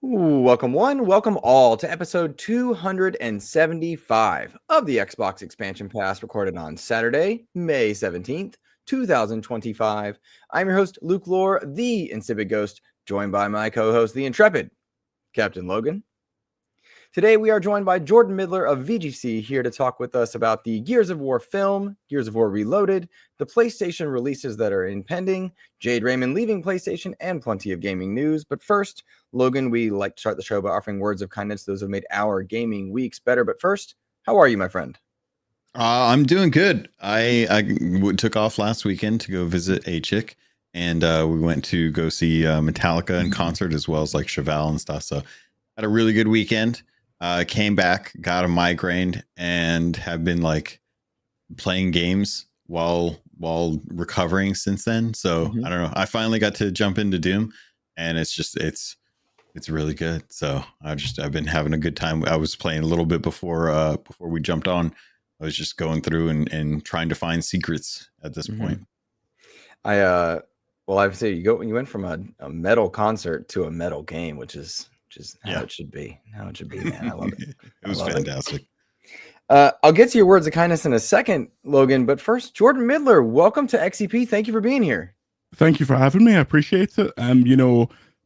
Welcome one, welcome all to episode 275 of the Xbox Expansion Pass, recorded on Saturday, May 17th, 2025. I'm your host, Luke Lohr, the InsipidGhost, joined by my co-host, the intrepid Captain Logun. Today, we are joined by Jordan Middler of VGC here to talk with us about the Gears of War film, Gears of War Reloaded, the PlayStation releases that are impending, Jade Raymond leaving PlayStation, and plenty of gaming news. But first, Logan, we like to start the show by offering words of kindness to those who have made our gaming weeks better. But first, how are you, my friend? I'm doing good. I took off last weekend to go visit a chick, and we went to go see Metallica in concert, as well as like Chevelle and stuff. So had a really good weekend. Came back, got a migraine, and have been like playing games while recovering since then. So I don't know. I finally got to jump into Doom, and it's really good. So I've been having a good time. I was playing a little bit before we jumped on. I was just going through and trying to find secrets at this point. I would say you went from a metal concert to a metal game, which is how it should be. How it should be, man. I love it. It was fantastic. I'll get to your words of kindness in a second, Logan. But first, Jordan Middler, welcome to XEP. Thank you for being here. Thank you for having me. I appreciate it.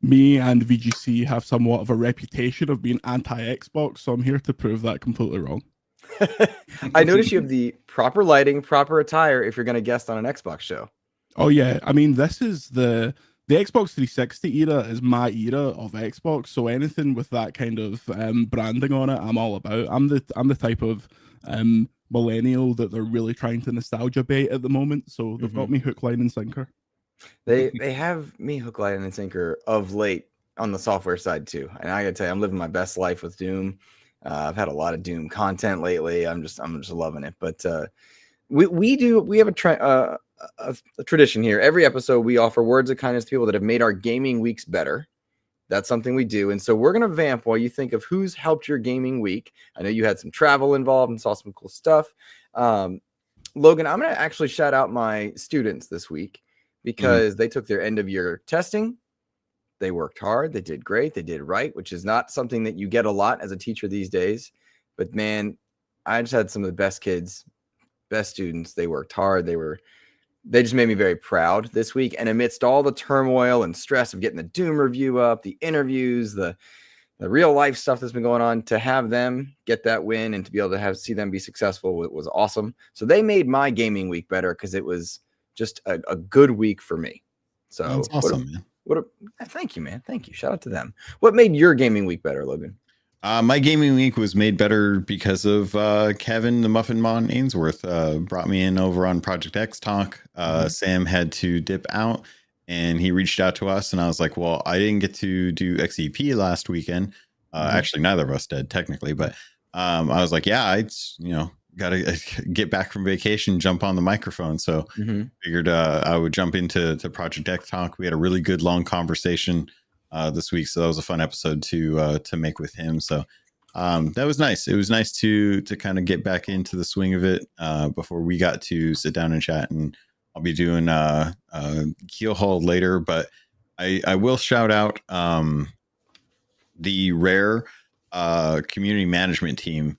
Me and VGC have somewhat of a reputation of being anti-Xbox, so I'm here to prove that completely wrong. I noticed you have the proper lighting, proper attire if you're going to guest on an Xbox show. Oh yeah, I mean, this is the Xbox 360 era is my era of Xbox, so anything with that kind of branding on it, I'm all about. I'm the type of millennial that they're really trying to nostalgia bait at the moment, so they've got me hook, line, and sinker. They have me hook, line, and sinker of late on the software side too, and I gotta tell you, I'm living my best life with Doom. I've had a lot of Doom content lately. I'm just loving it. But we have a tradition here. Every episode, we offer words of kindness to people that have made our gaming weeks better. That's something we do. And so we're going to vamp while you think of who's helped your gaming week. I know you had some travel involved and saw some cool stuff. Logan, I'm going to actually shout out my students this week because they took their end of year testing. They worked hard. They did great. They did right, which is not something that you get a lot as a teacher these days. But man, I just had some of the best kids, best students. They worked hard. They just made me very proud this week. And amidst all the turmoil and stress of getting the Doom review up, the interviews, the real life stuff that's been going on, to have them get that win and to be able to see them be successful was awesome. So they made my gaming week better because it was just a good week for me. So that's awesome, man. Thank you, man. Thank you. Shout out to them. What made your gaming week better, Logan? My gaming week was made better because of Kevin, the Muffin Mon Ainsworth, brought me in over on Project X Talk. Sam had to dip out, and he reached out to us, and I was like, well, I didn't get to do XEP last weekend. Actually, neither of us did technically, but I was like, yeah, I got to get back from vacation, jump on the microphone. So figured I would jump into Project X Talk. We had a really good long conversation this week, so that was a fun episode to make with him. So that was nice. It was nice to kind of get back into the swing of it before we got to sit down and chat. And I'll be doing Keelhaul later, but I will shout out the Rare community management team.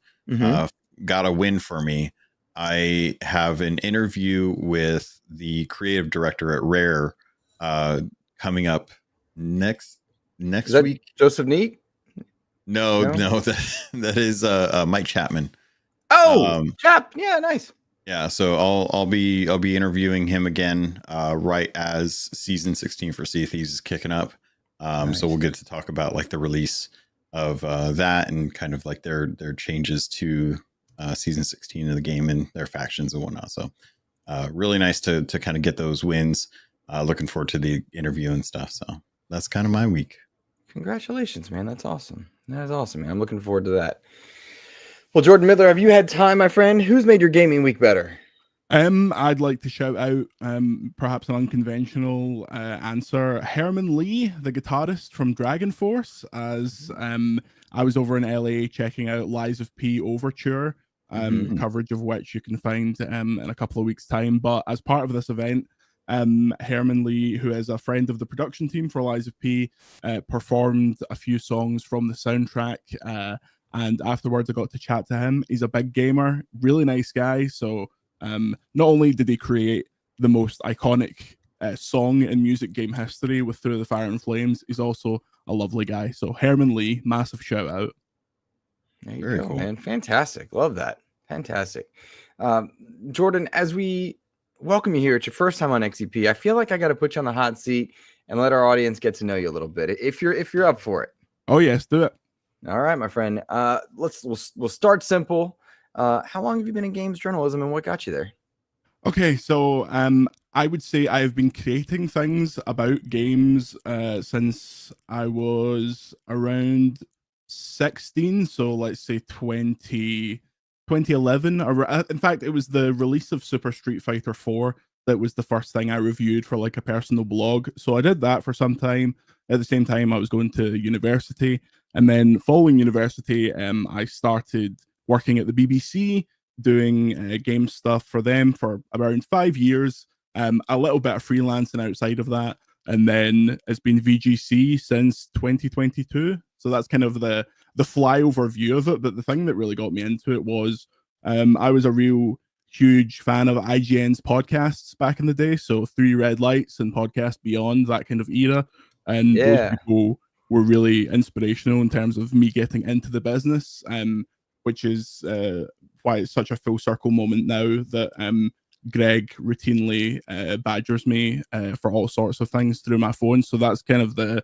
Got a win for me. I have an interview with the creative director at Rare coming up next week. Joseph Neat? No, that is Mike Chapman. Oh, Chap, yeah, nice. Yeah, so I'll be interviewing him again right as season 16 for Sea of Thieves is kicking up. Nice. So we'll get to talk about like the release of that and kind of like their changes to season 16 of the game and their factions and whatnot. So really nice to kind of get those wins. Looking forward to the interview and stuff. So that's kind of my week. Congratulations, man. That's awesome. That is awesome, man. I'm looking forward to that. Well, Jordan Middler, have you had time, my friend? Who's made your gaming week better? I'd like to shout out perhaps an unconventional answer. Herman Lee, the guitarist from Dragon Force, as I was over in LA checking out Lies of P Overture, coverage of which you can find in a couple of weeks' time. But as part of this event, Herman Lee, who is a friend of the production team for Lies of P, performed a few songs from the soundtrack. And afterwards, I got to chat to him. He's a big gamer, really nice guy. So not only did he create the most iconic song in music game history with Through the Fire and Flames, he's also a lovely guy. So Herman Lee, massive shout out. There you Very go, cool. man. Fantastic. Love that. Fantastic. Jordan, as we welcome you here, it's your first time on XEP. I feel like I got to put you on the hot seat and let our audience get to know you a little bit. If you're up for it. Oh yes, do it. All right, my friend. We'll start simple. How long have you been in games journalism, and what got you there? Okay, so I would say I've been creating things about games since I was around 16, so let's say 2011. In fact, it was the release of Super Street Fighter 4 that was the first thing I reviewed for like a personal blog. So I did that for some time. At the same time, I was going to university, and then following university, I started working at the BBC, doing game stuff for them for around 5 years. A little bit of freelancing outside of that, and then it's been VGC since 2022. So that's kind of the flyover view of it. But the thing that really got me into it was I was a real huge fan of IGN's podcasts back in the day. So Three Red Lights and Podcast Beyond, that kind of era. And those people were really inspirational in terms of me getting into the business, which is why it's such a full circle moment now that Greg routinely badgers me for all sorts of things through my phone. So that's kind of the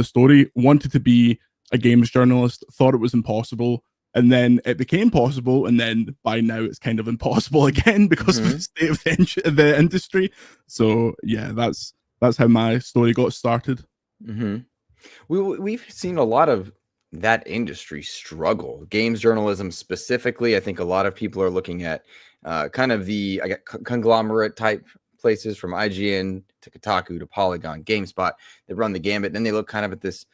story. Wanted to be a games journalist, thought it was impossible, and then it became possible, and then by now it's kind of impossible again because of the state of the industry. So yeah, that's how my story got started. We've seen a lot of that industry struggle. Games journalism specifically, I think a lot of people are looking at kind of the conglomerate type places from IGN to Kotaku to Polygon, GameSpot. They run the gambit. Then they look kind of at this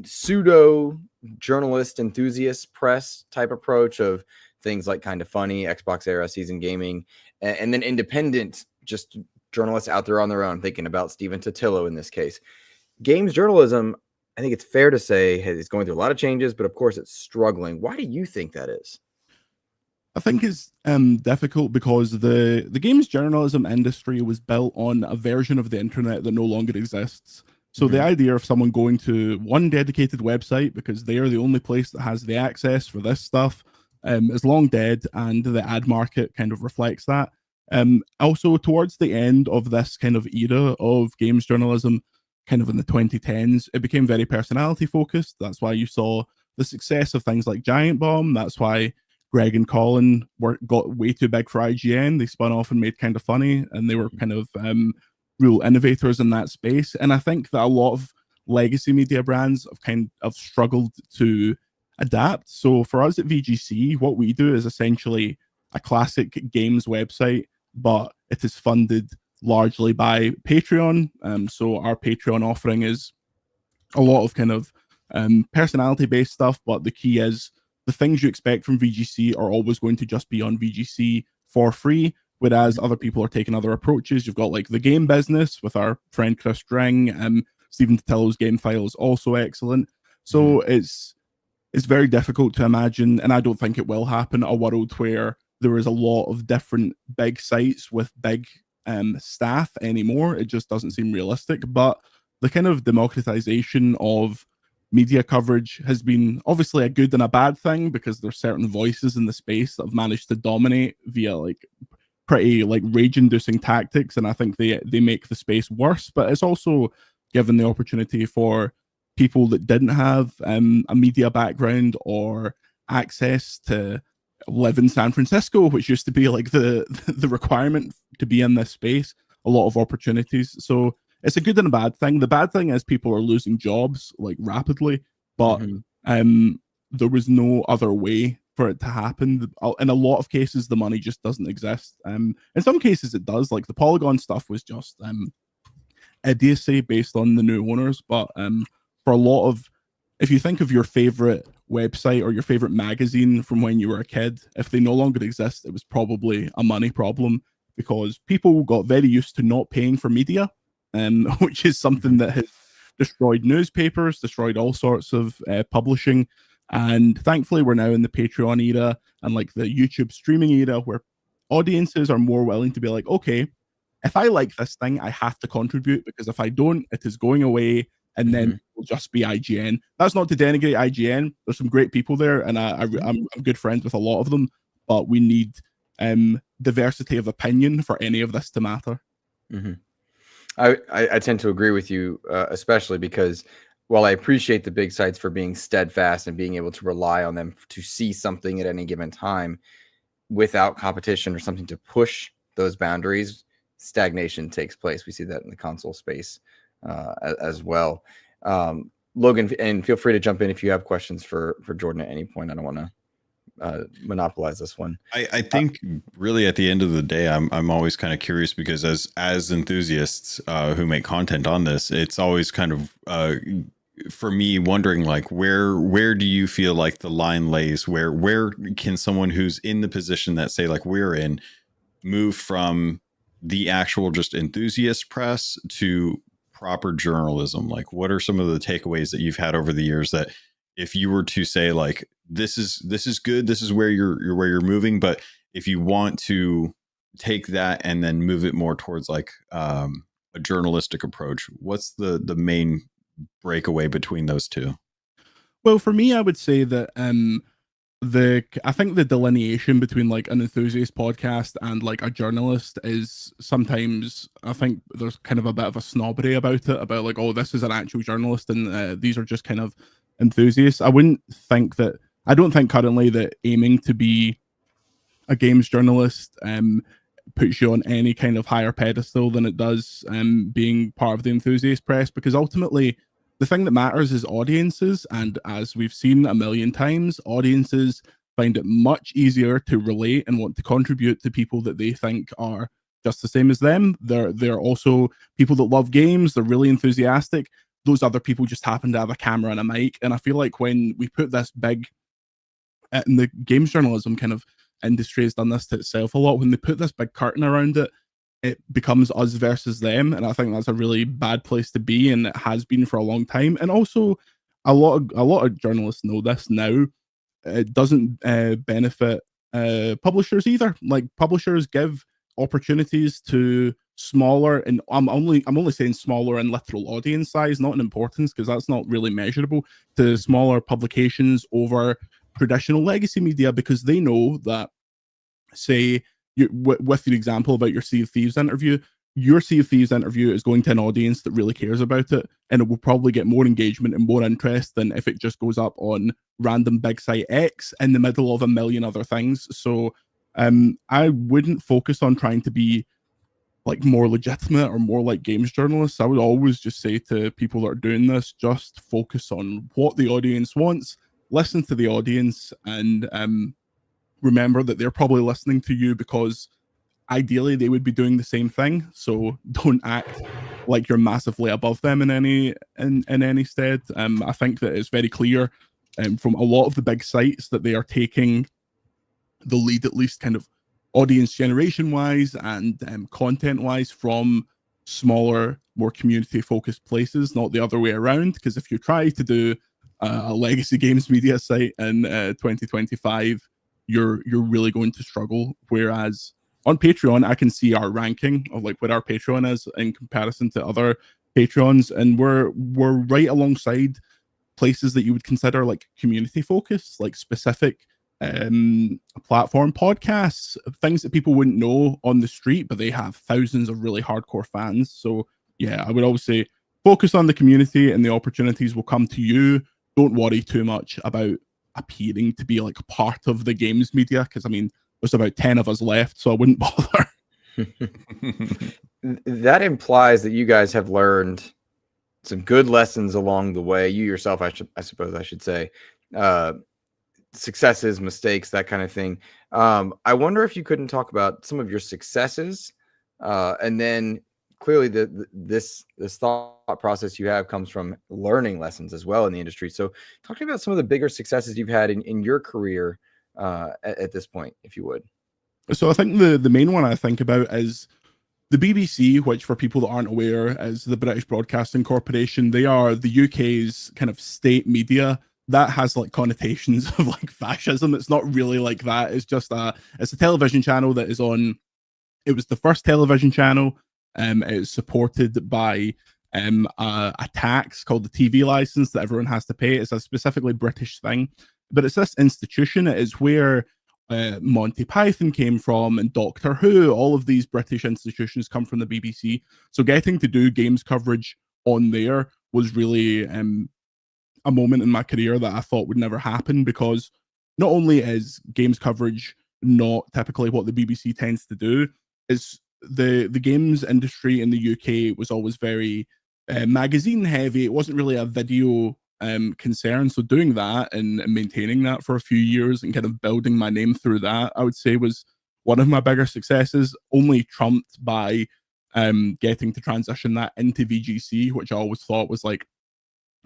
pseudo journalist enthusiast press type approach of things like Kind of Funny, Xbox Era, Season Gaming, and then independent just journalists out there on their own, thinking about Stephen Totillo in this case. Games journalism, I think it's fair to say, is going through a lot of changes, but of course it's struggling. Why do you think that is? I think it's difficult because the games journalism industry was built on a version of the internet that no longer exists. So the idea of someone going to one dedicated website because they are the only place that has the access for this stuff is long dead, and the ad market kind of reflects that. Also, towards the end of this kind of era of games journalism, kind of in the 2010s, it became very personality focused. That's why you saw the success of things like Giant Bomb. That's why Greg and Colin got way too big for IGN. They spun off and made Kind of Funny, and they were kind of real innovators in that space. And I think that a lot of legacy media brands have struggled to adapt. So for us at VGC, what we do is essentially a classic games website, but it is funded largely by Patreon. So our Patreon offering is a lot of kind of personality-based stuff, but the key is the things you expect from VGC are always going to just be on VGC for free, whereas other people are taking other approaches. You've got like the game business with our friend Chris String, Stephen Totillo's game file is also excellent. So it's very difficult to imagine, and I don't think it will happen, a world where there is a lot of different big sites with big staff anymore. It just doesn't seem realistic. But the kind of democratization of media coverage has been obviously a good and a bad thing, because there's certain voices in the space that have managed to dominate via like pretty like rage-inducing tactics, and I think they make the space worse. But it's also given the opportunity for people that didn't have a media background or access to live in San Francisco, which used to be like the requirement to be in this space, a lot of opportunities. So it's a good and a bad thing. The bad thing is people are losing jobs like rapidly, but there was no other way for it to happen. In a lot of cases, the money just doesn't exist. In some cases, it does. Like the Polygon stuff was just idiocy based on the new owners. But for a lot of, if you think of your favorite website or your favorite magazine from when you were a kid, if they no longer exist, it was probably a money problem, because people got very used to not paying for media, which is something that has destroyed newspapers, destroyed all sorts of publishing. And thankfully, we're now in the Patreon era and like the YouTube streaming era where audiences are more willing to be like, okay, if I like this thing, I have to contribute, because if I don't, it is going away, and then it will just be IGN. That's not to denigrate IGN. There's some great people there, and I'm good friends with a lot of them, but we need diversity of opinion for any of this to matter. I tend to agree with you, especially because while I appreciate the big sites for being steadfast and being able to rely on them to see something at any given time, without competition or something to push those boundaries, stagnation takes place. We see that in the console space as well. Logan, and feel free to jump in if you have questions for Jordan at any point. I don't want to monopolize this one. I think really at the end of the day, I'm always kind of curious, because as enthusiasts who make content on this, it's always kind of for me wondering, like, where do you feel like the line lays? Where can someone who's in the position that, say, like we're in, move from the actual just enthusiast press to proper journalism? Like, what are some of the takeaways that you've had over the years that, if you were to say, like, this is good, this is where you're moving, but if you want to take that and then move it more towards like a journalistic approach, what's the main breakaway between those two? Well, for me, I would say that I think the delineation between like an enthusiast podcast and like a journalist is sometimes, I think there's kind of a bit of a snobbery about it, about like, oh, this is an actual journalist and these are just kind of enthusiasts. I don't think currently that aiming to be a games journalist puts you on any kind of higher pedestal than it does being part of the enthusiast press, because ultimately the thing that matters is audiences, and as we've seen a million times, audiences find it much easier to relate and want to contribute to people that they think are just the same as them. They're also people that love games, they're really enthusiastic. Those other people just happen to have a camera and a mic, and I feel like when we put this big, and the games journalism kind of industry has done this to itself a lot, when they put this big curtain around it, it becomes us versus them, and I think that's a really bad place to be, and it has been for a long time. And also, a lot of journalists know this now. It doesn't benefit publishers either. Like, publishers give opportunities to smaller, and I'm only saying smaller in literal audience size, not in importance, because that's not really measurable, to smaller publications over traditional legacy media, because they know that, say, with your example about your Sea of Thieves interview, your Sea of Thieves interview is going to an audience that really cares about it, and it will probably get more engagement and more interest than if it just goes up on random big site X in the middle of a million other things. So I wouldn't focus on trying to be like more legitimate or more like games journalists. I would always just say to people that are doing this, just focus on what the audience wants, listen to the audience, and remember that they're probably listening to you because ideally they would be doing the same thing. So don't act like you're massively above them in any stead. I think that it's very clear from a lot of the big sites that they are taking the lead, at least kind of audience generation wise and content wise, from smaller, more community focused places, not the other way around. Because if you try to do a legacy games media site in 2025, you're really going to struggle. Whereas on Patreon, I can see our ranking of like what our Patreon is in comparison to other Patreons, and we're right alongside places that you would consider like community focused, like specific platform podcasts, things that people wouldn't know on the street, but they have thousands of really hardcore fans. So yeah, I would always say focus on the community and the opportunities will come to you. Don't worry too much about appearing to be like part of the games media, because I mean there's about 10 of us left, so I wouldn't bother. That implies that you guys have learned some good lessons along the way. You yourself, I suppose I should say, successes, mistakes, that kind of thing. I wonder if you couldn't talk about some of your successes, and then clearly this thought process you have comes from learning lessons as well in the industry. So talk about some of the bigger successes you've had in your career at this point, if you would. So I think the main one I think about is the BBC, which for people that aren't aware is the British Broadcasting Corporation. They are the UK's kind of state media. That has like connotations of like fascism. It's not really like that. It's just it's a television channel that is on. It was the first television channel. It is supported by a tax called the TV license that everyone has to pay. It's a specifically British thing, but it's this institution. It is where Monty Python came from and Doctor Who. All of these British institutions come from the BBC. So getting to do games coverage on there was really a moment in my career that I thought would never happen, because not only is games coverage not typically what the BBC tends to do, is the games industry in the UK was always very magazine heavy. It wasn't really a video concern. So doing that and maintaining that for a few years and kind of building my name through that, I would say was one of my bigger successes, only trumped by getting to transition that into VGC, which I always thought was like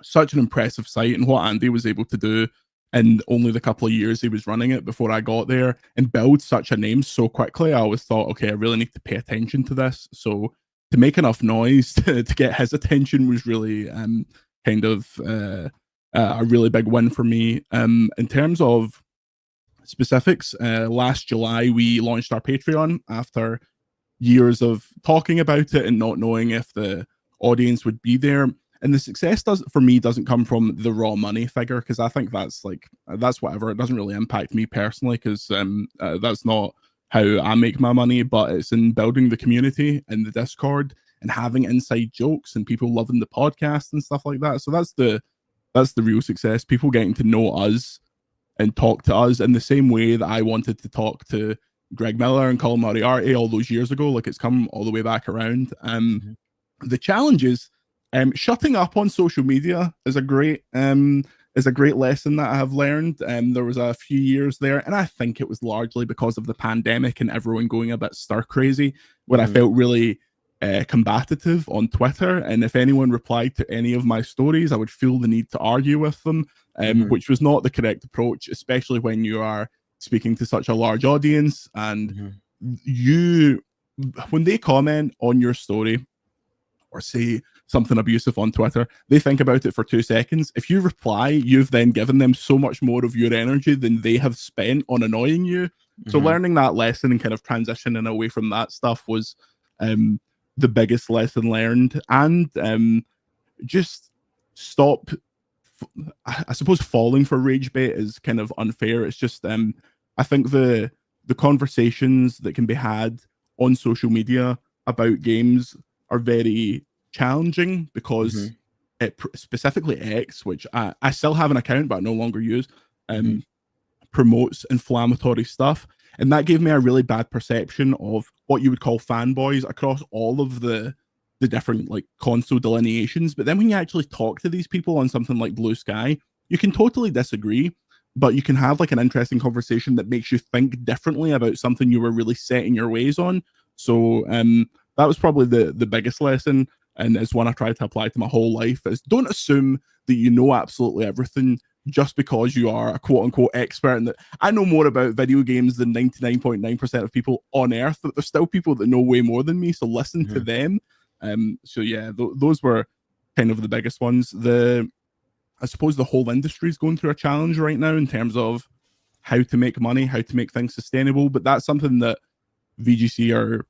such an impressive site, and what Andy was able to do in only the couple of years he was running it before I got there and build such a name so quickly. I always thought, okay, I really need to pay attention to this. So to make enough noise to get his attention was really kind of a really big win for me. In terms of specifics, last July we launched our Patreon after years of talking about it and not knowing if the audience would be there. And the success doesn't come from the raw money figure, because I think that's whatever. It doesn't really impact me personally, because that's not how I make my money. But it's in building the community and the Discord and having inside jokes and people loving the podcast and stuff like that. So that's the real success. People getting to know us and talk to us in the same way that I wanted to talk to Greg Miller and Colin Moriarty all those years ago. Like, it's come all the way back around. The challenges. Shutting up on social media is a great lesson that I have learned. There was a few years there, and I think it was largely because of the pandemic and everyone going a bit stir crazy, where I felt really combative on Twitter. And if anyone replied to any of my stories, I would feel the need to argue with them, which was not the correct approach, especially when you are speaking to such a large audience. And when they comment on your story or say something abusive on Twitter, they think about it for 2 seconds. If you reply, you've then given them so much more of your energy than they have spent on annoying you. So learning that lesson and kind of transitioning away from that stuff was the biggest lesson learned. And just stop, I suppose falling for rage bait is kind of unfair. It's just, I think the conversations that can be had on social media about games are very challenging, because it specifically X, which I still have an account but I no longer use, promotes inflammatory stuff, and that gave me a really bad perception of what you would call fanboys across all of the different like console delineations. But then when you actually talk to these people on something like Blue Sky, you can totally disagree, but you can have like an interesting conversation that makes you think differently about something you were really set in your ways on. So that was probably the biggest lesson, and it's one I tried to apply to my whole life, is don't assume that you know absolutely everything just because you are a quote-unquote expert. And that I know more about video games than 99.9% of people on Earth, but there's still people that know way more than me, so listen to them. So yeah, those were kind of the biggest ones. I suppose the whole industry is going through a challenge right now in terms of how to make money, how to make things sustainable, but that's something that VGC are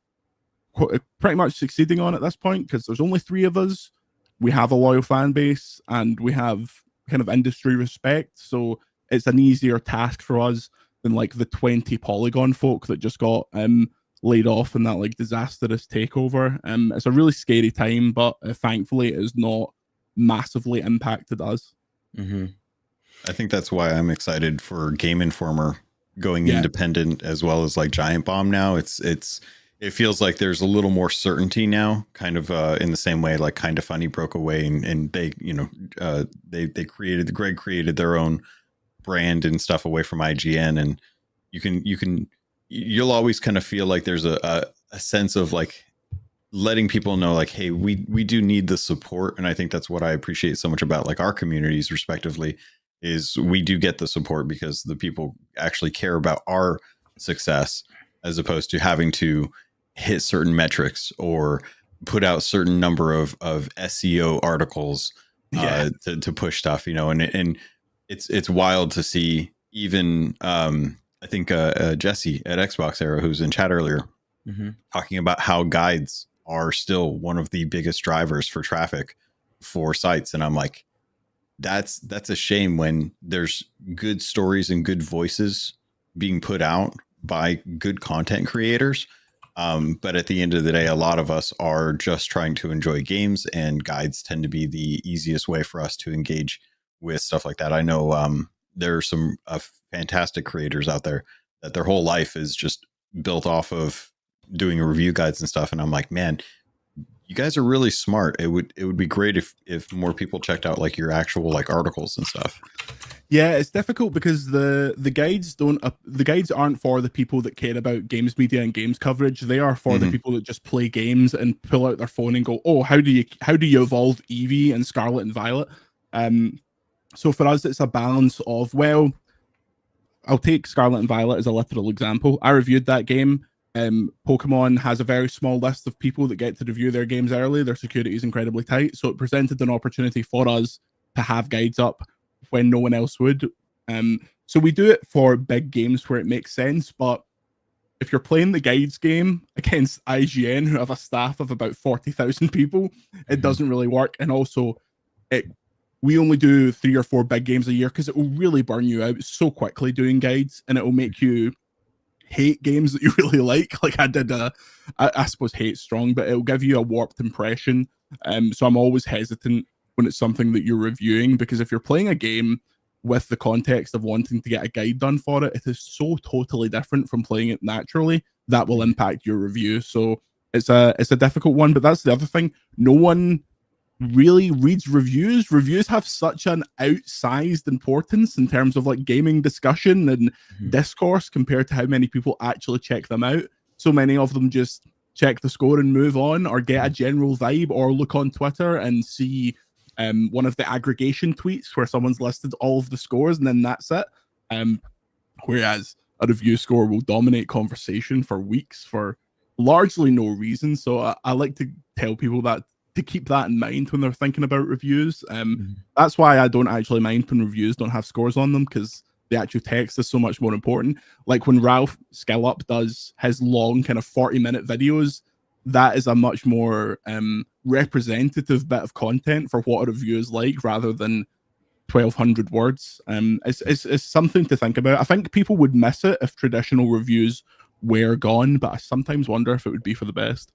pretty much succeeding on at this point, because there's only 3 of us. We have a loyal fan base and we have kind of industry respect, so it's an easier task for us than like the 20 Polygon folk that just got laid off in that like disastrous takeover. It's a really scary time, but thankfully it has not massively impacted us. I think that's why I'm excited for Game Informer going independent, as well as like Giant Bomb now. It feels like there's a little more certainty now, kind of in the same way like Kind of Funny broke away and they, Greg created their own brand and stuff away from IGN, and you'll always kind of feel like there's a sense of like letting people know like, hey, we do need the support. And I think that's what I appreciate so much about like our communities respectively, is we do get the support because the people actually care about our success. as opposed to having to hit certain metrics or put out certain number of SEO articles to push stuff, you know, and it's wild to see even I think Jesse at Xbox Era, who's in chat earlier, talking about how guides are still one of the biggest drivers for traffic for sites. And I'm like, that's a shame when there's good stories and good voices being put out by good content creators. But at the end of the day, a lot of us are just trying to enjoy games, and guides tend to be the easiest way for us to engage with stuff like that. I know there are some fantastic creators out there that their whole life is just built off of doing review guides and stuff. And I'm like, man, you guys are really smart. It would be great if more people checked out like your actual like articles and stuff. Yeah, it's difficult because the guides aren't for the people that care about games media and games coverage. They are for the people that just play games and pull out their phone and go, oh, how do you evolve Eevee and Scarlet and Violet? So for us, it's a balance of, well, I'll take Scarlet and Violet as a literal example. I reviewed that game. Pokemon has a very small list of people that get to review their games early. Their security is incredibly tight. So it presented an opportunity for us to have guides up when no one else would. So we do it for big games where it makes sense. But if you're playing the guides game against IGN, who have a staff of about 40,000 people, it doesn't really work. And also, we only do 3 or 4 big games a year because it will really burn you out so quickly doing guides, and it will make you hate games that you really like. Like I did, I suppose hate strong, but it'll give you a warped impression. So I'm always hesitant when it's something that you're reviewing, because if you're playing a game with the context of wanting to get a guide done for it, it is so totally different from playing it naturally. That will impact your review. So it's a difficult one, but that's the other thing. No one really reads reviews. Reviews have such an outsized importance in terms of like gaming discussion and discourse compared to how many people actually check them out. So many of them just check the score and move on, or get a general vibe, or look on Twitter and see one of the aggregation tweets where someone's listed all of the scores, and then that's it. Whereas a review score will dominate conversation for weeks for largely no reason. So I like to tell people that, to keep that in mind when they're thinking about reviews. That's why I don't actually mind when reviews don't have scores on them, because the actual text is so much more important. Like when Ralph Skillup does his long kind of 40-minute videos, that is a much more representative bit of content for what a review is like, rather than 1,200 words. It's something to think about. I think people would miss it if traditional reviews were gone, but I sometimes wonder if it would be for the best.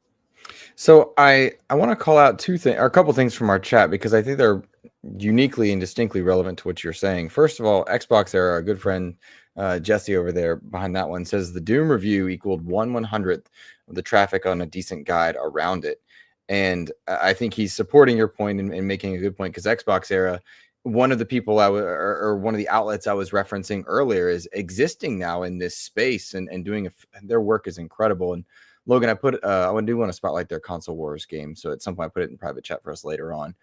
So I want to call out a couple things from our chat, because I think they're uniquely and distinctly relevant to what you're saying. First of all, Xbox Era, our good friend Jesse over there behind that one, says the Doom review equaled 1/100th of the traffic on a decent guide around it. And I think he's supporting your point and making a good point, because Xbox Era, one of the people or one of the outlets I was referencing earlier, is existing now in this space and doing their work is incredible. And Logan, I do want to spotlight their Console Wars game. So at some point I put it in private chat for us later on.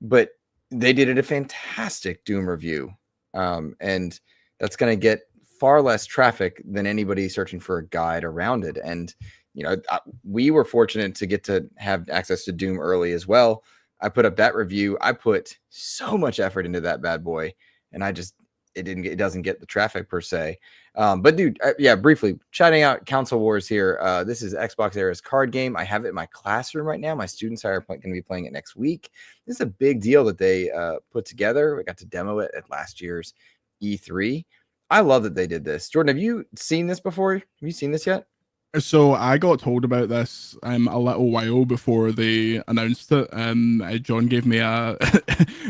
But they did a fantastic Doom review. And that's going to get far less traffic than anybody searching for a guide around it. And, you know, we were fortunate to get to have access to Doom early as well. I put up that review. I put so much effort into that bad boy, and it doesn't get the traffic per se. But dude, yeah, briefly shouting out Console Wars here. This is Xbox Era's card game. I have it in my classroom right now. My students are going to be playing it next week. This is a big deal that they put together. We got to demo it at last year's E3. I love that they did this. Jordan, have you seen this before? Have you seen this yet? So I got told about this a little while before they announced it. John gave me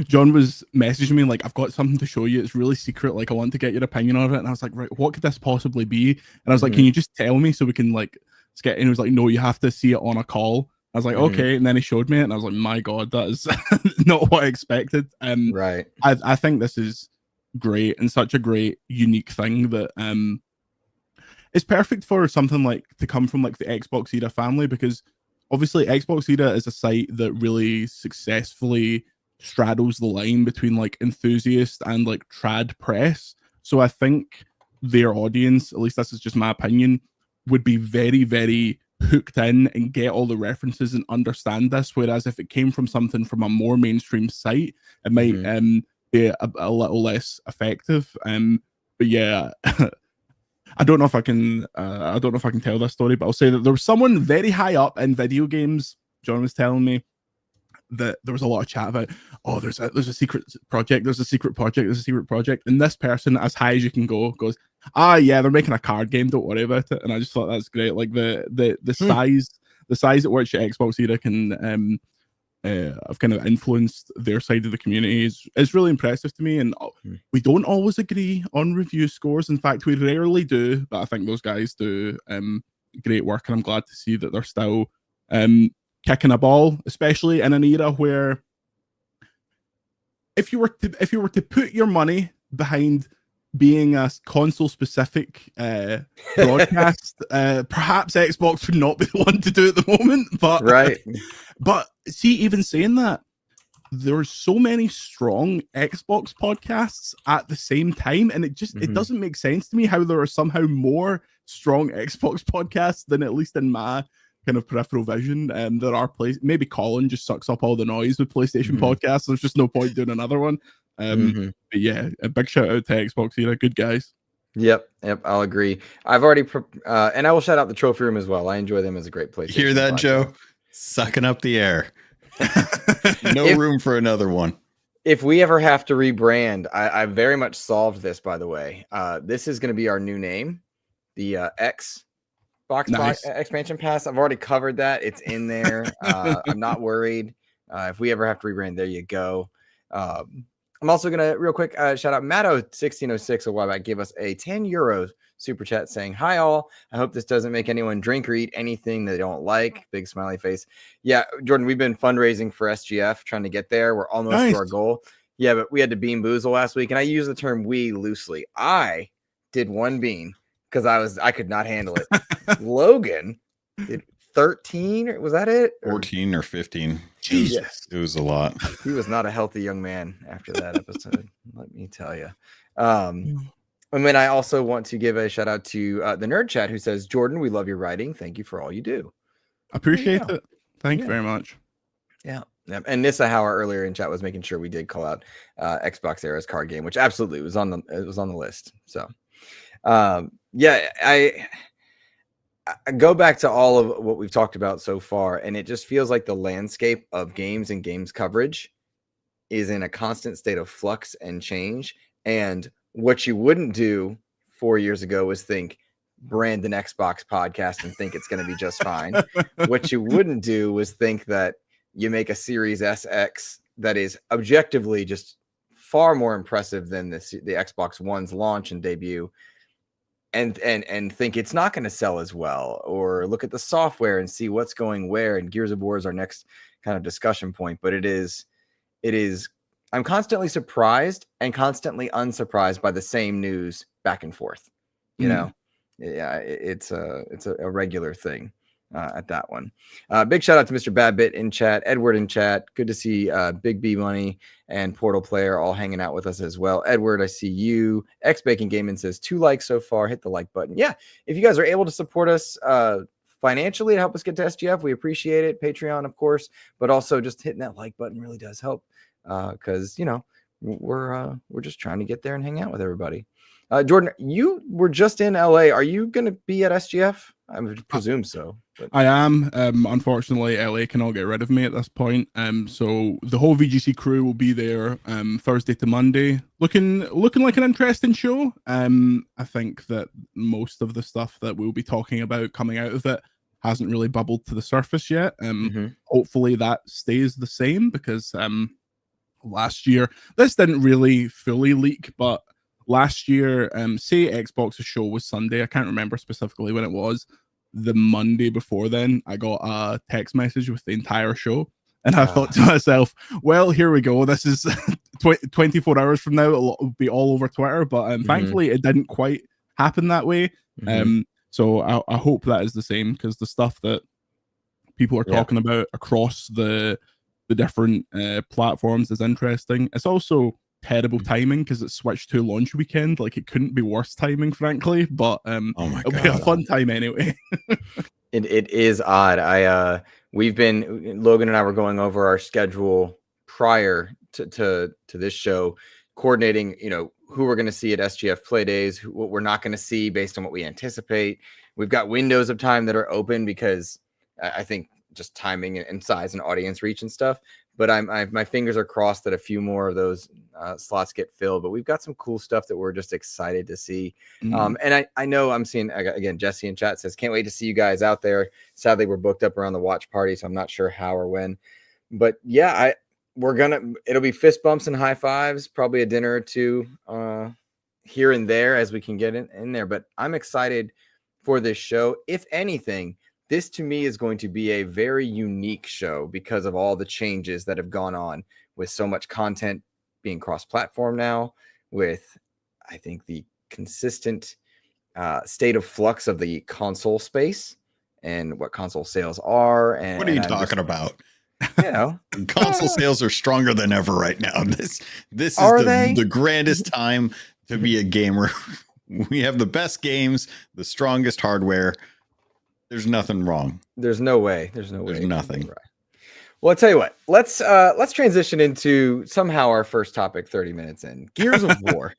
John was messaging me like, I've got something to show you. It's really secret. Like, I want to get your opinion on it. And I was like, right, what could this possibly be? And I was like, can you just tell me so we can like get in? And he was like, no, you have to see it on a call. I was like, okay. And then he showed me it, and I was like, my God, that is not what I expected. Right. I think this is great, and such a great, unique thing that it's perfect for something like to come from like the Xbox Era family, because obviously Xbox Era is a site that really successfully straddles the line between like enthusiast and like trad press. So I think their audience, at least this is just my opinion, would be very, very hooked in and get all the references and understand this. Whereas if it came from something from a more mainstream site, it might be a little less effective. But yeah, I don't know if I can tell this story, but I'll say that there was someone very high up in video games. John was telling me that there was a lot of chat about, oh, there's a secret project, and this person, as high as you can go, goes, yeah, they're making a card game, don't worry about it. And I just thought that's great. Like the size at which Xbox era can have kind of influenced their side of the community is really impressive to me. And we don't always agree on review scores. In fact, we rarely do, but I think those guys do great work, and I'm glad to see that they're still kicking a ball, especially in an era where if you were to put your money behind being a console specific broadcast, perhaps Xbox would not be the one to do at the moment. But right. But see, even saying that, there's so many strong Xbox podcasts at the same time, and it just it doesn't make sense to me how there are somehow more strong Xbox podcasts than, at least in my kind of peripheral vision, there are maybe Colin just sucks up all the noise with PlayStation podcasts. There's just no point doing another one. But yeah, a big shout out to Xbox era, good guys. Yep, I'll agree. I've already and I will shout out the Trophy Room as well. I enjoy them as a great PlayStation. Hear that, podcast. Joe? Sucking up the air. No room for another one. If we ever have to rebrand, I very much solved this, by the way. This is going to be our new name, the Xbox expansion pass. I've already covered that. It's in there. I'm not worried. If we ever have to rebrand, there you go. I'm also going to real quick shout out Matto1606 a while back, gave us a €10 super chat saying, hi all, I hope this doesn't make anyone drink or eat anything they don't like. Big smiley face. Yeah, Jordan, we've been fundraising for SGF, trying to get there. We're almost to our goal. Yeah, but we had to bean boozle last week, and I use the term we loosely. I did one bean because I could not handle it. Logan did 13, was that it? 14 or 15. Jesus. It was a lot. He was not a healthy young man after that episode, let me tell you. And then I also want to give a shout out to the Nerd Chat, who says, Jordan, we love your writing. Thank you for all you do. Appreciate it. Thank you very much. Yeah. And Nissa Hauer earlier in chat was making sure we did call out Xbox era's card game, which absolutely was on the list. So yeah, I go back to all of what we've talked about so far, and it just feels like the landscape of games and games coverage is in a constant state of flux and change. And what you wouldn't do 4 years ago was think brand an Xbox podcast and think it's going to be just fine. What you wouldn't do was think that you make a Series SX that is objectively just far more impressive than the Xbox One's launch and debut, and think it's not going to sell as well, or look at the software and see what's going where. And Gears of War is our next kind of discussion point, but it is I'm constantly surprised and constantly unsurprised by the same news back and forth. You know, yeah, it's a regular thing at that one. Big shout out to Mr. Badbit in chat, Edward in chat. Good to see Big B Money and Portal Player all hanging out with us as well. Edward, I see you. X Bacon Gaming says 2 likes so far. Hit the like button. Yeah, if you guys are able to support us financially to help us get to SGF, we appreciate it. Patreon, of course, but also just hitting that like button really does help. Because we're just trying to get there and hang out with everybody. Jordan, you were just in LA. Are you going to be at SGF? I would presume so. But... I am. Unfortunately, LA cannot get rid of me at this point. So the whole VGC crew will be there Thursday to Monday. Looking like an interesting show. I think that most of the stuff that we'll be talking about coming out of it hasn't really bubbled to the surface yet. Hopefully that stays the same, because last year, this didn't really fully leak, but last year, say Xbox's show was Sunday, I can't remember specifically when it was. The Monday before then, I got a text message with the entire show, and I thought to myself, well, here we go. This is 24 hours from now, it'll be all over Twitter, but thankfully it didn't quite happen that way. So I hope that is the same, because the stuff that people are talking about across the different platforms is interesting. It's also terrible timing because it switched to launch weekend. Like, it couldn't be worse timing, frankly. But Oh my it'll be a fun time anyway. It is odd. Logan and I were going over our schedule prior to this show, coordinating, who we're going to see at SGF Play Days, what we're not going to see based on what we anticipate. We've got windows of time that are open because I think just timing and size and audience reach and stuff. But my fingers are crossed that a few more of those slots get filled. But we've got some cool stuff that we're just excited to see. And I know I'm seeing, again, Jesse in chat says, can't wait to see you guys out there. Sadly, we're booked up around the watch party, so I'm not sure how or when. But yeah, it'll be fist bumps and high fives, probably a dinner or two here and there as we can get in there. But I'm excited for this show. If anything, this to me is going to be a very unique show because of all the changes that have gone on with so much content being cross-platform now, with, I think, the consistent state of flux of the console space and what console sales are. And what are you talking about? Console sales are stronger than ever right now. This is the grandest time to be a gamer. We have the best games, the strongest hardware. There's nothing wrong. There's no way. There's nothing. Well, I'll tell you what. Let's transition into somehow our first topic 30 minutes in. Gears of War.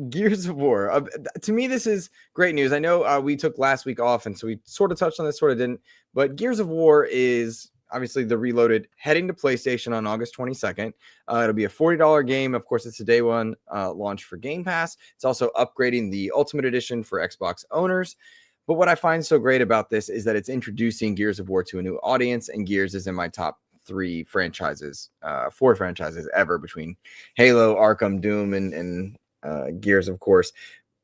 Gears of War. To me, this is great news. I know we took last week off, and so we sort of touched on this, sort of didn't. But Gears of War is obviously the Reloaded, heading to PlayStation on August 22nd. It'll be a $40 game. Of course, it's a day one launch for Game Pass. It's also upgrading the Ultimate Edition for Xbox owners. But what I find so great about this is that it's introducing Gears of War to a new audience, and Gears is in my top 4 franchises ever, between Halo, Arkham, Doom, and Gears, of course.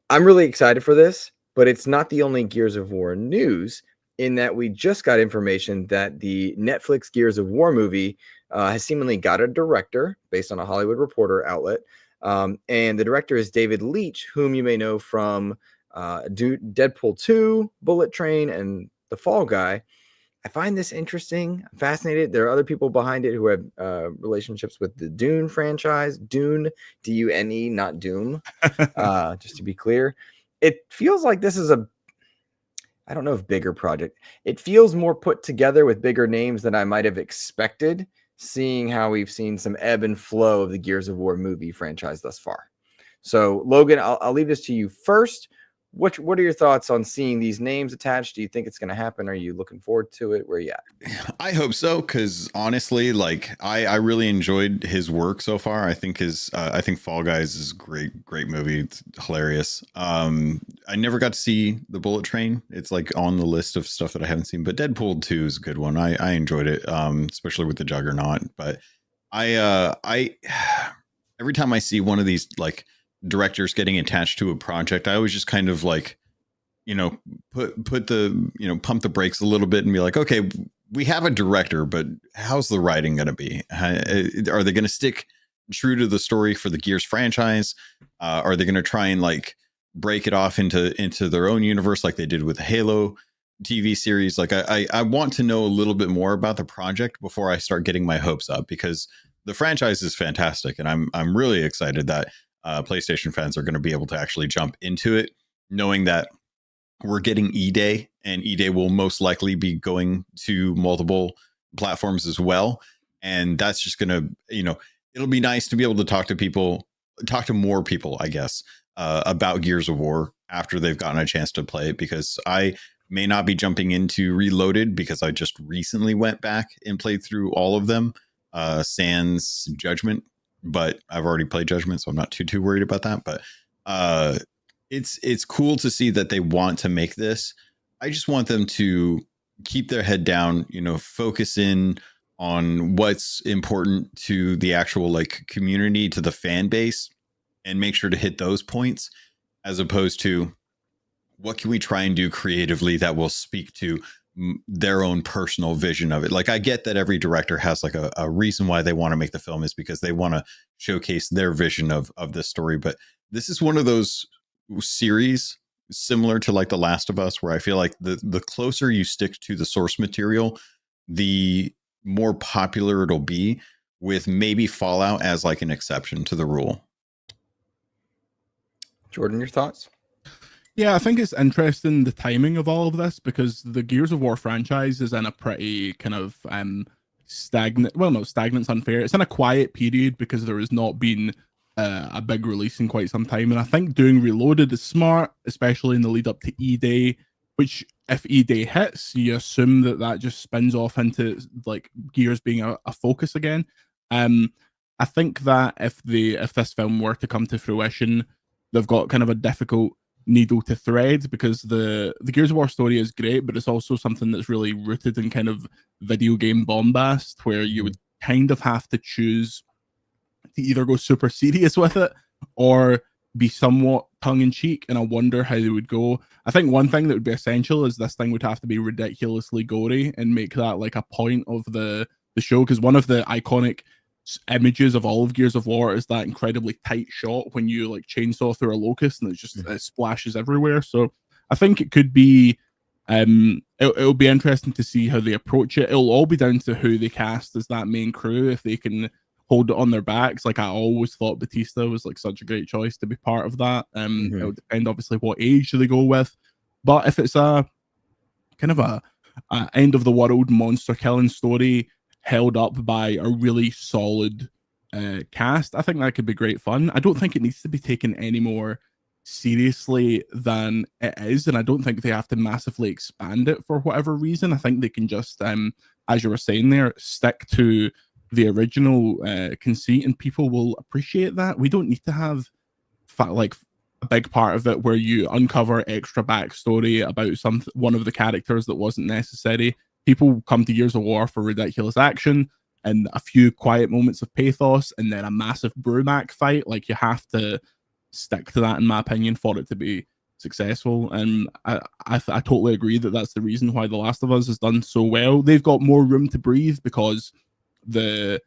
I'm really excited for this, but it's not the only Gears of War news, in that we just got information that the Netflix Gears of War movie has seemingly got a director based on a Hollywood Reporter outlet. And the director is David Leitch, whom you may know from Deadpool 2, Bullet Train, and The Fall Guy. I find this interesting. I'm fascinated. There are other people behind it who have relationships with the Dune franchise. Dune, D-U-N-E, not Doom. Just to be clear. It feels like this is I don't know if bigger project. It feels more put together with bigger names than I might have expected, seeing how we've seen some ebb and flow of the Gears of War movie franchise thus far. So, Logan, I'll leave this to you first. What are your thoughts on seeing these names attached? Do you think it's going to happen? Are you looking forward to it? Where are you at? I hope so, because honestly, I really enjoyed his work so far. I think Fall Guys is a great movie. It's hilarious. I never got to see the Bullet Train. It's on the list of stuff that I haven't seen, but Deadpool 2 is a good one. I enjoyed it, especially with the Juggernaut. But I every time I see one of these directors getting attached to a project, I always just kind of put the pump the brakes a little bit and be like, okay, we have a director, but how's the writing going to be? Are they going to stick true to the story for the Gears franchise? Are they going to try and break it off into their own universe like they did with the Halo TV series? I want to know a little bit more about the project before I start getting my hopes up, because the franchise is fantastic, and I'm really excited that PlayStation fans are going to be able to actually jump into it, knowing that we're getting E-Day, and E-Day will most likely be going to multiple platforms as well. And that's just going to, it'll be nice to be able to talk to more people, I guess, about Gears of War after they've gotten a chance to play it, because I may not be jumping into Reloaded because I just recently went back and played through all of them, sans Judgment. But I've already played Judgment, so I'm not too worried about that. But it's cool to see that they want to make this. I just want them to keep their head down, focus in on what's important to the actual community, to the fan base, and make sure to hit those points, as opposed to what can we try and do creatively that will speak to their own personal vision of it. I get that every director has a reason why they want to make the film, is because they want to showcase their vision of this story. But this is one of those series similar to The Last of Us, where I feel like the closer you stick to the source material, the more popular it'll be. with maybe Fallout as like an exception to the rule. Jordan, your thoughts? Yeah, I think it's interesting the timing of all of this, because the Gears of War franchise is in a pretty kind of stagnant. Well, no, stagnant's unfair. It's in a quiet period because there has not been a big release in quite some time, and I think doing Reloaded is smart, especially in the lead up to E-Day. Which, if E-Day hits, you assume that just spins off into like Gears being a focus again. I think that if this film were to come to fruition, they've got kind of a difficult needle to thread, because the Gears of War story is great, but it's also something that's really rooted in kind of video game bombast, where you would kind of have to choose to either go super serious with it or be somewhat tongue-in-cheek, and I wonder how they would go. I think one thing that would be essential is this thing would have to be ridiculously gory and make that like a point of the show, because one of the iconic images of all of Gears of War is that incredibly tight shot when you like chainsaw through a locust and it splashes everywhere. So I think it could be it'll be interesting to see how they approach it. It'll all be down to who they cast as that main crew, if they can hold it on their backs. Like, I always thought Batista was like such a great choice to be part of that. It'll depend obviously what age do they go with, but if it's a kind of a end of the world monster killing story held up by a really solid cast, I think that could be great fun. I don't think it needs to be taken any more seriously than it is, and I don't think they have to massively expand it for whatever reason. I think they can just, as you were saying there, stick to the original conceit, and people will appreciate that. We don't need to have like a big part of it where you uncover extra backstory about one of the characters that wasn't necessary. People come to Gears of War for ridiculous action and a few quiet moments of pathos, and then a massive Brumac fight. Like, you have to stick to that, in my opinion, for it to be successful. And I totally agree that that's the reason why The Last of Us has done so well. They've got more room to breathe because the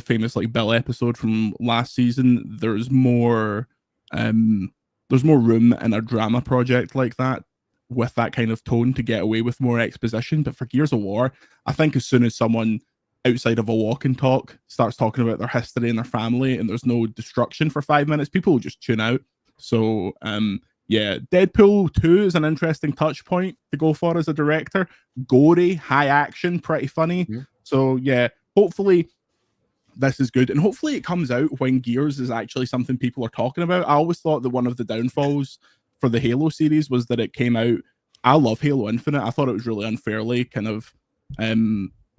famous like Bill episode from last season, there's more room in a drama project like that with that kind of tone to get away with more exposition. But for Gears of War, I think as soon as someone outside of a walk and talk starts talking about their history and their family, and there's no destruction for 5 minutes, people will just tune out. So yeah, Deadpool 2 is an interesting touch point to go for as a director. Gory, high action, pretty funny. So yeah, hopefully this is good, and hopefully it comes out when Gears is actually something people are talking about. I always thought that one of the downfalls for the Halo series was that it came out. I love Halo Infinite. I thought it was really unfairly kind of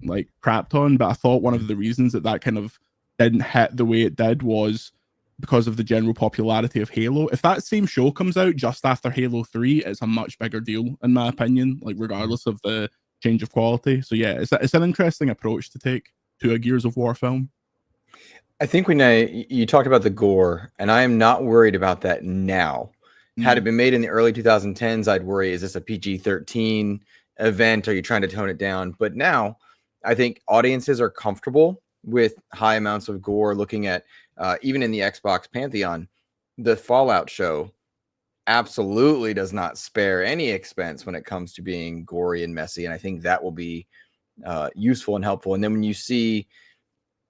like crapped on, but I thought one of the reasons that kind of didn't hit the way it did was because of the general popularity of Halo. If that same show comes out just after Halo 3, it's a much bigger deal, in my opinion, like regardless of the change of quality. So yeah, it's an interesting approach to take to a Gears of War film. I think when you talked about the gore, and I am not worried about that now. Had it been made in the early 2010s, I'd worry, is this a PG-13 event? Are you trying to tone it down? But now I think audiences are comfortable with high amounts of gore. Looking at even in the Xbox Pantheon, the Fallout show absolutely does not spare any expense when it comes to being gory and messy. And I think that will be useful and helpful. And then when you see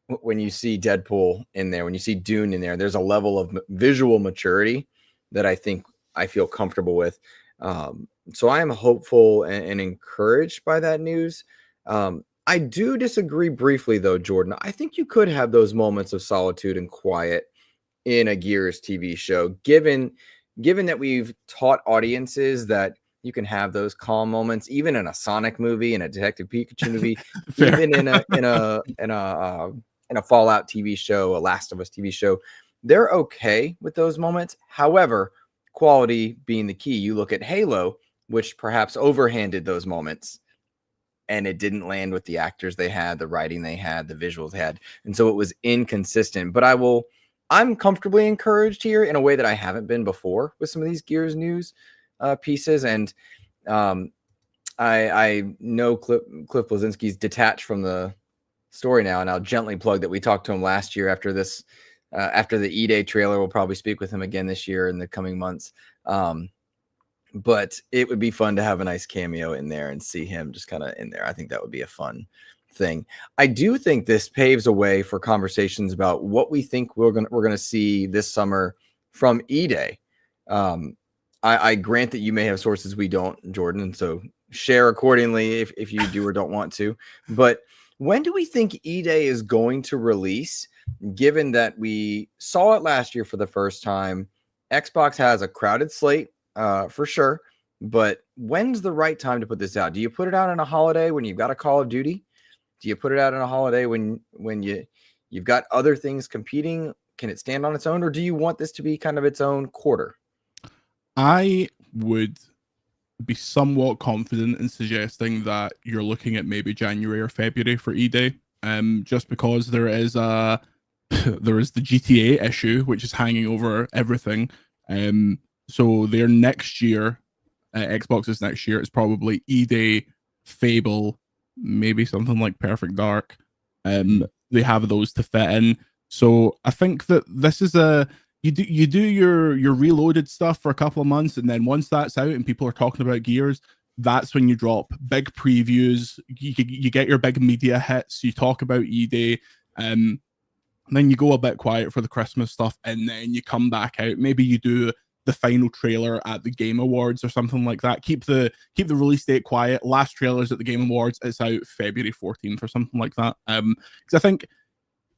Deadpool in there, when you see Dune in there, there's a level of visual maturity that I feel comfortable with. So I am hopeful and encouraged by that news. I do disagree briefly, though, Jordan. I think you could have those moments of solitude and quiet in a Gears TV show, given that we've taught audiences that you can have those calm moments, even in a Sonic movie, in a Detective Pikachu movie, even in a Fallout TV show, a Last of Us TV show. They're okay with those moments. However, quality being the key. You look at Halo, which perhaps overhanded those moments, and it didn't land with the actors they had, the writing they had, the visuals they had. And so it was inconsistent. But I'm comfortably encouraged here in a way that I haven't been before with some of these Gears news pieces. And I know Cliff Bleszinski's detached from the story now, and I'll gently plug that we talked to him last year after this. After the E-Day trailer, we'll probably speak with him again this year in the coming months. But it would be fun to have a nice cameo in there and see him just kind of in there. I think that would be a fun thing. I do think this paves a way for conversations about what we think we're gonna see this summer from E-Day. I grant that you may have sources we don't, Jordan, so share accordingly if you do or don't want to. But when do we think E-Day is going to release, given that we saw it last year for the first time? Xbox has a crowded slate, for sure. But when's the right time to put this out? Do you put it out on a holiday when you've got a Call of Duty? Do you put it out on a holiday when you've got other things competing? Can it stand on its own, or do you want this to be kind of its own quarter? I would be somewhat confident in suggesting that you're looking at maybe January or February for E-Day, just because there is the GTA issue which is hanging over everything. So their next year, Xbox's next year is probably E-Day, Fable, maybe something like Perfect Dark. They have those to fit in. So I think that this is you do your reloaded stuff for a couple of months, and then once that's out and people are talking about Gears, that's when you drop big previews. You get your big media hits. You talk about E-Day, and then you go a bit quiet for the Christmas stuff, and then you come back out. Maybe you do the final trailer at the Game Awards or something like that. Keep the release date quiet. Last trailers at the Game Awards, it's out February 14th or something like that. Because I think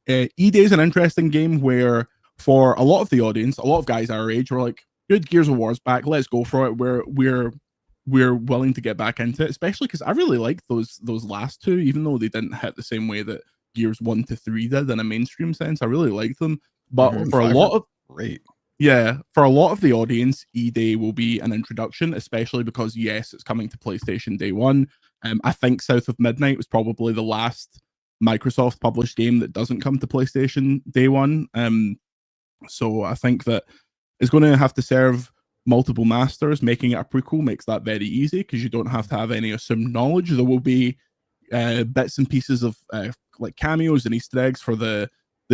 E-Day is an interesting game where, for a lot of the audience, a lot of guys our age were like, good, Gears of War's back, let's go for it. We're willing to get back into it, especially because I really liked those last two, even though they didn't hit the same way that Gears 1 to 3 did in a mainstream sense. I really liked them. But for a lot of for a lot of the audience, E-Day will be an introduction, especially because, yes, it's coming to PlayStation day one. I think South of Midnight was probably the last Microsoft published game that doesn't come to PlayStation day one. So I think that it's going to have to serve multiple masters. Making it a prequel makes that very easy because you don't have to have any assumed knowledge. There will be bits and pieces of like cameos and Easter eggs for the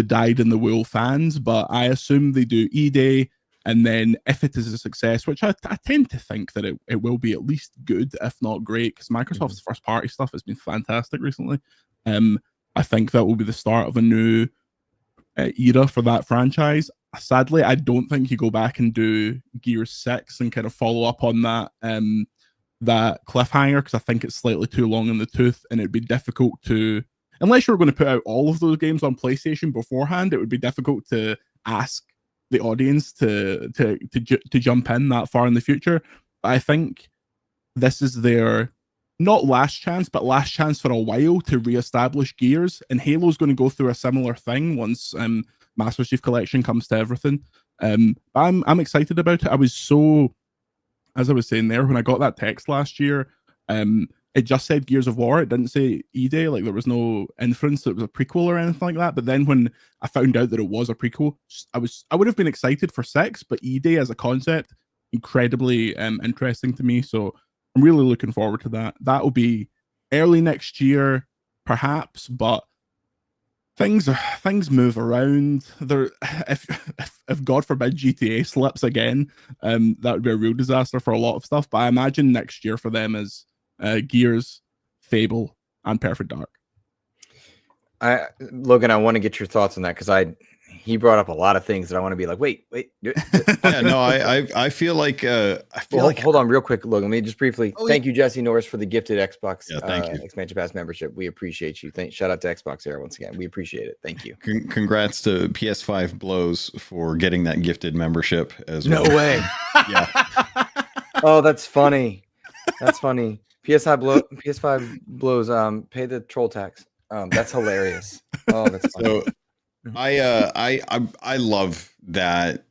Dyed in the Wool fans, but I assume they do E-Day, and then if it is a success, which I tend to think that it will be at least good, if not great, because Microsoft's first party stuff has been fantastic recently. I think that will be the start of a new era for that franchise. Sadly, I don't think you go back and do Gears 6 and kind of follow up on that that cliffhanger, because I think it's slightly too long in the tooth, and it'd be difficult to, unless you were going to put out all of those games on PlayStation beforehand, it would be difficult to ask the audience to jump in that far in the future. But I think this is their not last chance, but last chance for a while to reestablish Gears. And Halo's going to go through a similar thing once Master Chief Collection comes to everything. But I'm excited about it. I was so, as I was saying there, when I got that text last year, it just said Gears of War. It didn't say E-Day. Like, there was no inference that it was a prequel or anything like that. But then when I found out that it was a prequel, I would have been excited for 6, but E-Day as a concept, incredibly interesting to me. So I'm really looking forward to that. That will be early next year, perhaps, but things move around. There, if God forbid GTA slips again, that would be a real disaster for a lot of stuff. But I imagine next year for them is Gears, Fable, and Perfect Dark. Logan, I want to get your thoughts on that, because he brought up a lot of things that I want to be like, wait. Yeah, no, I feel like hold on real quick, Logan. Let me just briefly thank you, Jesse Norris, for the gifted Xbox thank you. expansion pass membership. We appreciate you. Shout out to Xbox Era once again. We appreciate it. Thank you. Congrats to PS5 Blows for getting that gifted membership as well. No way. Yeah. Oh, that's funny. That's funny. PS5 Blows. Pay the troll tax. That's hilarious. Oh, that's funny. So I love that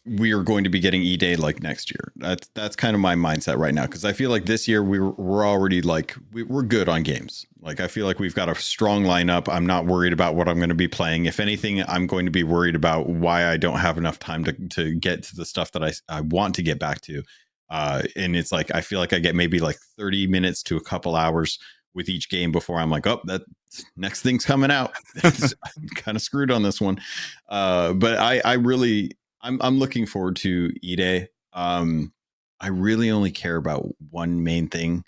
we are going to be getting E-Day like next year. That's kind of my mindset right now, because I feel like this year we're already like we're good on games. Like, I feel like we've got a strong lineup. I'm not worried about what I'm going to be playing. If anything, I'm going to be worried about why I don't have enough time to get to the stuff that I want to get back to. And it's like I feel like I get maybe like 30 minutes to a couple hours with each game before I'm like, oh, that next thing's coming out. I'm kind of screwed on this one. But I'm looking forward to E-Day. I really only care about one main thing.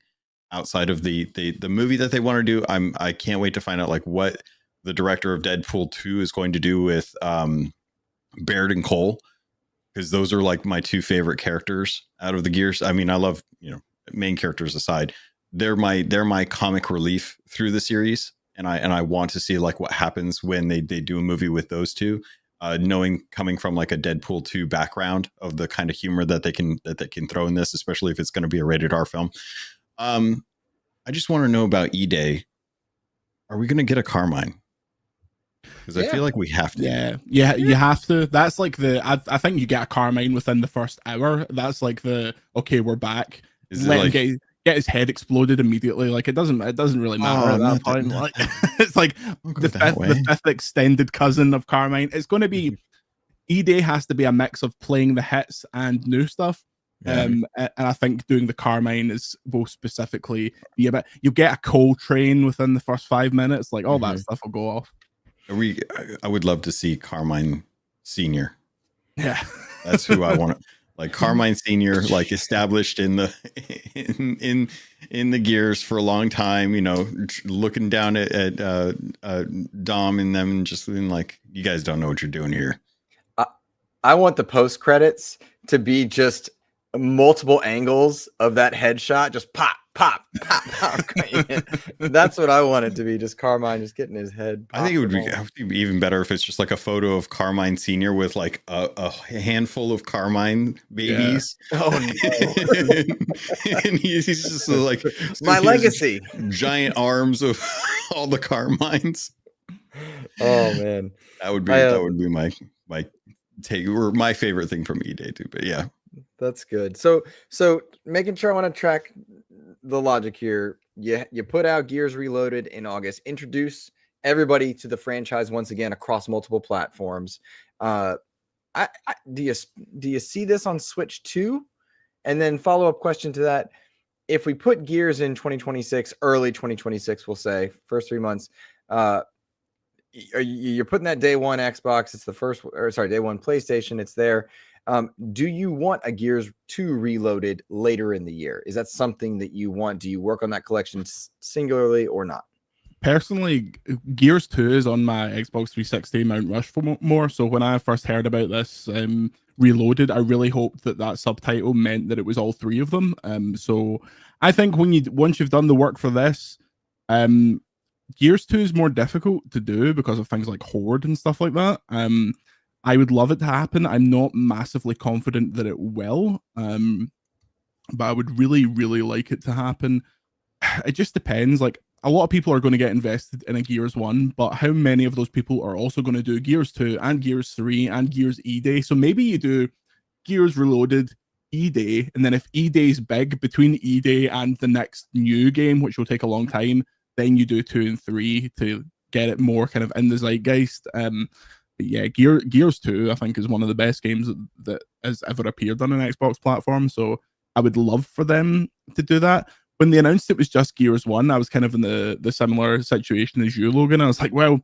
outside of the movie that they want to do. I can't wait to find out like what the director of Deadpool 2 is going to do with Baird and Cole, because those are like my two favorite characters out of the Gears. I mean, I love, main characters aside, they're my comic relief through the series, and I want to see like what happens when they do a movie with those two. Knowing coming from like a Deadpool 2 background of the kind of humor that they can throw in this, especially if it's going to be a rated R film. I just want to know about E-Day. Are we going to get a Carmine? Because I feel like we have to. Yeah, you have to. That's like I think you get a Carmine within the first hour. That's like okay, we're back. Let him get his head exploded immediately. Like it doesn't really matter at that point. Like it's like the fifth extended cousin of Carmine. It's going to be E-Day has to be a mix of playing the hits and new stuff. Yeah. And I think doing the Carmine will specifically be a bit. You get a Cole train within the first 5 minutes. Like all that stuff will go off. I would love to see Carmine Senior. Yeah, that's who I want. Like Carmine Senior, like established in the Gears for a long time. Looking down at Dom and them, and just being like, "You guys don't know what you're doing here." I want the post credits to be just multiple angles of that headshot, just pop, pop, pop, pop. That's what I want it to be. Just Carmine just getting his head. I think it would be even better if it's just like a photo of Carmine Senior with like a handful of Carmine babies. Yeah. Oh no! And he's just like my legacy. Giant arms of all the Carmines. Oh man, that would be my take, or my favorite thing from E-Day too. But yeah. That's good. So making sure I want to track the logic here. You put out Gears Reloaded in August, introduce everybody to the franchise once again across multiple platforms. Do you see this on Switch 2? And then follow-up question to that. If we put Gears in 2026, early 2026, we'll say, first 3 months, you're putting that day one Xbox, it's the day one PlayStation, it's there. Do you want a Gears 2 Reloaded later in the year? Is that something that you want? Do you work on that collection singularly or not? Personally, Gears 2 is on my Xbox 360 Mount Rushmore. So when I first heard about this Reloaded, I really hoped that subtitle meant that it was all three of them. So I think once you've done the work for this, Gears 2 is more difficult to do because of things like Horde and stuff like that. I would love it to happen. I'm not massively confident that it will, but I would really, really like it to happen. It just depends. Like a lot of people are going to get invested in a Gears 1, but how many of those people are also going to do Gears 2 and Gears 3 and Gears E-Day? So maybe you do Gears Reloaded, E-Day, and then if E-Day's big between E-Day and the next new game, which will take a long time, then you do 2 and 3 to get it more kind of in the zeitgeist. Yeah, Gears 2, I think, is one of the best games that has ever appeared on an Xbox platform. So I would love for them to do that. When they announced it was just Gears 1, I was kind of in the similar situation as you, Logan. I was like, well,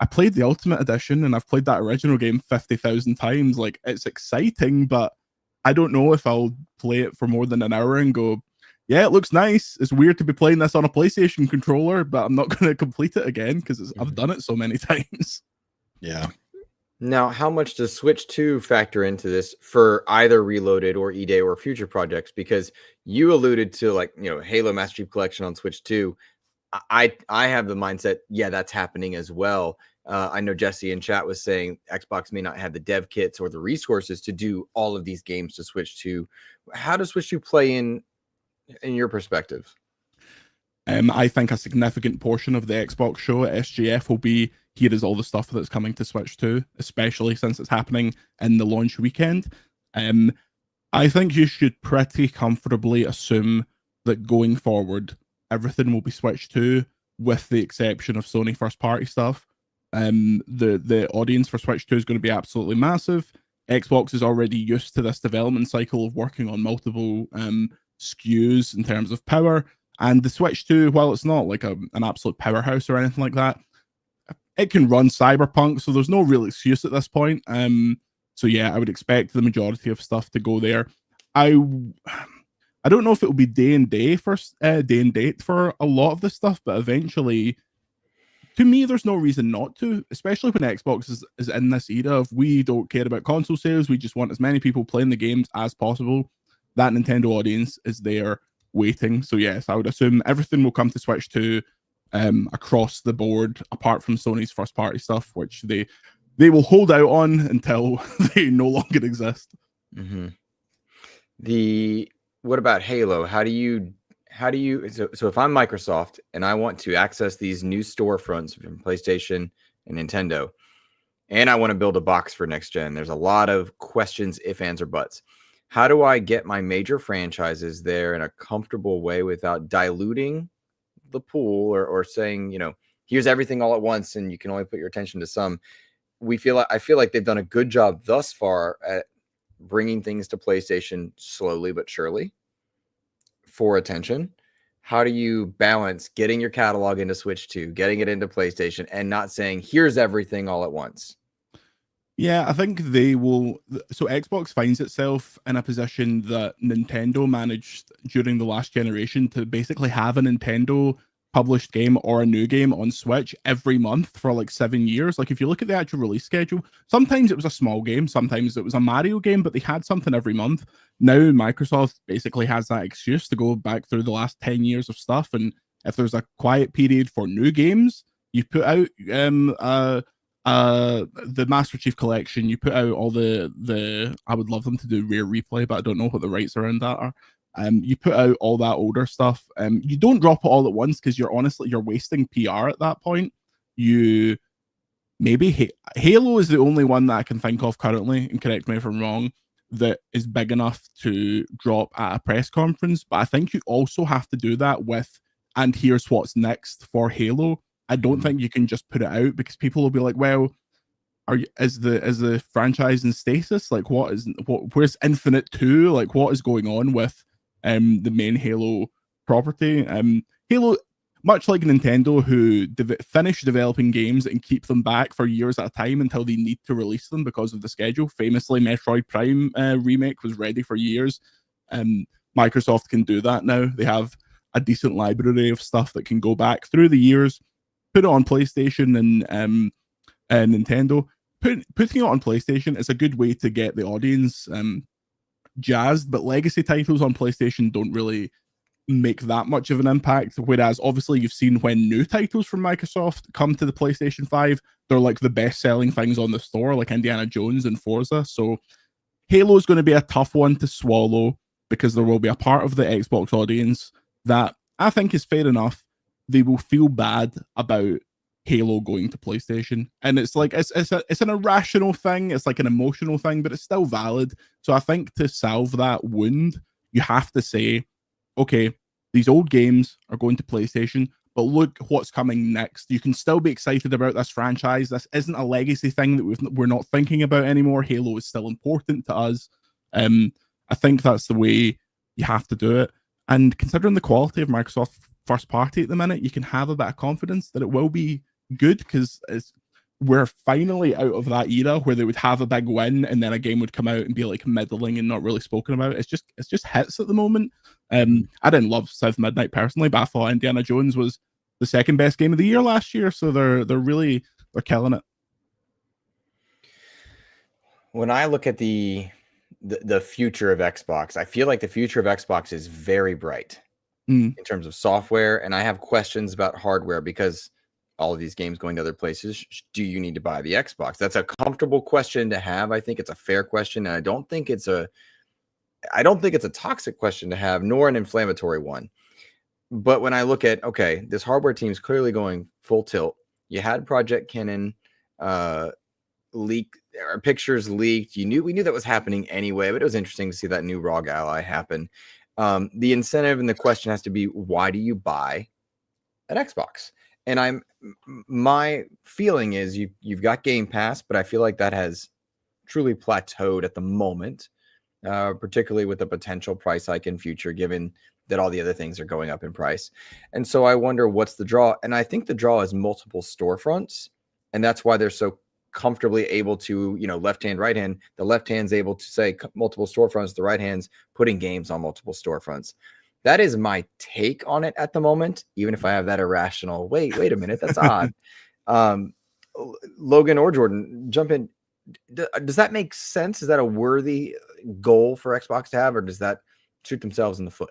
I played the Ultimate Edition and I've played that original game 50,000 times. Like, it's exciting, but I don't know if I'll play it for more than an hour and go, yeah, it looks nice. It's weird to be playing this on a PlayStation controller, but I'm not going to complete it again because I've done it so many times. Yeah. Now, how much does Switch 2 factor into this for either Reloaded or E-Day or future projects? Because you alluded to Halo Master Chief Collection on Switch 2. I have the mindset, yeah, that's happening as well. I know Jesse in chat was saying Xbox may not have the dev kits or the resources to do all of these games to Switch 2. How does Switch 2 play in your perspective? I think a significant portion of the Xbox show at SGF will be, here is all the stuff that's coming to Switch 2, especially since it's happening in the launch weekend. I think you should pretty comfortably assume that going forward, everything will be Switch 2, with the exception of Sony first-party stuff. The audience for Switch 2 is going to be absolutely massive. Xbox is already used to this development cycle of working on multiple SKUs in terms of power. And the Switch 2, while it's not like an absolute powerhouse or anything like that, it can run Cyberpunk, so there's no real excuse at this point. So yeah, I would expect the majority of stuff to go there. I I don't know if it will be day and date for a lot of this stuff, but eventually, to me, there's no reason not to, especially when Xbox is in this era of we don't care about console sales, we just want as many people playing the games as possible. That Nintendo audience is there waiting. So yes, I would assume everything will come to Switch 2 across the board, apart from Sony's first party stuff, which they will hold out on until they no longer exist. Mm-hmm. What about Halo? How do you so if I'm Microsoft and I want to access these new storefronts from PlayStation and Nintendo, and I want to build a box for next gen, there's a lot of questions, if, ands, or buts. How do I get my major franchises there in a comfortable way without diluting the pool or saying, here's everything all at once and you can only put your attention to some? I feel like they've done a good job thus far at bringing things to PlayStation slowly but surely for attention. How do you balance getting your catalog into Switch 2, getting it into PlayStation, and not saying, here's everything all at once? Yeah, I think they will. So Xbox finds itself in a position that Nintendo managed during the last generation to basically have a Nintendo published game or a new game on Switch every month for like 7 years. Like if you look at the actual release schedule, sometimes it was a small game, sometimes it was a Mario game, but they had something every month. Now Microsoft basically has that excuse to go back through the last 10 years of stuff, and if there's a quiet period for new games, you put out the Master Chief Collection, you put out all the I would love them to do Rare Replay, but I don't know what the rights around that are. You put out all that older stuff. You don't drop it all at once because you're wasting PR at that point. You maybe Halo is the only one that I can think of currently, and correct me if I'm wrong, that is big enough to drop at a press conference. But I think you also have to do that with, and here's what's next for Halo. I don't think you can just put it out because people will be like, well, is the franchise in stasis? Like where's Infinite 2? Like what is going on with the main Halo property? Halo, much like Nintendo, who finish developing games and keep them back for years at a time until they need to release them because of the schedule. Famously, Metroid Prime remake was ready for years. Microsoft can do that now. They have a decent library of stuff that can go back through the years, put it on PlayStation and Nintendo. Putting it on PlayStation is a good way to get the audience jazzed, but legacy titles on PlayStation don't really make that much of an impact. Whereas obviously you've seen when new titles from Microsoft come to the PlayStation 5, they're like the best selling things on the store, like Indiana Jones and Forza. So Halo is going to be a tough one to swallow because there will be a part of the Xbox audience that I think is fair enough. They will feel bad about Halo going to PlayStation, and it's like it's an irrational thing, it's like an emotional thing, but it's still valid. So I think to salve that wound, you have to say, okay, these old games are going to PlayStation, but look what's coming next. You can still be excited about this franchise. This isn't a legacy thing that we're not thinking about anymore. Halo is still important to us. I think that's the way you have to do it. And considering the quality of Microsoft first party at the minute, you can have a bit of confidence that it will be good because we're finally out of that era where they would have a big win and then a game would come out and be like middling and not really spoken about. It's just hits at the moment. I didn't love South Midnight personally, but I thought Indiana Jones was the second best game of the year last year, so they're killing it. When I look at the future of Xbox, I feel like the future of Xbox is very bright in terms of software, and I have questions about hardware because all of these games going to other places, do you need to buy the Xbox? That's a comfortable question to have. I think it's a fair question, and I don't think it's a toxic question to have, nor an inflammatory one. But when I look at, okay, this hardware team is clearly going full tilt. You had Project Kenan leak, or pictures leaked. We knew that was happening anyway, but it was interesting to see that new ROG Ally happen. The incentive and the question has to be, why do you buy an Xbox? And my feeling is you've got Game Pass, but I feel like that has truly plateaued at the moment, particularly with the potential price hike in future, given that all the other things are going up in price. And so I wonder what's the draw. And I think the draw is multiple storefronts, and that's why they're so comfortably able to, left hand, right hand. The left hand's able to say multiple storefronts. The right hand's putting games on multiple storefronts. That is my take on it at the moment, even if I have that irrational, wait a minute, that's odd. Logan or Jordan, jump in. Does that make sense? Is that a worthy goal for Xbox to have, or does that shoot themselves in the foot?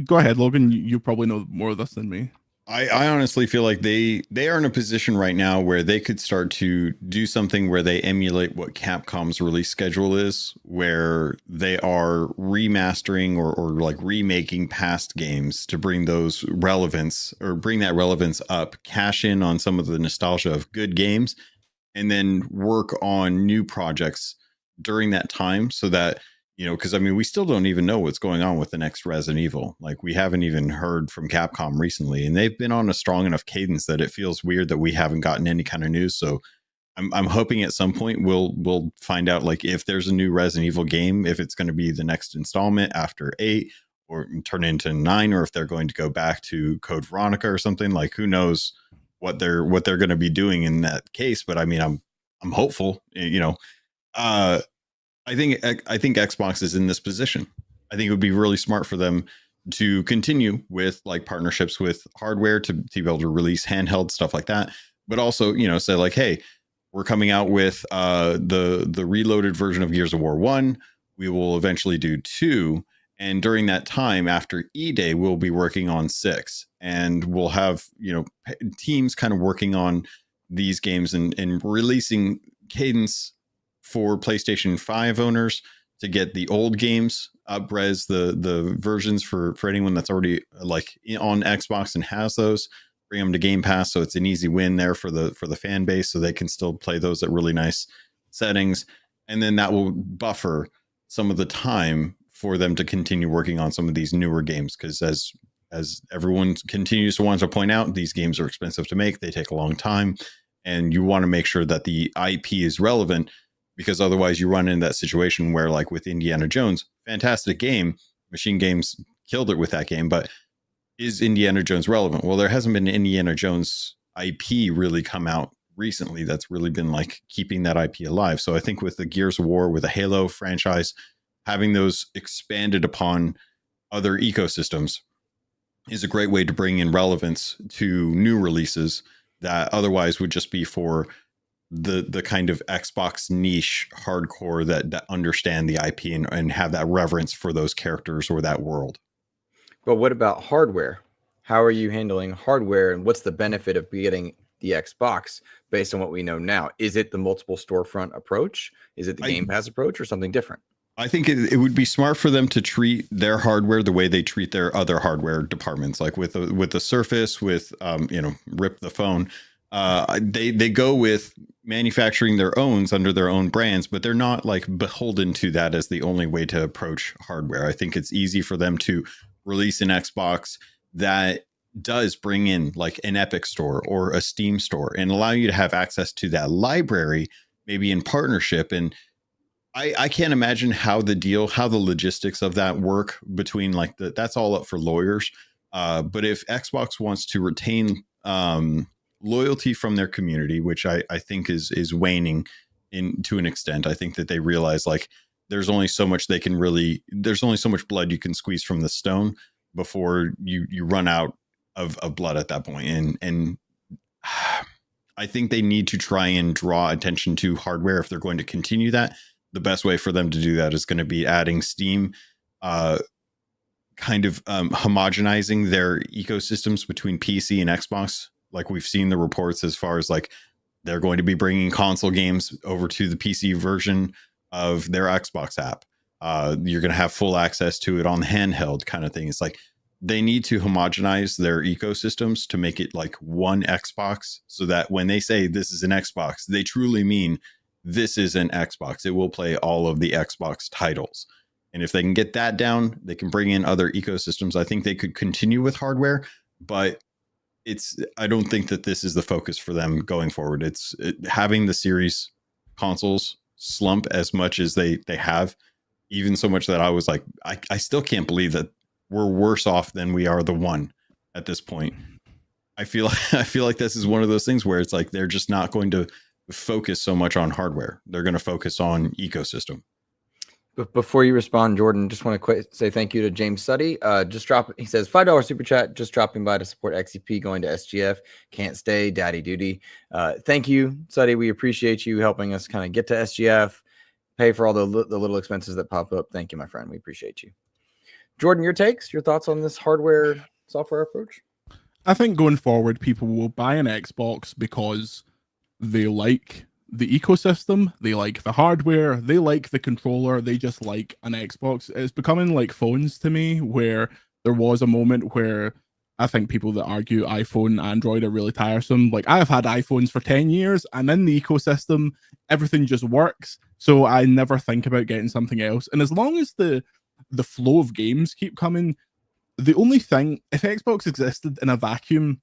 Go ahead, Logan. You probably know more of this than me. I honestly feel like they are in a position right now where they could start to do something where they emulate what Capcom's release schedule is, where they are remastering or like remaking past games to bring those relevance or bring that relevance up, cash in on some of the nostalgia of good games, and then work on new projects during that time so that, because I mean, we still don't even know what's going on with the next Resident Evil. Like, we haven't even heard from Capcom recently, and they've been on a strong enough cadence that it feels weird that we haven't gotten any kind of news. So I'm hoping at some point we'll find out, like, if there's a new Resident Evil game, if it's going to be the next installment after 8 or turn into 9, or if they're going to go back to Code Veronica or something. Like, who knows what they're going to be doing in that case. But I mean, I'm hopeful, I think Xbox is in this position. I think it would be really smart for them to continue with like partnerships with hardware to be able to release handheld stuff like that, but also, say like, hey, we're coming out with the reloaded version of Gears of War 1. We will eventually do 2, and during that time after E-Day, we'll be working on 6, and we'll have teams kind of working on these games and releasing cadence for PlayStation 5 owners to get the old games up-res, the versions for anyone that's already like on Xbox and has those, bring them to Game Pass, so it's an easy win there for the fan base, so they can still play those at really nice settings, and then that will buffer some of the time for them to continue working on some of these newer games, because as everyone continues to want to point out, these games are expensive to make, they take a long time, and you want to make sure that the IP is relevant, because otherwise you run into that situation where, like with Indiana Jones, fantastic game, Machine Games killed it with that game, but is Indiana Jones relevant? Well, there hasn't been an Indiana Jones IP really come out recently that's really been like keeping that IP alive. So I think with the Gears of War, with the Halo franchise, having those expanded upon other ecosystems is a great way to bring in relevance to new releases that otherwise would just be for the kind of Xbox niche hardcore that understand the IP and have that reverence for those characters or that world. But what about hardware? How are you handling hardware, and what's the benefit of getting the Xbox based on what we know now? Is it the multiple storefront approach? Is it the Game Pass approach, or something different? I think it would be smart for them to treat their hardware the way they treat their other hardware departments, like with the Surface, with rip the phone. They go with manufacturing their owns under their own brands, but they're not like beholden to that as the only way to approach hardware. I think it's easy for them to release an Xbox that does bring in like an Epic store or a Steam store and allow you to have access to that library, maybe in partnership. And I can't imagine how the logistics of that work between like that's all up for lawyers. But if Xbox wants to retain loyalty from their community, which I think is waning to an extent. I think that they realize like there's only so much blood you can squeeze from the stone before you run out of blood at that point. And I think they need to try and draw attention to hardware if they're going to continue that. The best way for them to do that is going to be adding Steam, kind of homogenizing their ecosystems between PC and Xbox. Like we've seen the reports as far as like they're going to be bringing console games over to the PC version of their Xbox app. You're going to have full access to it on handheld kind of thing. It's like they need to homogenize their ecosystems to make it like one Xbox, so that when they say this is an Xbox, they truly mean this is an Xbox. It will play all of the Xbox titles. And if they can get that down, they can bring in other ecosystems. I think they could continue with hardware, but I don't think that this is the focus for them going forward. Having the series consoles slump as much as they have, even so much that I was like, I still can't believe that we're worse off than we are the one at this point. I feel like this is one of those things where it's like they're just not going to focus so much on hardware. They're going to focus on ecosystem. But before you respond, Jordan, just want to say thank you to James Suddy. He says $5 super chat, just dropping by to support XEP, going to SGF, can't stay, daddy duty. Thank you, Suddy. We appreciate you helping us kind of get to SGF, pay for all the little expenses that pop up. Thank you, my friend. We appreciate you. Jordan, your thoughts on this hardware software approach? I think going forward, people will buy an Xbox because they like the ecosystem, they like the hardware, they like the controller, they just like an Xbox. It's becoming like phones to me, where there was a moment where I think people that argue iPhone, Android are really tiresome. Like, I've had iPhones for 10 years, and in the ecosystem, everything just works. So I never think about getting something else. And as long as the flow of games keep coming, the only thing, if Xbox existed in a vacuum,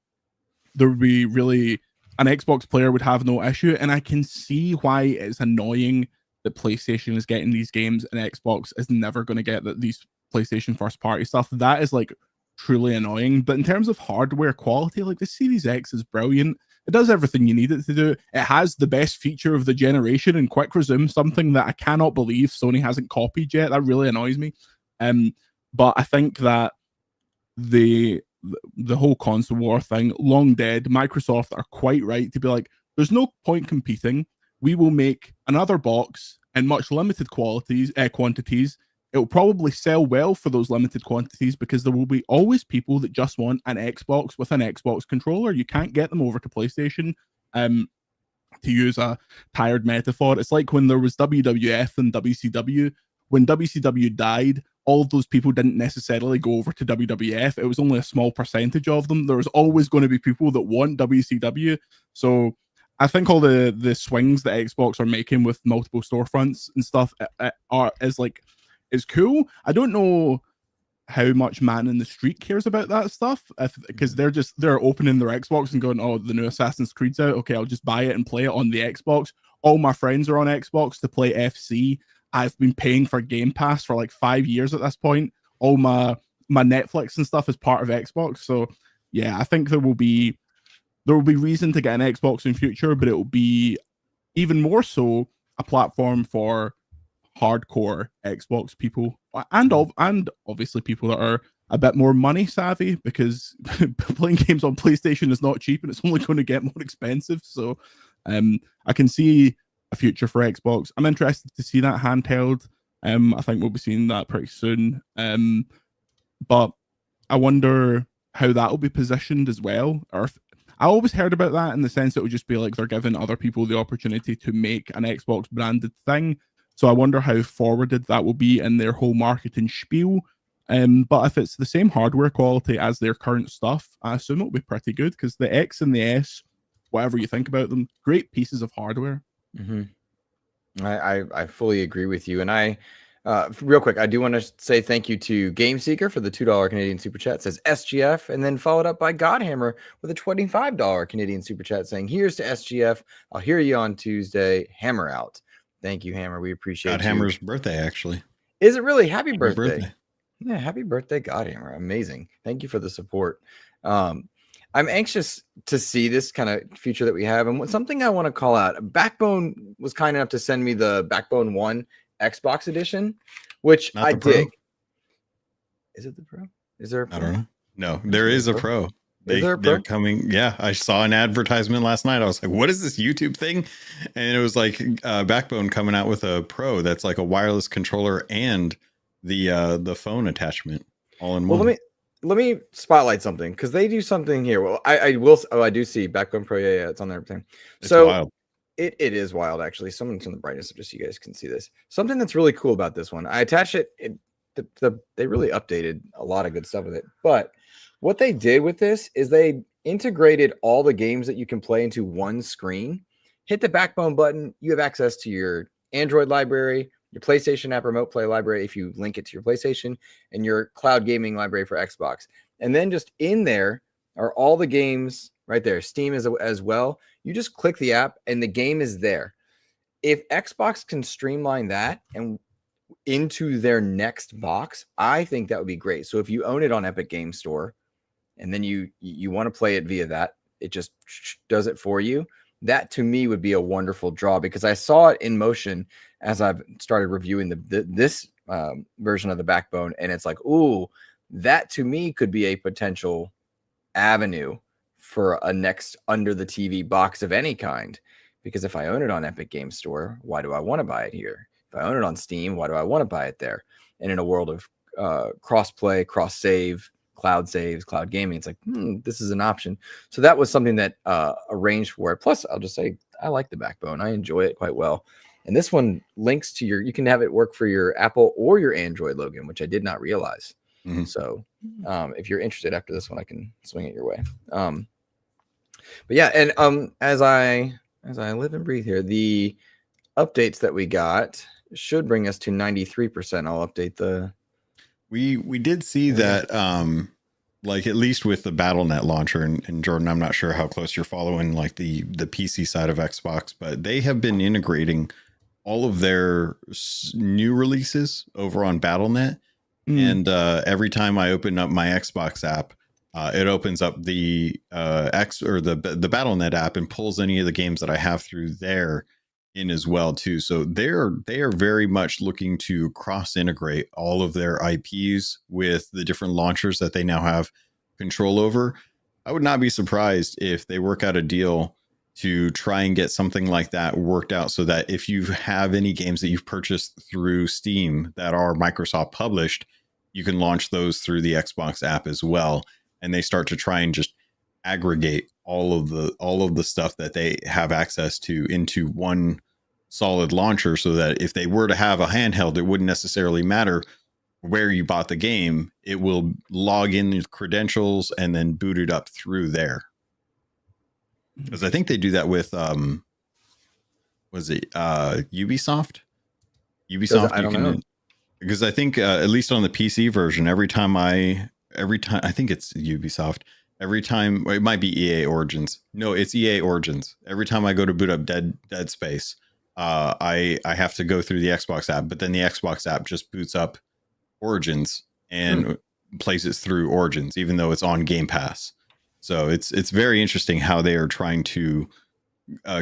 there would be really, an Xbox player would have no issue. And I can see why it's annoying that PlayStation is getting these games and Xbox is never going to get these PlayStation first party stuff. That is like truly annoying. But in terms of hardware quality, like the Series X is brilliant. It does everything you need it to do. It has the best feature of the generation in quick resume, something that I cannot believe Sony hasn't copied yet. That really annoys me. But I think that the whole console war thing, long dead. Microsoft are quite right to be like, there's no point competing. We will make another box in much limited quantities. It will probably sell well for those limited quantities because there will be always people that just want an Xbox with an Xbox controller. You can't get them over to PlayStation. To use a tired metaphor, it's like when there was WWF and WCW. When WCW died, all of those people didn't necessarily go over to WWF. It was only a small percentage of them. There was always going to be people that want WCW. So I think all the swings that Xbox are making with multiple storefronts and stuff is cool. I don't know how much man in the street cares about that stuff, because they're opening their Xbox and going, oh, the new Assassin's Creed's out. Okay, I'll just buy it and play it on the Xbox. All my friends are on Xbox to play FC. I've been paying for Game Pass for like 5 years at this point. All my Netflix and stuff is part of Xbox. So yeah, I think there will be reason to get an Xbox in future, but it will be even more so a platform for hardcore Xbox people and obviously people that are a bit more money savvy, because playing games on PlayStation is not cheap and it's only going to get more expensive. So I can see a future for Xbox. I'm interested to see that handheld. I think we'll be seeing that pretty soon. But I wonder how that will be positioned as well. Or I always heard about that in the sense it would just be like they're giving other people the opportunity to make an Xbox branded thing. So I wonder how forwarded that will be in their whole marketing spiel. But if it's the same hardware quality as their current stuff, I assume it'll be pretty good, because the X and the S, whatever you think about them, great pieces of hardware. Mm-hmm. I fully agree with you. And I, real quick, I do want to say thank you to Game Seeker for the $2 Canadian super chat. It says SGF, and then followed up by Godhammer with a $25 Canadian super chat saying, here's to SGF. I'll hear you on Tuesday. Hammer out. Thank you, Hammer. We appreciate Godhammer's birthday, actually. Is it really? Happy birthday. Yeah, happy birthday, Godhammer. Amazing. Thank you for the support. I'm anxious to see this kind of future that we have. And something I want to call out, Backbone was kind enough to send me the Backbone 1 Xbox edition, which I dig. Is it the Pro? Is there a Pro? I don't know. No, there is a Pro. They're coming. Yeah, I saw an advertisement last night. I was like, what is this YouTube thing? And it was like Backbone coming out with a Pro that's like a wireless controller and the phone attachment all in one. Let me spotlight something, because they do something here. Well, I will. Oh, I do see Backbone Pro. Yeah, it's on there. Everything. So wild. It is wild, actually. Someone turn the brightness up just so you guys can see this. Something that's really cool about this one. I attached it. They really updated a lot of good stuff with it. But what they did with this is they integrated all the games that you can play into one screen. Hit the Backbone button. You have access to your Android library, your PlayStation app remote play library if you link it to your PlayStation, and your cloud gaming library for Xbox. And then just in there are all the games right there. Steam as well. You just click the app and the game is there. If Xbox can streamline that and into their next box, I think that would be great. So if you own it on Epic Game Store and then you want to play it via that, it just does it for you. that to me would be a wonderful draw, because I saw it in motion as I've started reviewing this version of the Backbone, and it's like, ooh, that to me could be a potential avenue for a next under the TV box of any kind. Because if I own it on Epic Games Store, why do I want to buy it here? If I own it on Steam, why do I want to buy it there? And in a world of cross-play, cross-save, cloud saves, cloud gaming, it's like, this is an option. So that was something that arranged for it. Plus, I'll just say, I like the Backbone. I enjoy it quite well. And this one links to you can have it work for your Apple or your Android, Logan, which I did not realize. Mm-hmm. So if you're interested after this one, I can swing it your way. But yeah, and as I live and breathe here, the updates that we got should bring us to 93%. I'll update the. We did see that, like at least with the BattleNet launcher, and Jordan, I'm not sure how close you're following like the PC side of Xbox, but they have been integrating all of their new releases over on BattleNet. And every time I open up my Xbox app, it opens up the the BattleNet app and pulls any of the games that I have through there in as well too. So they are very much looking to cross integrate all of their IPs with the different launchers that they now have control over. I would not be surprised if they work out a deal to try and get something like that worked out, so that if you have any games that you've purchased through Steam that are Microsoft published, you can launch those through the Xbox app as well. And they start to try and just aggregate all of the stuff that they have access to into one solid launcher, so that if they were to have a handheld, it wouldn't necessarily matter where you bought the game. It will log in the credentials and then boot it up through there. Because I think they do that with was it Ubisoft? I don't know. Because I think at least on the PC version, every time I think it's Ubisoft. Every time, it might be EA Origins. No, it's EA Origins. Every time I go to boot up Dead Space, I have to go through the Xbox app, but then the Xbox app just boots up Origins and plays it through Origins, even though it's on Game Pass. So it's very interesting how they are trying to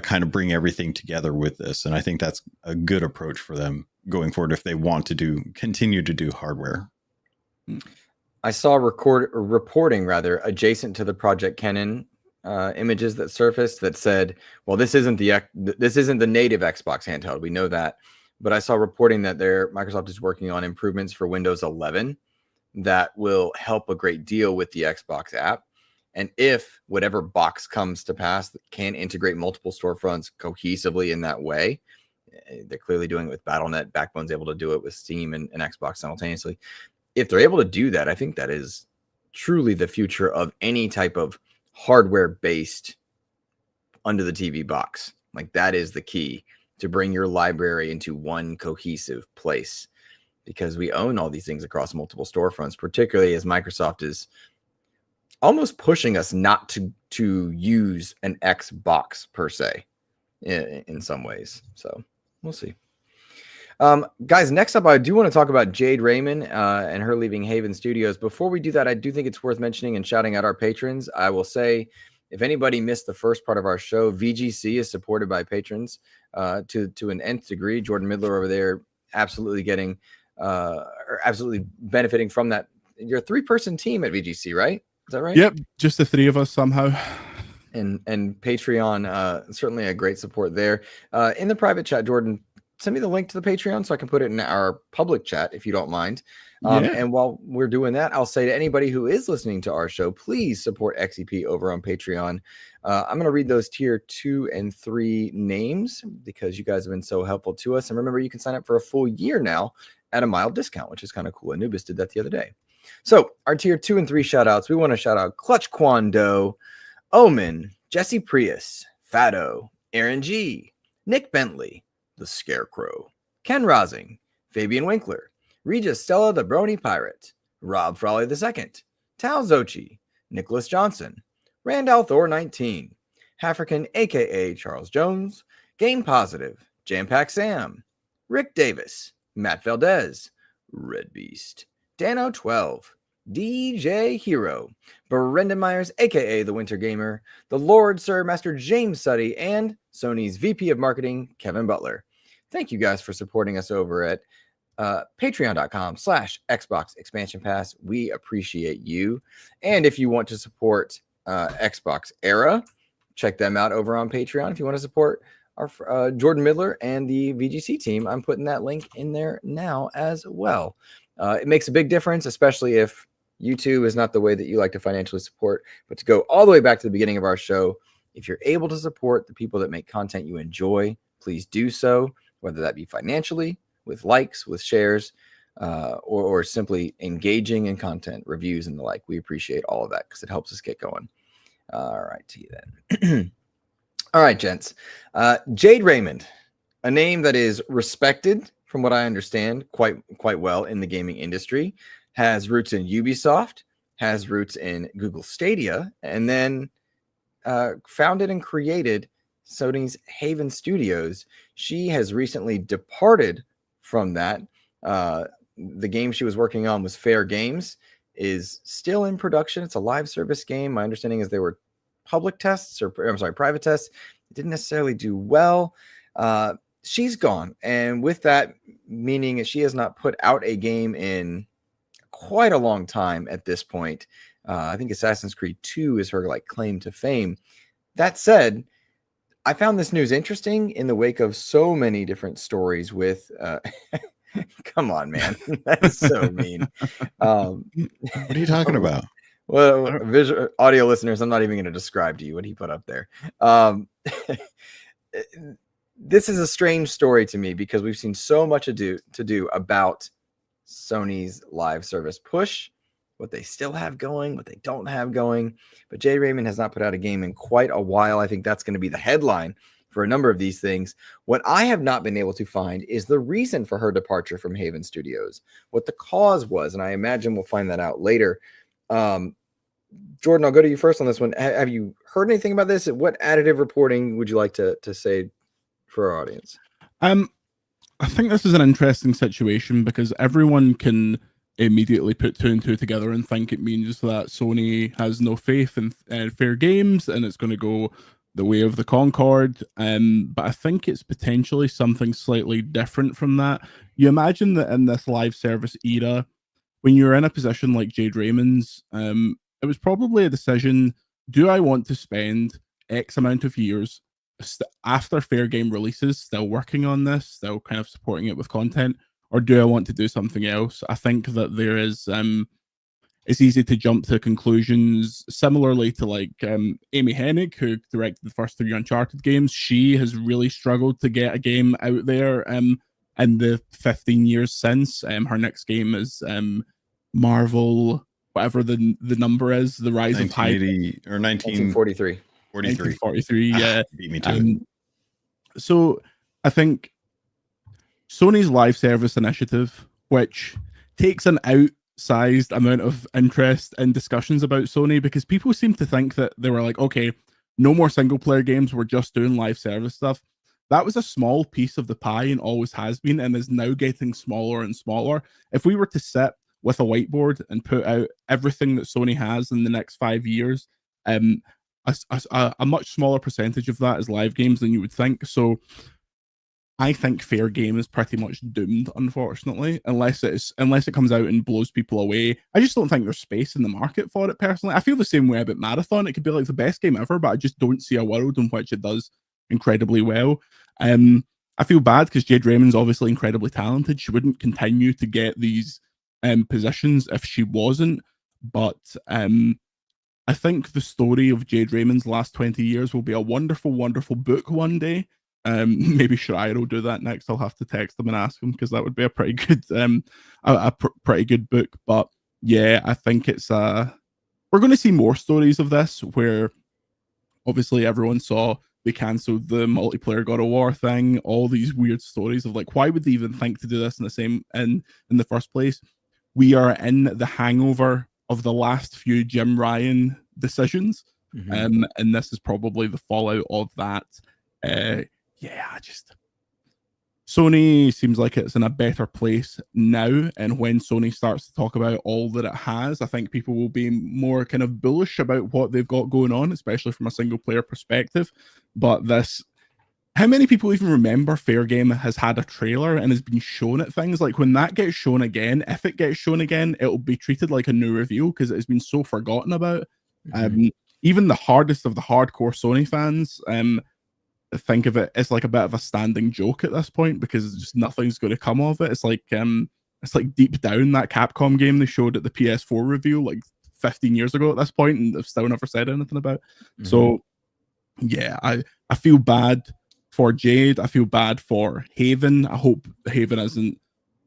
kind of bring everything together with this, and I think that's a good approach for them going forward if they want to continue to do hardware. I saw reporting adjacent to the Project Kennen images that surfaced that said, well, this isn't the native Xbox handheld. We know that, but I saw reporting that Microsoft is working on improvements for Windows 11 that will help a great deal with the Xbox app. And if whatever box comes to pass that can integrate multiple storefronts cohesively in that way, they're clearly doing it with BattleNet. Backbone's able to do it with Steam and Xbox simultaneously. If they're able to do that, I think that is truly the future of any type of hardware-based under the TV box. Like, that is the key to bring your library into one cohesive place, because we own all these things across multiple storefronts, particularly as Microsoft is almost pushing us not to use an Xbox per se in some ways. So we'll see. Guys, next up, I do want to talk about Jade Raymond and her leaving Haven Studios. Before we do that, I do think it's worth mentioning and shouting out our patrons. I will say, if anybody missed the first part of our show, VGC is supported by patrons to an nth degree. Jordan Middler over there absolutely getting absolutely benefiting from that. You're a 3-person team at VGC, right? Is that right? Yep, just the 3 of us somehow. And Patreon, certainly a great support there. In the private chat, Jordan, send me the link to the Patreon so I can put it in our public chat, if you don't mind. And while we're doing that, I'll say to anybody who is listening to our show, please support XEP over on Patreon. I'm going to read those tier 2 and 3 names because you guys have been so helpful to us. And remember, you can sign up for a full year now at a mild discount, which is kind of cool. Anubis did that the other day. So our tier 2 and 3 shout outs, we want to shout out Clutch Kwando, Omen, Jesse Prius, Fado, Aaron G, Nick Bentley, The Scarecrow, Ken Rosing, Fabian Winkler, Regis Stella the Brony Pirate, Rob Frawley II, Tal Zochi, Nicholas Johnson, Randall Thor 19, Hafrican aka Charles Jones, Game Positive, Jampack Sam, Rick Davis, Matt Valdez, Red Beast, Dano 12, DJ Hero, Brendan Myers, aka The Winter Gamer, the Lord Sir Master James Suddy, and Sony's VP of Marketing, Kevin Butler. Thank you guys for supporting us over at patreon.com/Xbox Expansion Pass. We appreciate you. And if you want to support Xbox Era, check them out over on Patreon. If you want to support our Jordan Middler and the VGC team, I'm putting that link in there now as well. It makes a big difference, especially if YouTube is not the way that you like to financially support. But to go all the way back to the beginning of our show, if you're able to support the people that make content you enjoy, please do so, whether that be financially, with likes, with shares, or simply engaging in content, reviews, and the like. We appreciate all of that because it helps us get going. All right, to you then. All right, gents. Jade Raymond, a name that is respected, from what I understand, quite well in the gaming industry, has roots in Ubisoft, has roots in Google Stadia, and then founded and created Sony's Haven Studios. She has recently departed from that. The game she was working on was Fair Games, is still in production. It's a live service game. My understanding is they were public tests, or I'm sorry, private tests. It didn't necessarily do well. She's gone. And with that, meaning she has not put out a game in quite a long time at this point. I think Assassin's Creed 2 is her claim to fame. That said, I found this news interesting in the wake of so many different stories with come on, man. That's so mean. What are you talking about? Well, visual audio listeners, I'm not even going to describe to you what he put up there. This is a strange story to me because we've seen so much to do about Sony's live service push, what they still have going, what they don't have going. But Jade Raymond has not put out a game in quite a while. I think that's going to be the headline for a number of these things. What I have not been able to find is the reason for her departure from Haven Studios, what the cause was, and I imagine we'll find that out later. Jordan, I'll go to you first on this one. Have you heard anything about this? What additive reporting would you like to say for our audience? I think this is an interesting situation because everyone can immediately put two and two together and think it means that Sony has no faith in Fair Games and it's going to go the way of the Concorde. But I think it's potentially something slightly different from that. You imagine that in this live service era, when you're in a position like Jade Raymond's, it was probably a decision: do I want to spend X amount of years after Fair Game releases still working on this, still kind of supporting it with content, or do I want to do something else? I think that there is it's easy to jump to conclusions similarly to Amy Hennig, who directed the first 3 Uncharted games. She has really struggled to get a game out there in the 15 years since. Her next game is Marvel, whatever the number is, The Rise of High, or 1943. 1943, yeah. Beat me to it. So I think Sony's live service initiative, which takes an outsized amount of interest in discussions about Sony, because people seem to think that they were like, okay, no more single player games, we're just doing live service stuff. That was a small piece of the pie and always has been, and is now getting smaller and smaller. If we were to sit with a whiteboard and put out everything that Sony has in the next 5 years, a much smaller percentage of that is live games than you would think. So I think Fair Game is pretty much doomed, unfortunately, unless it comes out and blows people away. I just don't think there's space in the market for it, personally. I feel the same way about Marathon. It could be like the best game ever, but I just don't see a world in which it does incredibly well. I feel bad because Jade Raymond's obviously incredibly talented. She wouldn't continue to get these positions if she wasn't, but I think the story of Jade Raymond's last 20 years will be a wonderful, wonderful book one day. Maybe Schreier will do that next. I'll have to text him and ask him, because that would be a pretty good pretty good book. But yeah, I think it's we're going to see more stories of this, where obviously everyone saw they cancelled the multiplayer God of War thing, all these weird stories of why would they even think to do this in the first place. We are in the hangover of the last few Jim Ryan decisions, and this is probably the fallout of that. Sony seems like it's in a better place now, and when Sony starts to talk about all that it has, I think people will be more kind of bullish about what they've got going on, especially from a single player perspective. But this, how many people even remember Fair Game has had a trailer and has been shown at things? Like when that gets shown again, if it gets shown again, it'll be treated like a new reveal because it has been so forgotten about. Even the hardest of the hardcore Sony fans, think of it as like a bit of a standing joke at this point because just nothing's going to come of it. It's like Deep Down, that Capcom game they showed at the PS4 reveal like 15 years ago at this point, and they've still never said anything about. So yeah, I feel bad for Jade. I feel bad for Haven. I hope Haven isn't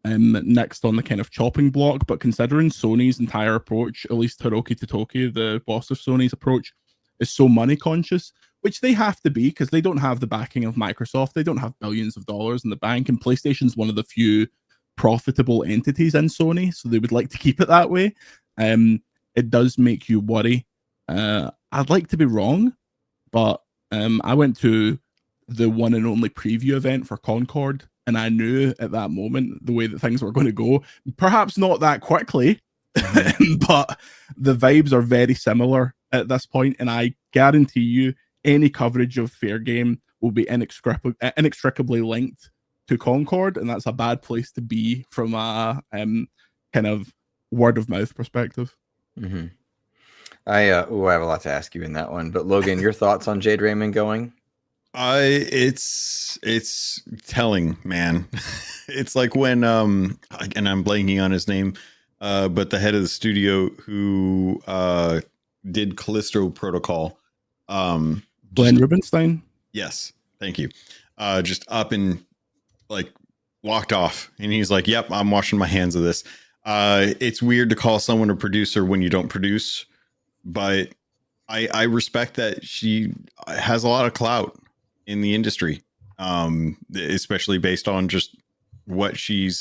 next on the kind of chopping block, but considering Sony's entire approach, at least Hiroki Totoki, the boss of Sony's approach, is so money conscious, which they have to be because they don't have the backing of Microsoft. They don't have billions of dollars in the bank, and PlayStation's one of the few profitable entities in Sony, so they would like to keep it that way. It does make you worry. I'd like to be wrong, but I went to the one and only preview event for Concord, and I knew at that moment the way that things were going to go. Perhaps not that quickly, but the vibes are very similar at this point, and I guarantee you any coverage of Fair Game will be inextricably linked to Concord, and that's a bad place to be from a kind of word of mouth perspective. I have a lot to ask you in that one, but Logan, your thoughts on Jade Raymond going? It's telling, man. It's like when and I'm blanking on his name, but the head of the studio who did Callisto Protocol, Glenn Rubinstein. Yes, thank you. Just up and like walked off, and he's like, "Yep, I'm washing my hands of this." It's weird to call someone a producer when you don't produce, but I respect that she has a lot of clout in the industry, especially based on just what she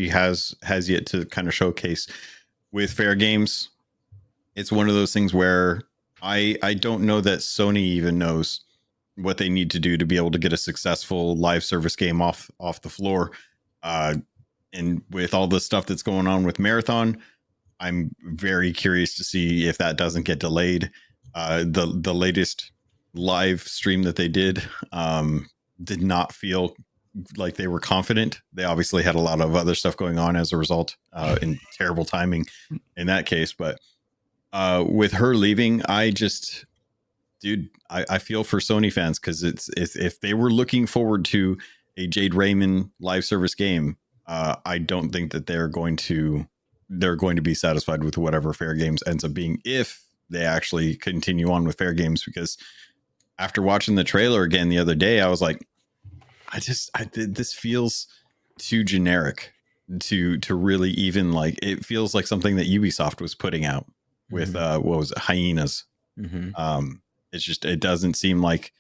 has yet to kind of showcase with Fair Games. It's one of those things where I don't know that Sony even knows what they need to do to be able to get a successful live service game off the floor. And with all the stuff that's going on with Marathon, I'm very curious to see if that doesn't get delayed. The latest live stream that they did not feel like they were confident. They obviously had a lot of other stuff going on as a result, and terrible timing in that case. But with her leaving, I feel for Sony fans, because it's if they were looking forward to a Jade Raymond live service game, I don't think that they're going to be satisfied with whatever Fair Games ends up being if they actually continue on with Fair Games. Because after watching the trailer again the other day, I was like, this feels too generic to really even like. It feels like something that Ubisoft was putting out with what was it, Hyenas. It doesn't seem like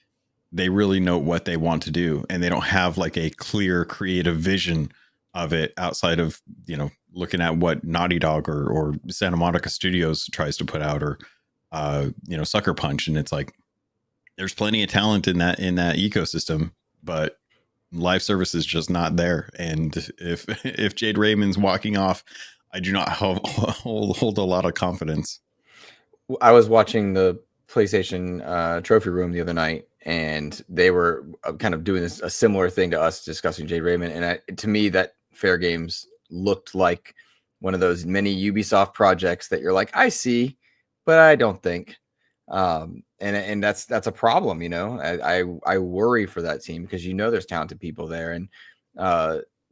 they really know what they want to do, and they don't have like a clear creative vision of it outside of, looking at what Naughty Dog or Santa Monica Studios tries to put out, or Sucker Punch. And it's like there's plenty of talent in that ecosystem, but live service is just not there. And if Jade Raymond's walking off, I do not hold a lot of confidence. I was watching the PlayStation trophy room the other night, and they were kind of doing a similar thing to us discussing Jade Raymond. And to me, that Fair Games looked like one of those mini Ubisoft projects that you're like, I see, but I don't think. And that's a problem, I worry for that team, because there's talented people there, and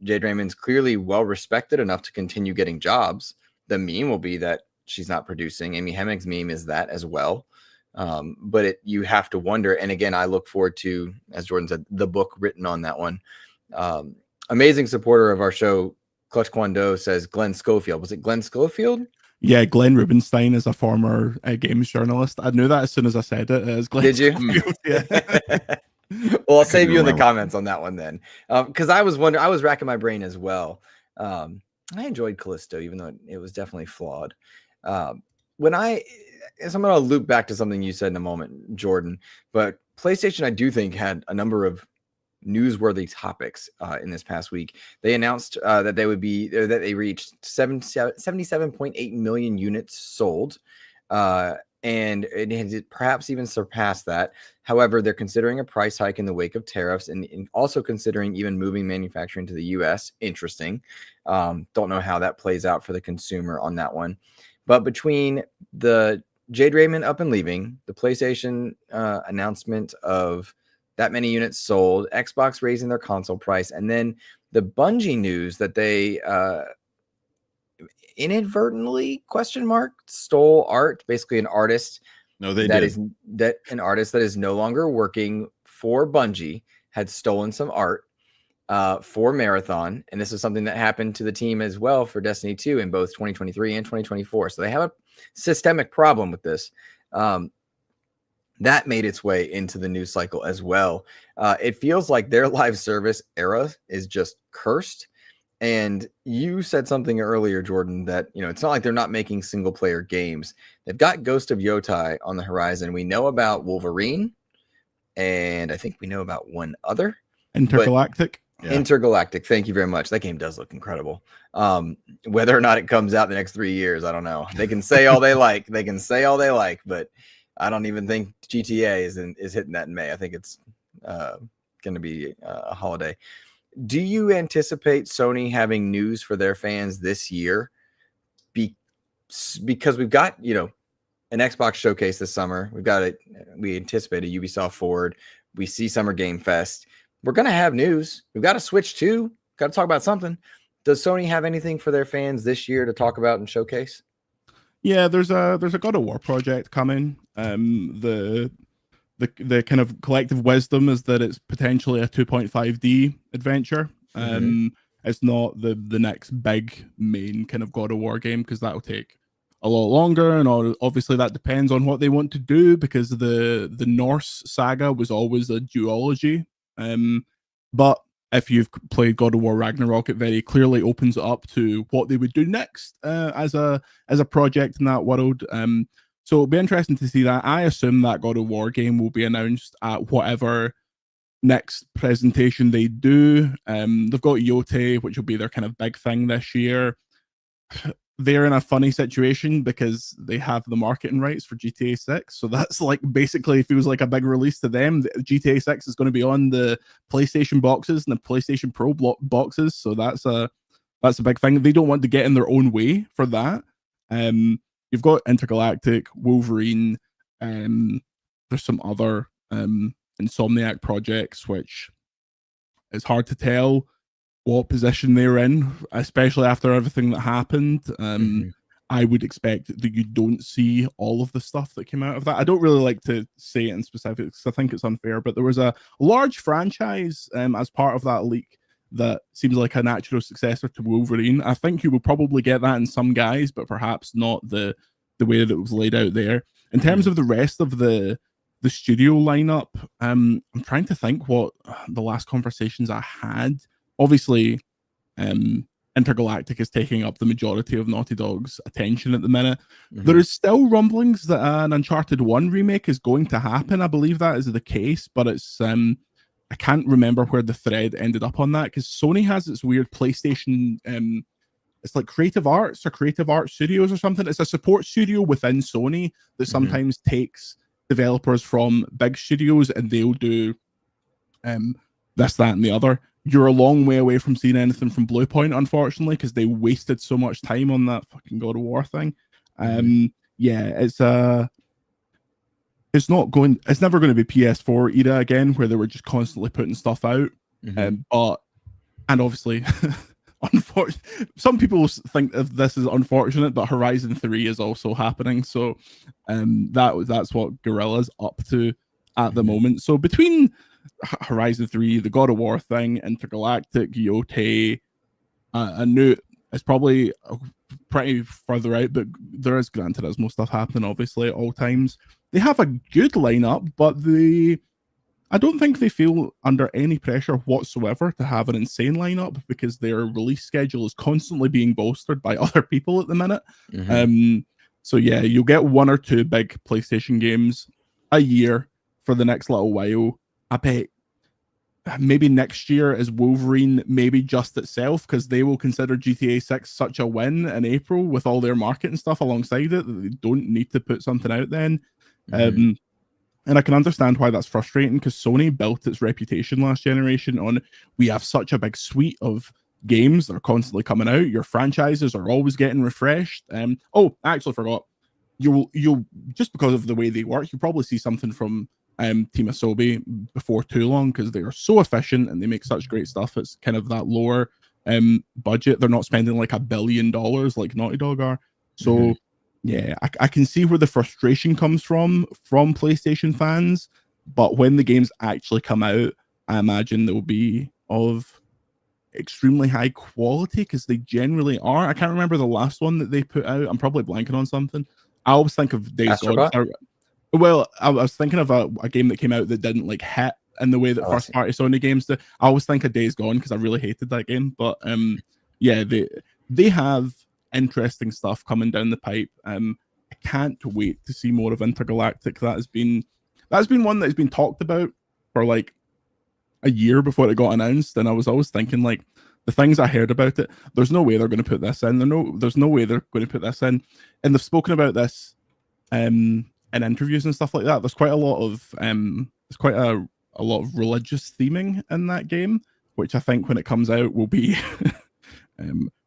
Jade Raymond's clearly well respected enough to continue getting jobs. The meme will be that she's not producing. Amy Hemming's meme is that as well. But you have to wonder. And again, I look forward to, as Jordan said, the book written on that one. Amazing supporter of our show, Clutch Kwando, says Glenn Schofield. Was it Glenn Schofield? Yeah, Glenn Rubinstein is a former games journalist. I knew that as soon as I said it. As Glenn. Did you? Schofield, yeah. Well, I'll save you in the comments on that one then, because I was racking my brain as well. I enjoyed Callisto, even though it was definitely flawed. So I'm going to loop back to something you said in a moment, Jordan. But PlayStation, I do think, had a number of newsworthy topics in this past week. They announced that they reached 77.8 million units sold, and it has perhaps even surpassed that. However, they're considering a price hike in the wake of tariffs, and also considering even moving manufacturing to the U.S. Interesting. Don't know how that plays out for the consumer on that one. But between the Jade Raymond up and leaving, the PlayStation announcement of that many units sold, Xbox raising their console price, and then the Bungie news that they inadvertently stole art, basically an artist No, they that did. an artist that is no longer working for Bungie had stolen some art for Marathon, and this is something that happened to the team as well for Destiny 2 in both 2023 and 2024. So they have a systemic problem with this. That made its way into the news cycle as well. It feels like their live service era is just cursed. And you said something earlier, Jordan, that, it's not like they're not making single player games. They've got Ghost of Yotai on the horizon. We know about Wolverine, and I think we know about one other. Intergalactic. Intergalactic. Thank you very much. That game does look incredible. Whether or not it comes out in the next 3 years, I don't know. They can say all they like. But I don't even think GTA is hitting that in May. I think it's going to be a holiday. Do you anticipate Sony having news for their fans this year? Because we've got, an Xbox showcase this summer. We anticipate a Ubisoft Forward. We see Summer Game Fest. We're going to have news. We've got a Switch 2. Got to talk about something. Does Sony have anything for their fans this year to talk about and showcase? Yeah, there's a God of War project coming. The kind of collective wisdom is that it's potentially a 2.5D adventure. It's not the next big main kind of God of War game, because that will take a lot longer, and obviously that depends on what they want to do, because the Norse saga was always a duology. But if you've played God of War Ragnarok, it very clearly opens it up to what they would do next as a project in that world. So it'll be interesting to see that. I assume that God of War game will be announced at whatever next presentation they do. They've got Yote, which will be their kind of big thing this year. They're in a funny situation because they have the marketing rights for GTA 6. So that's like basically feels like a big release to them. GTA 6 is going to be on the PlayStation boxes and the PlayStation Pro boxes. So that's a big thing. They don't want to get in their own way for that. You've got Intergalactic, Wolverine, there's some other Insomniac projects, which it's hard to tell what position they're in, especially after everything that happened. I would expect that you don't see all of the stuff that came out of that. I don't really like to say it in specifics, I think it's unfair, but there was a large franchise as part of that leak that seems like a natural successor to Wolverine. I think you will probably get that in some guys, but perhaps not the way that it was laid out there. In terms of the rest of the studio lineup, I'm trying to think what the last conversations I had. Obviously, Intergalactic is taking up the majority of Naughty Dog's attention at the minute. There is still rumblings that an Uncharted 1 remake is going to happen. I believe that is the case, but it's I can't remember where the thread ended up on that, because Sony has its weird PlayStation, it's like Creative Arts or Creative Arts Studios or something. It's a support studio within Sony that sometimes takes developers from big studios and they'll do this, that, and the other. You're a long way away from seeing anything from Bluepoint, unfortunately, because they wasted so much time on that fucking God of War thing. Yeah, it's never going to be PS4 era again, where they were just constantly putting stuff out. And obviously, some people think of this as unfortunate, but Horizon 3 is also happening. So that's what Guerrilla's up to at the moment. So between Horizon 3, the God of War thing, Intergalactic, Yote, a new, it's probably pretty further out, but there is Gran Turismo stuff happening obviously at all times. They have a good lineup, but I don't think they feel under any pressure whatsoever to have an insane lineup, because their release schedule is constantly being bolstered by other people at the minute. So yeah, you'll get one or two big PlayStation games a year for the next little while. I bet maybe next year is Wolverine maybe just itself, because they will consider GTA 6 such a win in April with all their marketing stuff alongside it that they don't need to put something out then. Mhm. And I can understand why that's frustrating, because Sony built its reputation last generation on, we have such a big suite of games that are constantly coming out. Your franchises are always getting refreshed. Oh, I actually forgot. You'll just because of the way they work, you'll probably see something from Team Asobi before too long, because they are so efficient and they make such great stuff. It's kind of that lower budget. They're not spending like $1 billion like Naughty Dog are. So yeah, I can see where the frustration comes from PlayStation fans, but when the games actually come out, I imagine they'll be of extremely high quality, because they generally are. I can't remember the last one that they put out. I'm probably blanking on something. I always think of Days Gone. Well, I was thinking of a game that came out that didn't like hit in the way that first party Sony games do. I always think of Days Gone because I really hated that game. But yeah, they have interesting stuff coming down the pipe. I can't wait to see more of Intergalactic. That's been one that's been talked about for like a year before it got announced, and I was always thinking, like, the things I heard about it, there's no way they're going to put this in. There's no way they're going to put this in. And they've spoken about this in interviews and stuff like that. There's quite a lot of a lot of religious theming in that game, which I think when it comes out will be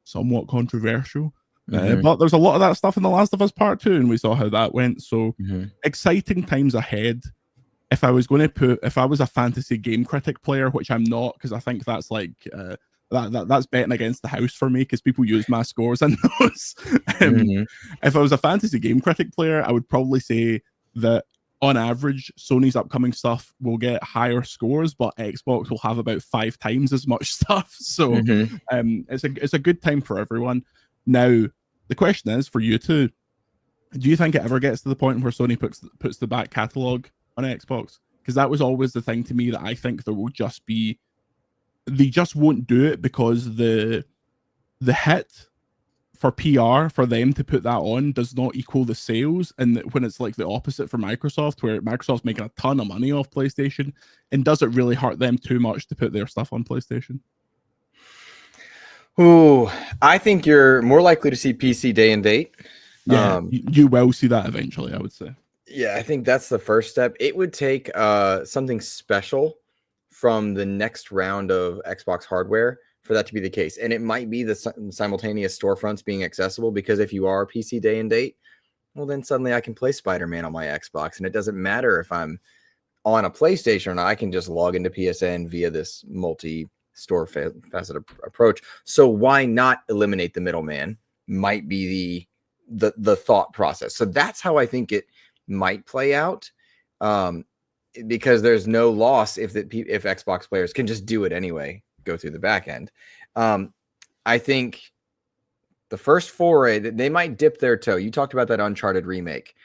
somewhat controversial. But there's a lot of that stuff in The Last of Us Part 2, and we saw how that went. So exciting times ahead. If I was a fantasy game critic player, which I'm not, because I think that's like that's betting against the house for me, because people use my scores in those. If I was a fantasy game critic player, I would probably say that on average, Sony's upcoming stuff will get higher scores, but Xbox will have about 5 times as much stuff. So it's a good time for everyone. Now, the question is for you two: do you think it ever gets to the point where Sony puts the back catalog on Xbox? Because that was always the thing to me, that I think there will just be, they just won't do it, because the hit for PR for them to put that on does not equal the sales. And when it's like the opposite for Microsoft, where Microsoft's making a ton of money off PlayStation, and does it really hurt them too much to put their stuff on PlayStation? Ooh, I think you're more likely to see PC day and date. Yeah, you will see that eventually, I would say. Yeah, I think that's the first step. It would take something special from the next round of Xbox hardware for that to be the case. And it might be the simultaneous storefronts being accessible, because if you are PC day and date, well, then suddenly I can play Spider-Man on my Xbox. And it doesn't matter if I'm on a PlayStation or not. I can just log into PSN via this multi-store facet approach. So why not eliminate the middleman? Might be the thought process. So that's how I think it might play out, because there's no loss if Xbox players can just do it anyway, go through the back end. I think the first foray, they might dip their toe. You talked about that Uncharted remake.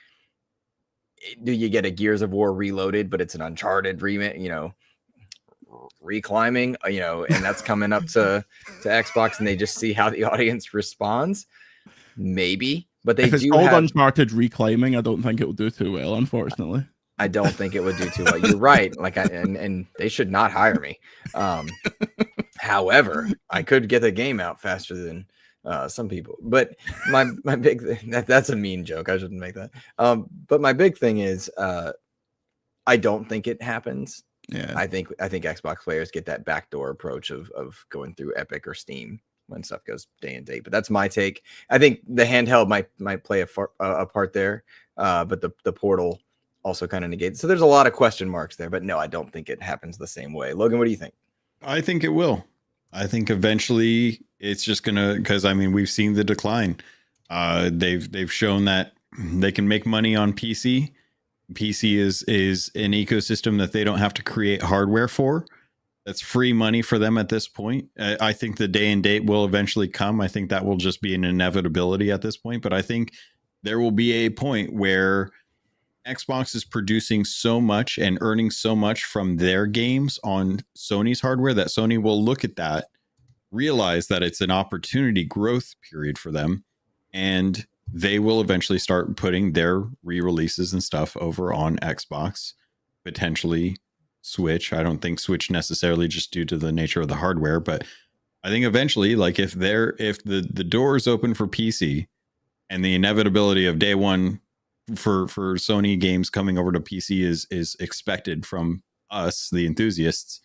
Do you get a Gears of War Reloaded, but it's an Uncharted remake, reclimbing, and that's coming up to Xbox, and they just see how the audience responds? Maybe. But if it's called Uncharted Reclaiming, I don't think it will do too well, unfortunately. I don't think it would do too well. You're right. And they should not hire me. However, I could get the game out faster than some people. But my big thing, that's a mean joke. I shouldn't make that. But my big thing is, I don't think it happens. Yeah. I think Xbox players get that backdoor approach of going through Epic or Steam when stuff goes day and date. But that's my take. I think the handheld might play a part there, but the portal also kind of negates. So there's a lot of question marks there. But no, I don't think it happens the same way. Logan, what do you think? I think it will. I think eventually it's just gonna, because I mean we've seen the decline. They've shown that they can make money on PC. PC is an ecosystem that they don't have to create hardware for. That's free money for them at this point. I think the day and date will eventually come. I think that will just be an inevitability at this point. But I think there will be a point where Xbox is producing so much and earning so much from their games on Sony's hardware that Sony will look at that, realize that it's an opportunity growth period for them, and they will eventually start putting their re-releases and stuff over on Xbox, potentially Switch. I don't think Switch necessarily just due to the nature of the hardware, but I think eventually, like if the door is open for PC and the inevitability of day one for Sony games coming over to PC is expected from us, the enthusiasts,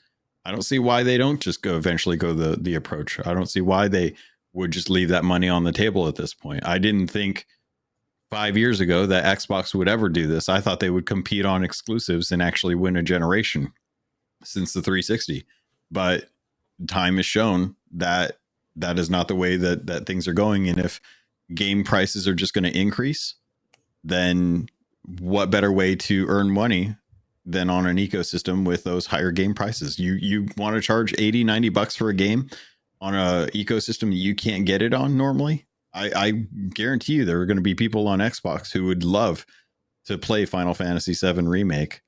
I don't see why they don't just eventually go the approach. I don't see why they would just leave that money on the table at this point. I didn't think 5 years ago that Xbox would ever do this. I thought they would compete on exclusives and actually win a generation since the 360. But time has shown that that is not the way that things are going. And if game prices are just going to increase, then what better way to earn money than on an ecosystem with those higher game prices? You want to charge $80-$90 for a game on a ecosystem you can't get it on normally? I guarantee you there are going to be people on Xbox who would love to play Final Fantasy VII Remake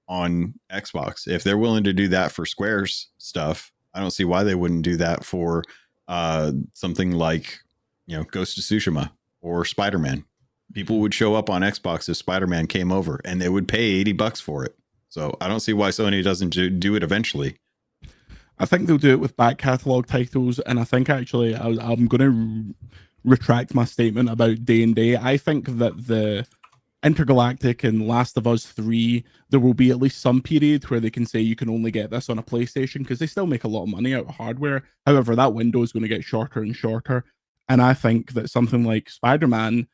on Xbox. If they're willing to do that for Square's stuff, I don't see why they wouldn't do that for something like, Ghost of Tsushima or Spider-Man. People would show up on Xbox if Spider-Man came over and they would pay $80 for it. So I don't see why Sony doesn't do it eventually. I think they'll do it with back catalog titles, and I think actually I'm going to retract my statement about day and day. I think that the Intergalactic and Last of Us 3, there will be at least some period where they can say you can only get this on a PlayStation, because they still make a lot of money out of hardware. However, that window is going to get shorter and shorter. And I think that something like Spider-Man,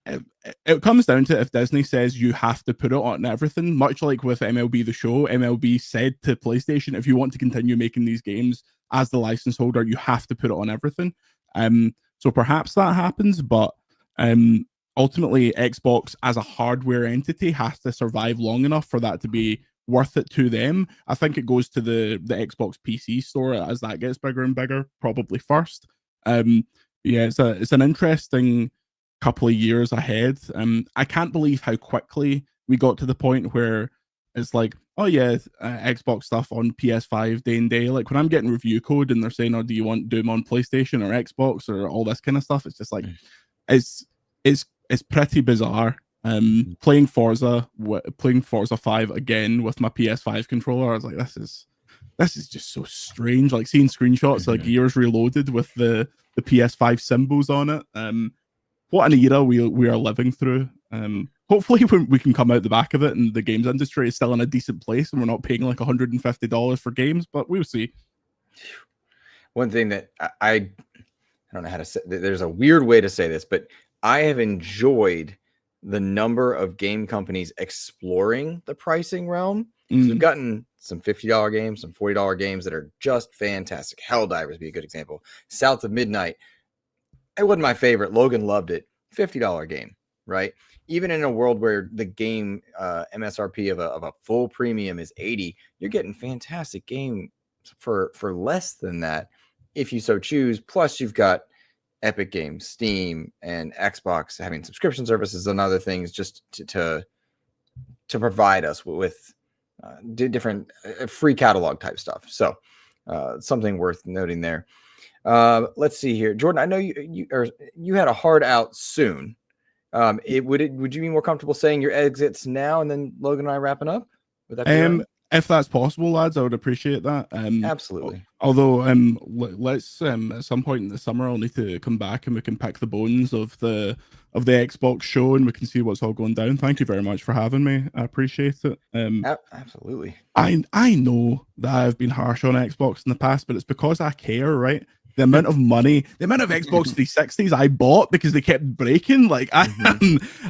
it comes down to if Disney says you have to put it on everything, much like with MLB The Show. MLB said to PlayStation, if you want to continue making these games as the license holder, you have to put it on everything. So perhaps that happens, but ultimately Xbox as a hardware entity has to survive long enough for that to be worth it to them. I think it goes to the Xbox PC store as that gets bigger and bigger, probably first. It's an interesting couple of years ahead. I can't believe how quickly we got to the point where it's like, oh yeah, Xbox stuff on PS5 day and day. Like when I'm getting review code and they're saying, oh, do you want Doom on PlayStation or Xbox or all this kind of stuff? It's just like, it's pretty bizarre. Playing Forza 5 again with my PS5 controller, I was like, this is just so strange. Like seeing screenshots like Gears Reloaded with the PS5 symbols on it. What an era we are living through. Hopefully we can come out the back of it and the games industry is still in a decent place and we're not paying like $150 for games, but we'll see. One thing that I don't know how to say, there's a weird way to say this, but I have enjoyed the number of game companies exploring the pricing realm. We've gotten some $50 games, some $40 games that are just fantastic. Helldivers would be a good example. South of Midnight, it wasn't my favorite. Logan loved it. $50 game, right? Even in a world where the game MSRP of a full premium is $80, you're getting fantastic game for less than that if you so choose. Plus, you've got Epic Games, Steam, and Xbox having subscription services and other things just to provide us with different free catalog type stuff. So something worth noting there. Let's see here, Jordan. I know you had a hard out soon. Would you be more comfortable saying your exits now and then Logan and I wrapping up? Would that be right? If that's possible, lads, I would appreciate that. Absolutely. Although, let's at some point in the summer, I'll need to come back and we can pick the bones of the Xbox show and we can see what's all going down. Thank you very much for having me. I appreciate it. Absolutely. I know that I've been harsh on Xbox in the past, but it's because I care, right? The amount of money, the amount of Xbox 360s I bought because they kept breaking. Like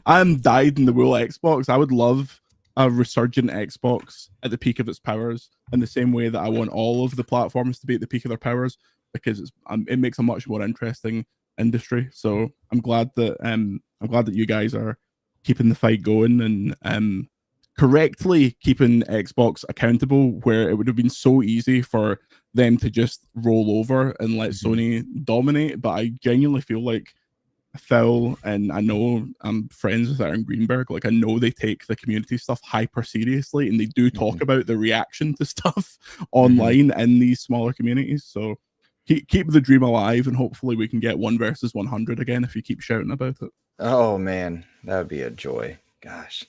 I'm dyed in the wool Xbox. I would love a resurgent Xbox at the peak of its powers in the same way that I want all of the platforms to be at the peak of their powers, because it makes a much more interesting industry. So I'm glad that you guys are keeping the fight going and correctly keeping Xbox accountable, where it would have been so easy for them to just roll over and let Sony dominate. But I genuinely feel like Phil, and I know I'm friends with Aaron Greenberg, like I know they take the community stuff hyper seriously and they do talk about the reaction to stuff online in these smaller communities. So keep the dream alive and hopefully we can get 1 versus 100 again if you keep shouting about it. Oh man, that would be a joy. Gosh.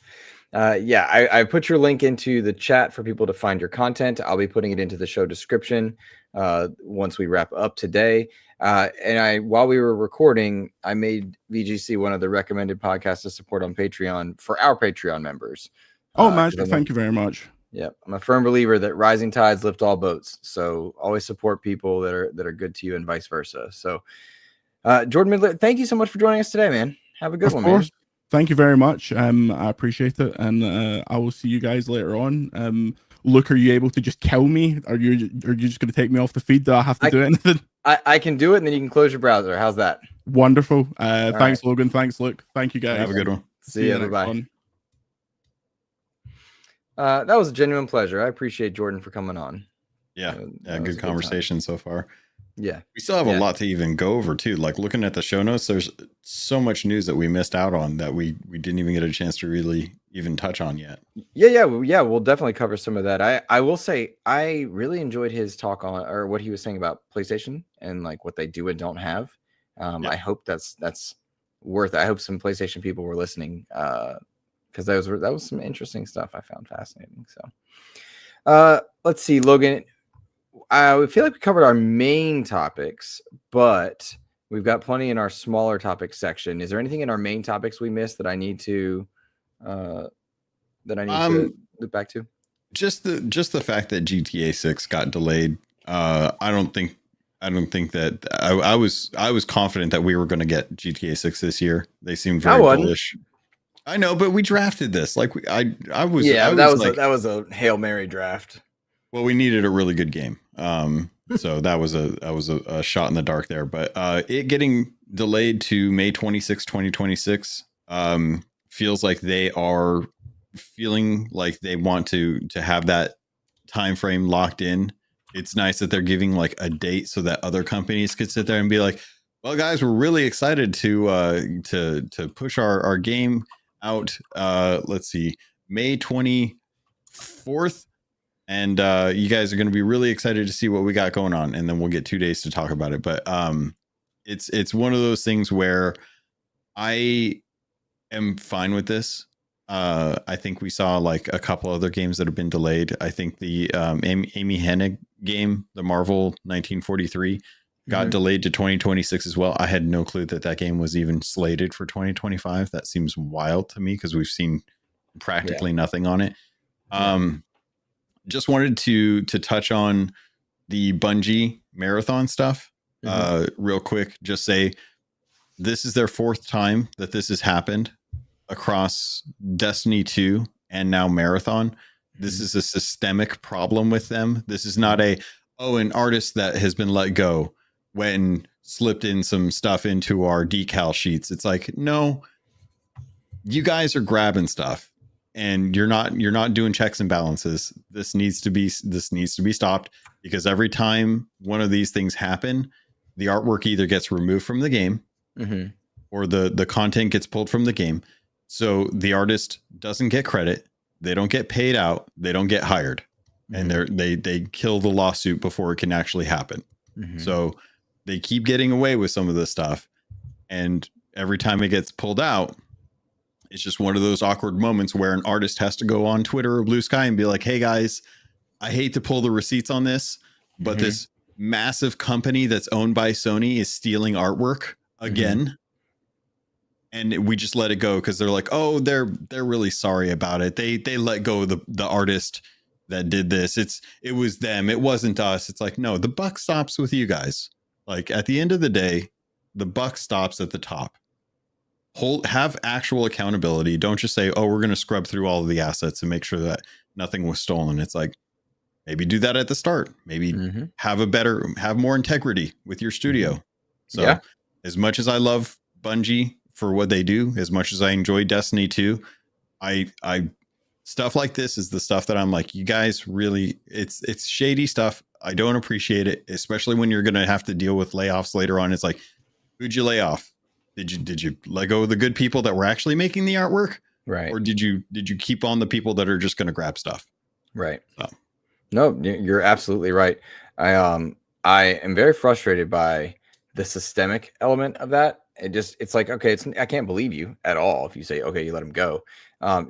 I put your link into the chat for people to find your content. I'll be putting it into the show description once we wrap up today. While we were recording, I made VGC one of the recommended podcasts to support on Patreon for our Patreon members. Oh, magic! Thank you very much. Yeah, I'm a firm believer that rising tides lift all boats. So always support people that are good to you and vice versa. So, Jordan Middler, thank you so much for joining us today, man. Have a good one, man. Thank you very much. I appreciate it, and I will see you guys later on. Luke, are you able to just kill me? Are you just going to take me off the feed? Do I have to do anything? I can do it, and then you can close your browser. How's that? Wonderful. Thanks, right. Logan. Thanks, Luke. Thank you, guys. Have a good one. See you. Bye. That was a genuine pleasure. I appreciate Jordan for coming on. Yeah, good conversation so far. Yeah, we still have a lot to even go over too. Like looking at the show notes, there's so much news that we missed out on that we didn't even get a chance to really even touch on yet. Yeah. We'll definitely cover some of that. I will say I really enjoyed his talk on, or what he was saying about PlayStation and like what they do and don't have. I hope that's worth it. I hope some PlayStation people were listening. Because that was some interesting stuff I found fascinating. So, let's see, Logan. I feel like we covered our main topics, but we've got plenty in our smaller topics section. Is there anything in our main topics we missed that I need to look back to? Just the fact that GTA 6 got delayed. I don't think that I was confident that we were going to get GTA 6 this year. They seemed very bullish. I know, but we drafted this. Like that was a Hail Mary draft. Well, we needed a really good game. So that was a shot in the dark there. But it getting delayed to May 26, 2026 feels like they are feeling like they want to have that time frame locked in. It's nice that they're giving like a date so that other companies could sit there and be like, well, guys, we're really excited to push our game out. Let's see, May 24th, and you guys are going to be really excited to see what we got going on, and then we'll get 2 days to talk about it. But it's one of those things where I am fine with this. I think we saw like a couple other games that have been delayed. I think the Amy Hennig game, the Marvel 1943, got delayed to 2026 as well. I had no clue that game was even slated for 2025. That seems wild to me because we've seen practically nothing on it. Just wanted to touch on the Bungie marathon stuff real quick. Just say this is their 4th time that this has happened across Destiny 2 and now Marathon. This is a systemic problem with them. This is not an artist that has been let go when slipped in some stuff into our decal sheets. It's like, no, you guys are grabbing stuff and you're not doing checks and balances. This needs to be stopped, because every time one of these things happen, the artwork either gets removed from the game or the content gets pulled from the game. So the artist doesn't get credit. They don't get paid out. They don't get hired, and they kill the lawsuit before it can actually happen. So they keep getting away with some of this stuff, and every time it gets pulled out, it's just one of those awkward moments where an artist has to go on Twitter or Blue Sky and be like, hey guys, I hate to pull the receipts on this, but this massive company that's owned by Sony is stealing artwork again. And we just let it go because they're like, oh, they're really sorry about it. They let go of the artist that did this. It was them. It wasn't us. It's like, no, the buck stops with you guys. Like at the end of the day, the buck stops at the top. Have actual accountability. Don't just say, oh, we're going to scrub through all of the assets and make sure that nothing was stolen. It's like, maybe do that at the start. Maybe have more integrity with your studio. So as much as I love Bungie for what they do, as much as I enjoy Destiny 2, I stuff like this is the stuff that I'm like, you guys really, it's shady stuff. I don't appreciate it, especially when you're going to have to deal with layoffs later on. It's like, who'd you lay off? Did you let go of the good people that were actually making the artwork? Right. Or did you keep on the people that are just going to grab stuff? Right. So. No, you're absolutely right. I am very frustrated by the systemic element of that. it's like, okay, I can't believe you at all if you say, okay, you let him go.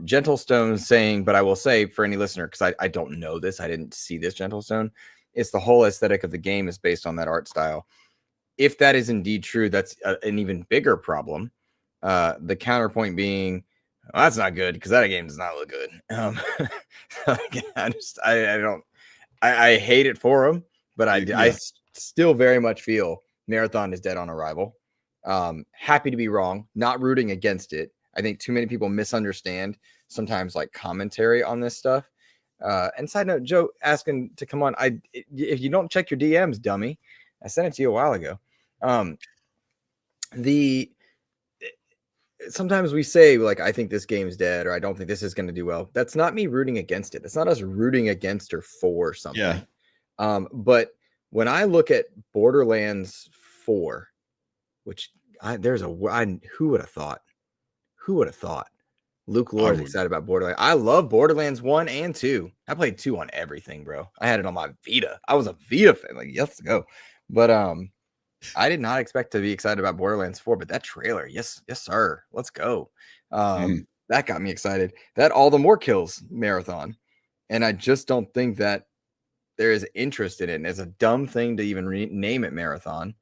Gentle Stone saying, but I will say for any listener, because I don't know this, I didn't see this, Gentle Stone, it's the whole aesthetic of the game is based on that art style. If that is indeed true, that's an even bigger problem. The counterpoint being, well, that's not good because that game does not look good. I hate it for him, but I still very much feel Marathon is dead on arrival. Happy to be wrong, not rooting against it. I think too many people misunderstand sometimes like commentary on this stuff. And side note, Joe asking to come on. If you don't check your DMs, dummy, I sent it to you a while ago. Sometimes we say like, I think this game's dead, or I don't think this is going to do well. That's not me rooting against it. That's not us rooting against or for something. Yeah. But when I look at Borderlands 4, which who would have thought? Who would have thought? Luke Lohr is excited about Borderlands. I love Borderlands 1 and 2. I played 2 on everything, bro. I had it on my Vita. I was a Vita fan. Like, let's go. But I did not expect to be excited about Borderlands 4, but that trailer, yes, sir. Let's go. That got me excited. That all the more kills marathon. And I just don't think that there is interest in it. And it's a dumb thing to even name it marathon.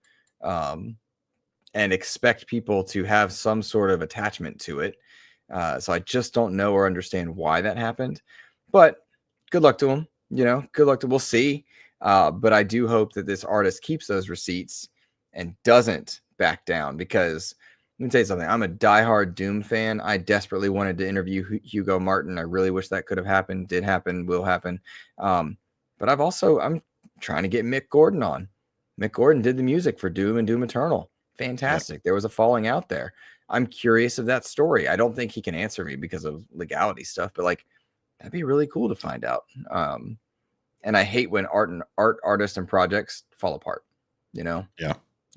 And expect people to have some sort of attachment to it. So I just don't know or understand why that happened. But good luck to him. Good luck to we'll see. But I do hope that this artist keeps those receipts and doesn't back down, because let me tell you something. I'm a diehard Doom fan. I desperately wanted to interview Hugo Martin. I really wish that could have happened. Did happen, will happen. But I'm trying to get Mick Gordon on. Mick Gordon did the music for Doom and Doom Eternal. Fantastic. Yep. There was a falling out there. I'm curious of that story. I don't think he can answer me because of legality stuff, but like, that'd be really cool to find out. And I hate when artists and projects fall apart, Yeah.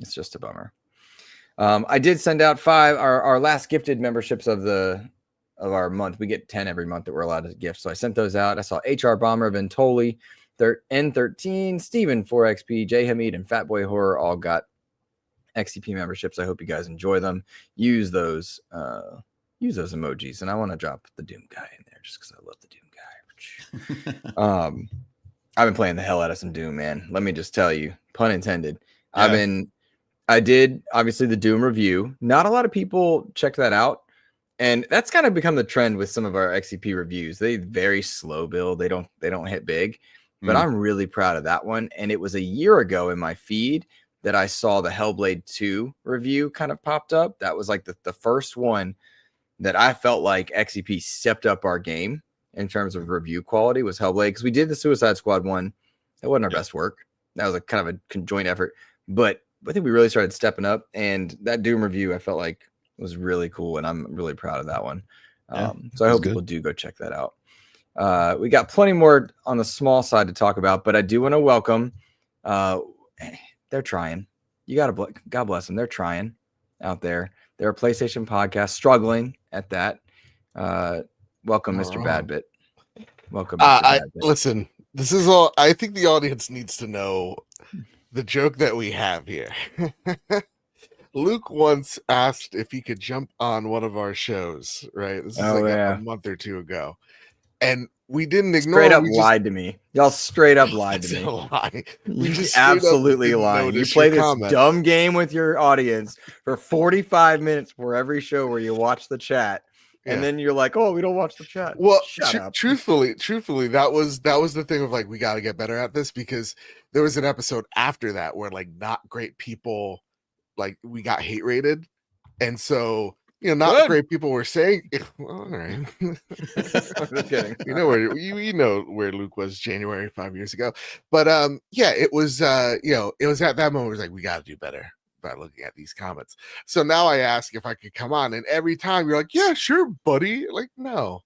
It's just a bummer. I did send out 5, our last gifted memberships of our month. We get 10 every month that we're allowed to gift. So I sent those out. I saw HR Bomber, Ventoli, N13, Steven 4XP, J Hamid, and Fatboy Horror all got XEP memberships. I hope you guys enjoy them. Use those emojis. And I want to drop the Doom guy in there just because I love the Doom guy. I've been playing the hell out of some Doom, man. Let me just tell you, pun intended. Yeah. I did obviously the Doom review. Not a lot of people checked that out. And that's kind of become the trend with some of our XEP reviews. They very slow build. They don't hit big, but I'm really proud of that one. And it was a year ago in my feed that I saw the Hellblade 2 review kind of popped up. That was like the first one that I felt like XEP stepped up our game in terms of review quality was Hellblade. Because we did the Suicide Squad one. That wasn't our best work. That was a kind of a conjoint effort. But I think we really started stepping up. And that Doom review, I felt like was really cool. And I'm really proud of that one. So I hope people do go check that out. We got plenty more on the small side to talk about. But I do want to welcome... they're trying. God bless them. They're trying out there. They're a PlayStation podcast, struggling at that. Welcome, Mr. Badbit. Welcome, Mr. Badbit. Listen, this is all. I think the audience needs to know the joke that we have here. Luke once asked if he could jump on one of our shows, right? This is a month or two ago. And we didn't ignore straight up lied to me. Y'all straight up lied to me. Lie. We just absolutely lied. You play this dumb game with your audience for 45 minutes for every show where you watch the chat. And then you're like, oh, we don't watch the chat. Well, truthfully, that was the thing of like, we got to get better at this, because there was an episode after that where like not great people, like we got hate rated. And so, not great people were saying, well, all right. I'm just kidding. You know where Luke was January 5 years ago. But it was it was at that moment where it was like, we got to do better by looking at these comments. So now I ask if I could come on, and every time you're like, yeah, sure, buddy. Like, no.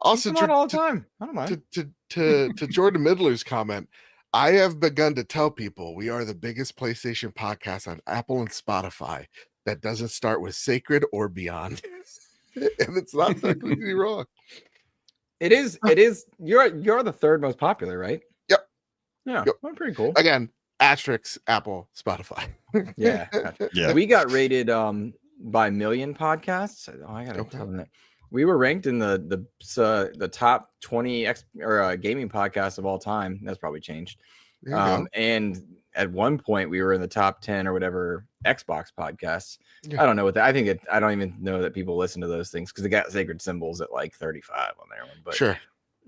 Also, all the time. I don't mind. To Jordan Middler's comment, I have begun to tell people we are the biggest PlayStation podcast on Apple and Spotify that doesn't start with sacred or beyond. And it's not technically wrong. It is. You're the third most popular, right? Yep. Yeah. Yep. Well, pretty cool. Again, asterisk Apple, Spotify. Yeah. Yeah. We got rated by Million Podcasts. Oh, I gotta tell them that. We were ranked in the top 20 gaming podcasts of all time. That's probably changed. And at one point we were in the top 10 or whatever Xbox podcasts. I don't know what that. I don't even know that people listen to those things because they got Sacred Symbols at like 35 on their one. But sure.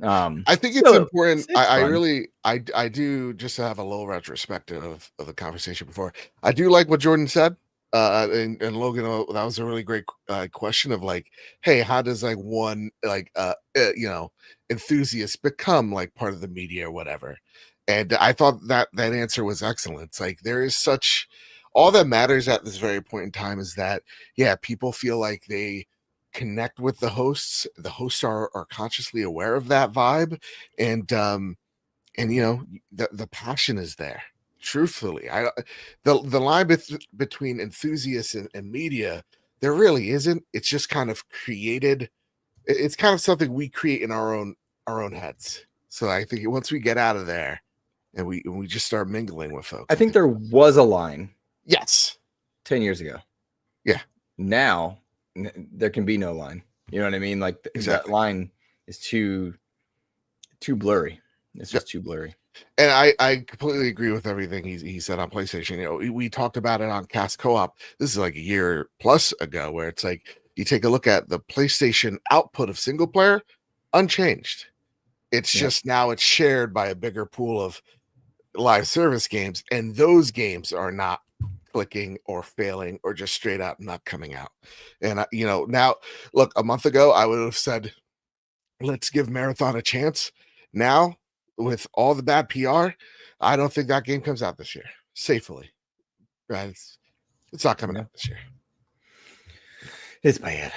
I think it's important. I do, just to have a little retrospective of the conversation before. I do like what Jordan said. And Logan, that was a really great question of like, hey, how does like one enthusiast become like part of the media or whatever? And I thought that answer was excellent. It's like there is such, all that matters at this very point in time is that people feel like they connect with the hosts. The hosts are consciously aware of that vibe, and the passion is there. Truthfully, the line between enthusiasts and media, there really isn't. It's just kind of created. It's kind of something we create in our own heads. So I think once we get out of there and we just start mingling with folks, I think there was a line. Yes. 10 years ago. Yeah. Now there can be no line. You know what I mean? Like that line is too blurry. It's just too blurry. And I completely agree with everything he said on PlayStation. We talked about it on Cast Co-op. This is like a year plus ago, where it's like you take a look at the PlayStation output of single player, unchanged. It's just now it's shared by a bigger pool of live service games, and those games are not clicking or failing or just straight out not coming out. And now look, a month ago I would have said, let's give Marathon a chance. Now, with all the bad PR, I don't think that game comes out this year. Safely. Right? It's not coming out this year. It's bad.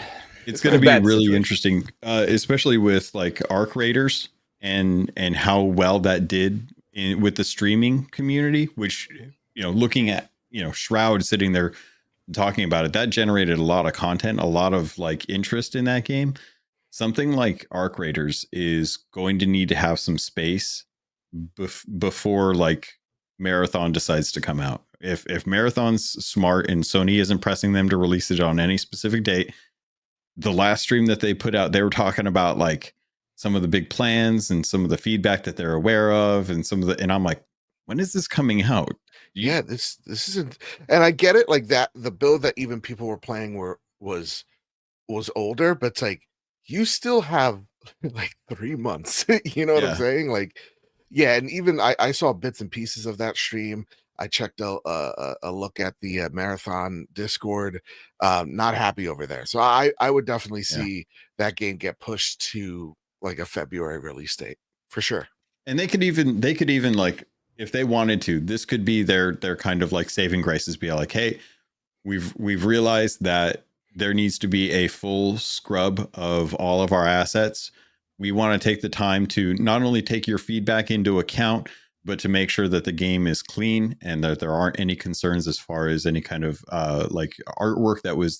It's going to be really interesting, especially with like Arc Raiders and how well that did with the streaming community, which, looking at, Shroud sitting there talking about it, that generated a lot of content, a lot of like interest in that game. Something like Arc Raiders is going to need to have some space before like Marathon decides to come out. If Marathon's smart and Sony isn't pressing them to release it on any specific date, the last stream that they put out, they were talking about like some of the big plans and some of the feedback that they're aware of, and and I'm like, when is this coming out? Yeah, this isn't, and I get it, like that the build that even people were playing was older, but it's like you still have like 3 months. You know what I'm saying? Like, and even I saw bits and pieces of that stream. I checked a look at the Marathon Discord. Not happy over there. So I would definitely see that game get pushed to like a February release date for sure. And they could even like, if they wanted to, this could be their kind of like saving graces. Be like, hey, we've realized that there needs to be a full scrub of all of our assets. We want to take the time to not only take your feedback into account, but to make sure that the game is clean and that there aren't any concerns as far as any kind of like artwork that was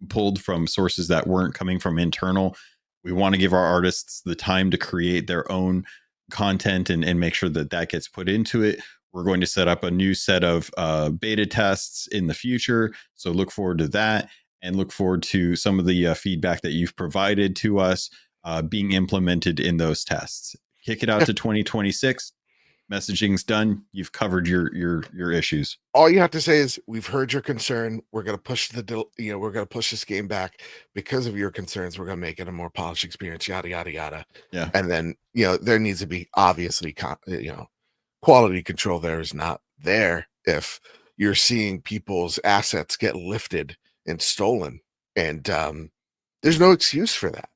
pulled from sources that weren't coming from internal. We want to give our artists the time to create their own content and make sure that gets put into it. We're going to set up a new set of beta tests in the future. So look forward to that, and look forward to some of the feedback that you've provided to us being implemented in those tests. Kick it out to 2026. Messaging's done. You've covered your issues. All you have to say is, we've heard your concern. We're going to push we're going to push this game back because of your concerns. We're going to make it a more polished experience, yada, yada, yada. Yeah. And then, there needs to be obviously, quality control there is not there if you're seeing people's assets get lifted and stolen. And there's no excuse for that.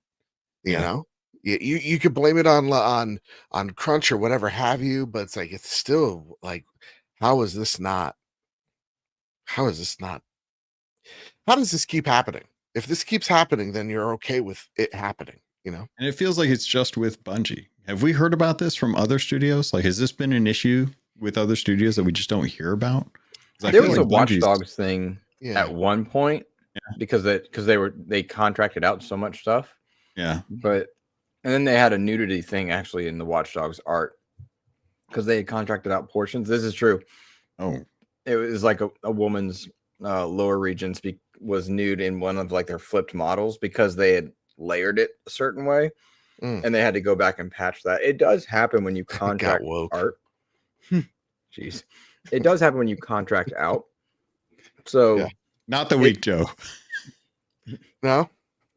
You know, you could blame it on crunch or whatever have you, but it's like, it's still like, how does this keep happening? If this keeps happening, then you're okay with it happening, And it feels like it's just with Bungie. Have we heard about this from other studios? Like, has this been an issue with other studios that we just don't hear about? There was a Watch Dogs thing at one point because they contracted out so much stuff. Yeah. And then they had a nudity thing actually in the Watch Dogs art. because they had contracted out portions. This is true. Oh, It was like a woman's lower region was nude in one of like their flipped models because they had layered it a certain way, and they had to go back and patch that. It does happen when you contract art. Jeez, it does happen when you contract out. So not the week, Joe. No.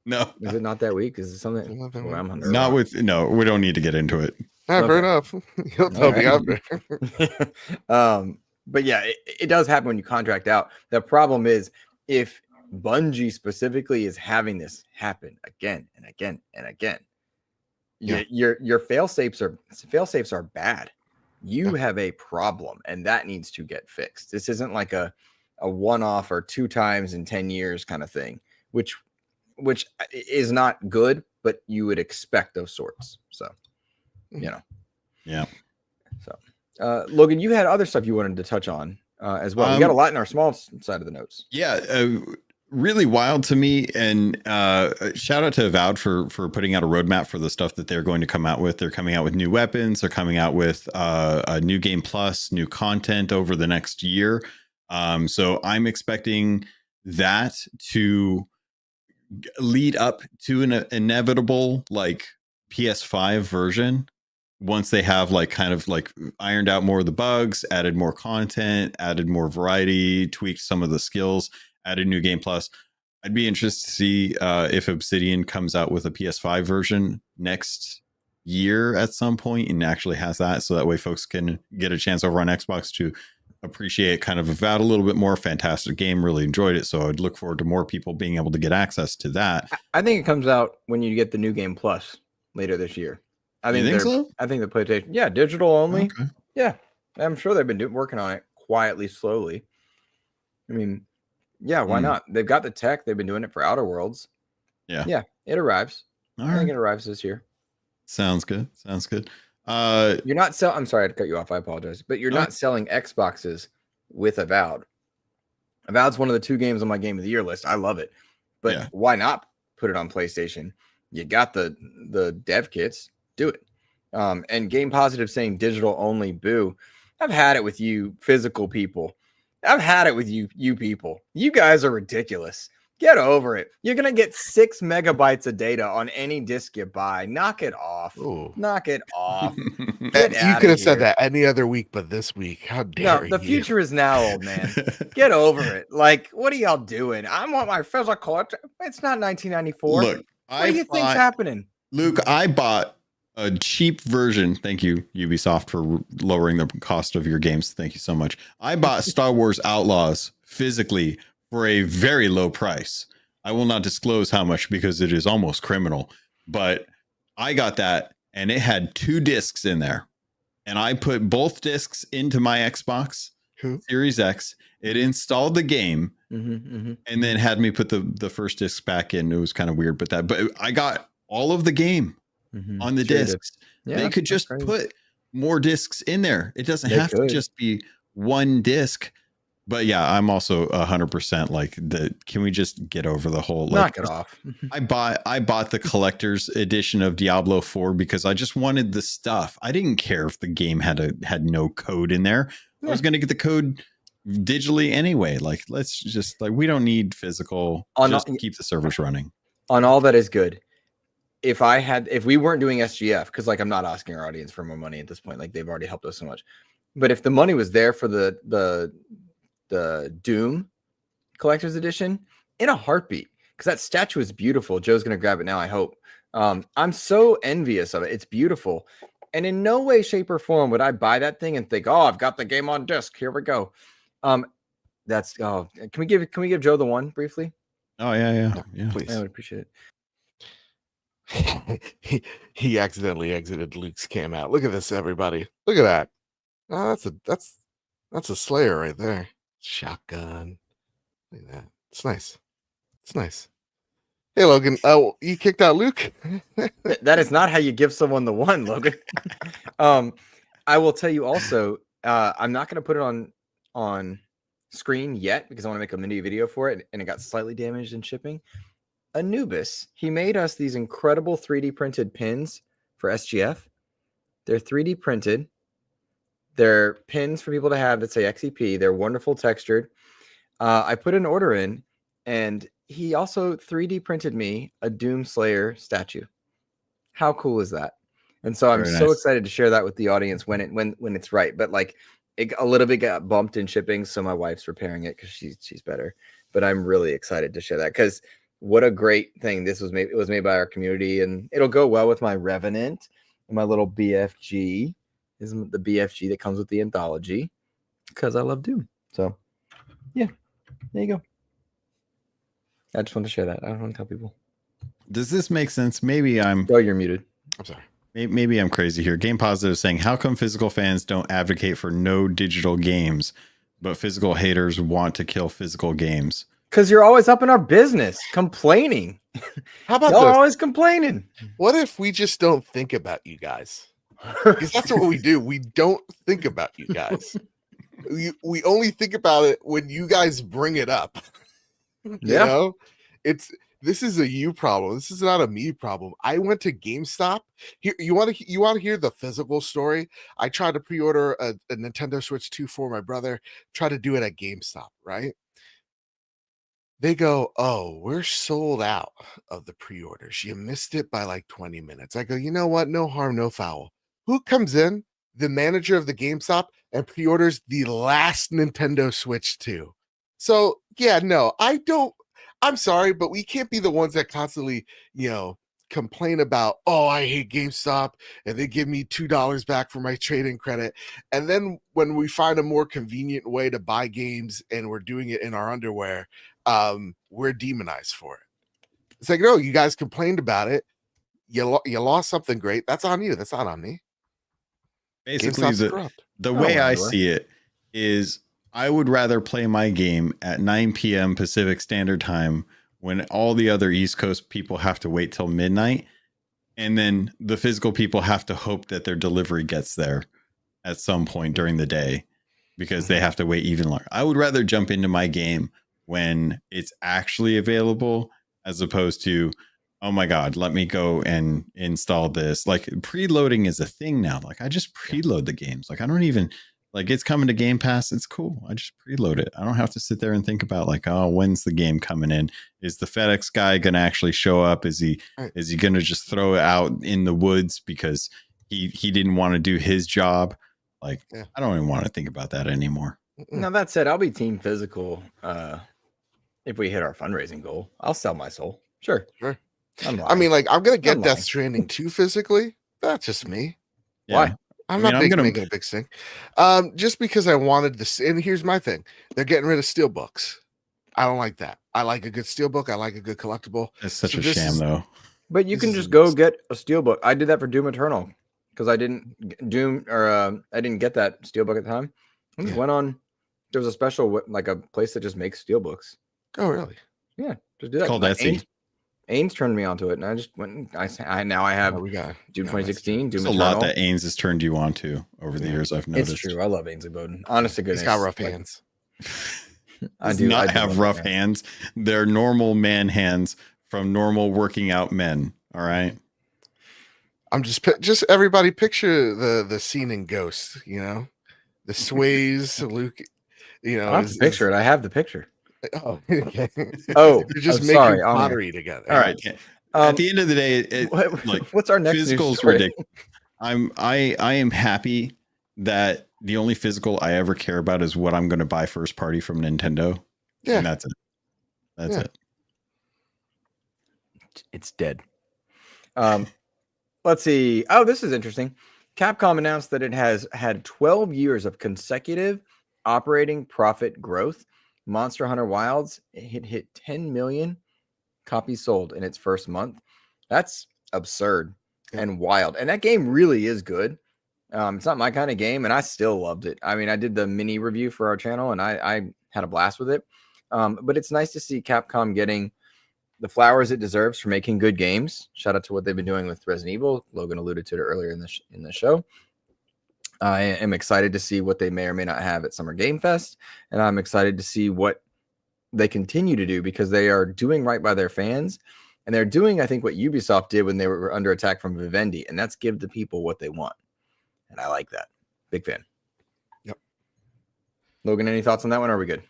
Is it not that week? Is it something? Not with no. We don't need to get into it. Fair enough. You'll tell me after. But yeah, it does happen when you contract out. The problem is if Bungie specifically is having this happen again and again and again. Your fail safes are bad. You have a problem, and that needs to get fixed. This isn't like a one-off or 2 times in 10 years kind of thing, which is not good, but you would expect those sorts. So, Yeah. So, Logan, you had other stuff you wanted to touch on as well. We got a lot in our small side of the notes. Yeah. Really wild to me. And shout out to Avowed for putting out a roadmap for the stuff that they're going to come out with. They're coming out with new weapons. They're coming out with a new game plus, new content over the next year. So I'm expecting that to lead up to an inevitable like PS5 version once they have like kind of like ironed out more of the bugs, added more content, added more variety, tweaked some of the skills, added new game plus. I'd be interested to see if Obsidian comes out with a PS5 version next year at some point and actually has that, so that way folks can get a chance over on Xbox to appreciate kind of Avowed a little bit more. Fantastic game, really enjoyed it, so I'd look forward to more people being able to get access to that. I think it comes out when you get the new game plus later this year. I think so? I think the PlayStation, digital only. Okay. Yeah, I'm sure they've been working on it quietly, slowly. I mean, yeah, why not? They've got the tech. They've been doing it for Outer Worlds. Yeah, it arrives. I think it arrives this year. Sounds good. You're not selling. I'm sorry to cut you off. I apologize, but you're not selling Xboxes with Avowed. Avowed's one of the 2 games on my Game of the Year list. I love it, but why not put it on PlayStation? You got the dev kits. Do it. And Game Positive saying digital only. Boo. I've had it with you physical people. I've had it with you people. You guys are ridiculous. Get over it. You're going to get 6 megabytes of data on any disc you buy. Knock it off. Ooh. Knock it off. You could have said that any other week, but this week, how dare you? The future is now, old man. Get over it. Like, what are y'all doing? I want my physical. It's not 1994. Look, what do you think's happening? Luke, I bought a cheap version. Thank you, Ubisoft, for lowering the cost of your games. Thank you so much. I bought Star Wars Outlaws physically for a very low price. I will not disclose how much because it is almost criminal, but I got that and it had 2 discs in there, and I put both discs into my Xbox Series X. It installed the game and then had me put the first disc back in. It was kind of weird, but I got all of the game on the discs. They could just put more discs in there. It doesn't have to just be 1 disc. But yeah, I'm also 100% like can we just get over the whole knock it off? I bought the collector's edition of Diablo 4 because I just wanted the stuff. I didn't care if the game had no code in there. I was going to get the code digitally anyway. Like, let's just we don't need physical. Just keep the servers running. On all that is good. If we weren't doing SGF, because I'm not asking our audience for more money at this point. Like, they've already helped us so much. But if the money was there for the Doom collector's edition, in a heartbeat, because that statue is beautiful. Joe's gonna grab it now, I hope. I'm so envious of it. It's beautiful, and in no way, shape, or form would I buy that thing and think, oh, I've got the game on disc, here we go. Can we give Joe the one briefly? Oh yeah, please. I would appreciate it. he accidentally exited Luke's cam out. Look at this, everybody. Look at that. Oh, that's a Slayer right there. Shotgun. Look at that. It's nice. Hey, Logan. Oh, you kicked out Luke? That is not how you give someone the one, Logan. I will tell you also, I'm not going to put it on screen yet because I want to make a mini video for it, and it got slightly damaged in shipping. Anubis, he made us these incredible 3D printed pins for SGF. They're 3D printed. They're pins for people to have that say XEP. They're wonderful textured. I put an order in, and he also 3D printed me a Doom Slayer statue. How cool is that? And so I'm Very so nice. excited to share that with the audience when it's right. But like a little bit got bumped in shipping, so my wife's repairing it because she's better. But I'm really excited to share that because what a great thing this was made. It was made by our community, and it'll go well with my Revenant and my little BFG. This is the BFG that comes with the anthology because I love Doom. So yeah, there you go. I just want to share that. I don't want to tell people. Does this make sense? Maybe I'm. Oh, you're muted. I'm sorry. Maybe I'm crazy here. Game Positive saying, how come physical fans don't advocate for no digital games, but physical haters want to kill physical games? Because you're always up in our business, complaining. How about Y'all are this? always complaining. What if we just don't think about you guys? Because that's what we do. We don't think about you guys. We only think about it when you guys bring it up. You know, this is a you problem. This is not a me problem. I went to GameStop. Here, you want to hear the physical story? I tried to pre-order a Nintendo Switch 2 for my brother. Tried to do it at GameStop, right? They go, oh, we're sold out of the pre-orders. You missed it by like 20 minutes. I go, you know what? No harm, no foul. Who comes in? The manager of the GameStop and pre-orders the last Nintendo Switch 2. So yeah, no, I'm sorry, but we can't be the ones that constantly, complain about, oh, I hate GameStop and they give me $2 back for my trade-in credit. And then when we find a more convenient way to buy games and we're doing it in our underwear, we're demonized for it. It's like, no, you guys complained about it. You lost something great. That's on you. That's not on me. Basically, the way I see it is I would rather play my game at 9 p.m. Pacific Standard Time when all the other East Coast people have to wait till midnight. And then the physical people have to hope that their delivery gets there at some point during the day because they have to wait even longer. I would rather jump into my game when it's actually available as opposed to, oh my God, let me go and install this. Like preloading is a thing now. Like I just preload the games. Like I don't even like it's coming to Game Pass. It's cool. I just preload it. I don't have to sit there and think about like, oh, when's the game coming in? Is the FedEx guy going to actually show up? Is he going to just throw it out in the woods because he didn't want to do his job? Like I don't even want to think about that anymore. Now that said, I'll be team physical. If we hit our fundraising goal, I'll sell my soul. Sure. I mean, like, I'm gonna get Death Stranding 2 physically. That's just me. Yeah. Why? I'm not making a big thing. Just because I wanted this. And here's my thing: they're getting rid of steelbooks. I don't like that. I like a good steelbook. I like a good collectible. It's such a sham, though. But you can just go get a steelbook. I did that for Doom Eternal because I didn't I didn't get that steelbook at the time. I just went on. There was a special like a place that just makes steelbooks. Oh, really? Yeah, just do that. Called Etsy. Ains turned me onto it, and I just went. I now I have we got Doom 2016. Doom There's Eternal. a lot that Ains has turned you on to over the years. I've noticed. It's true. I love Ainsley Bowden. Honest to goodness, he's got rough hands. I do not have rough hands. They're normal man hands from normal working out men. All right. I'm just everybody picture the scene in Ghost. The sways. Luke. I have to picture it. I have the picture. Oh, okay. Oh, you're just making pottery together. All right. At the end of the day, what's our next physical is ridiculous. I am happy that the only physical I ever care about is what I'm going to buy first party from Nintendo. Yeah, and that's it. That's it. It's dead. Let's see. Oh, this is interesting. Capcom announced that it has had 12 years of consecutive operating profit growth. Monster Hunter Wilds hit 10 million copies sold in its first month. That's absurd and wild. And that game really is good. It's not my kind of game, and I still loved it. I mean, I did the mini review for our channel, and I had a blast with it. But it's nice to see Capcom getting the flowers it deserves for making good games. Shout out to what they've been doing with Resident Evil. Logan alluded to it earlier in the show. I am excited to see what they may or may not have at Summer Game Fest, and I'm excited to see what they continue to do because they are doing right by their fans, and they're doing, I think, what Ubisoft did when they were under attack from Vivendi, and that's give the people what they want, and I like that. Big fan. Logan, any thoughts on that one? Or are we good?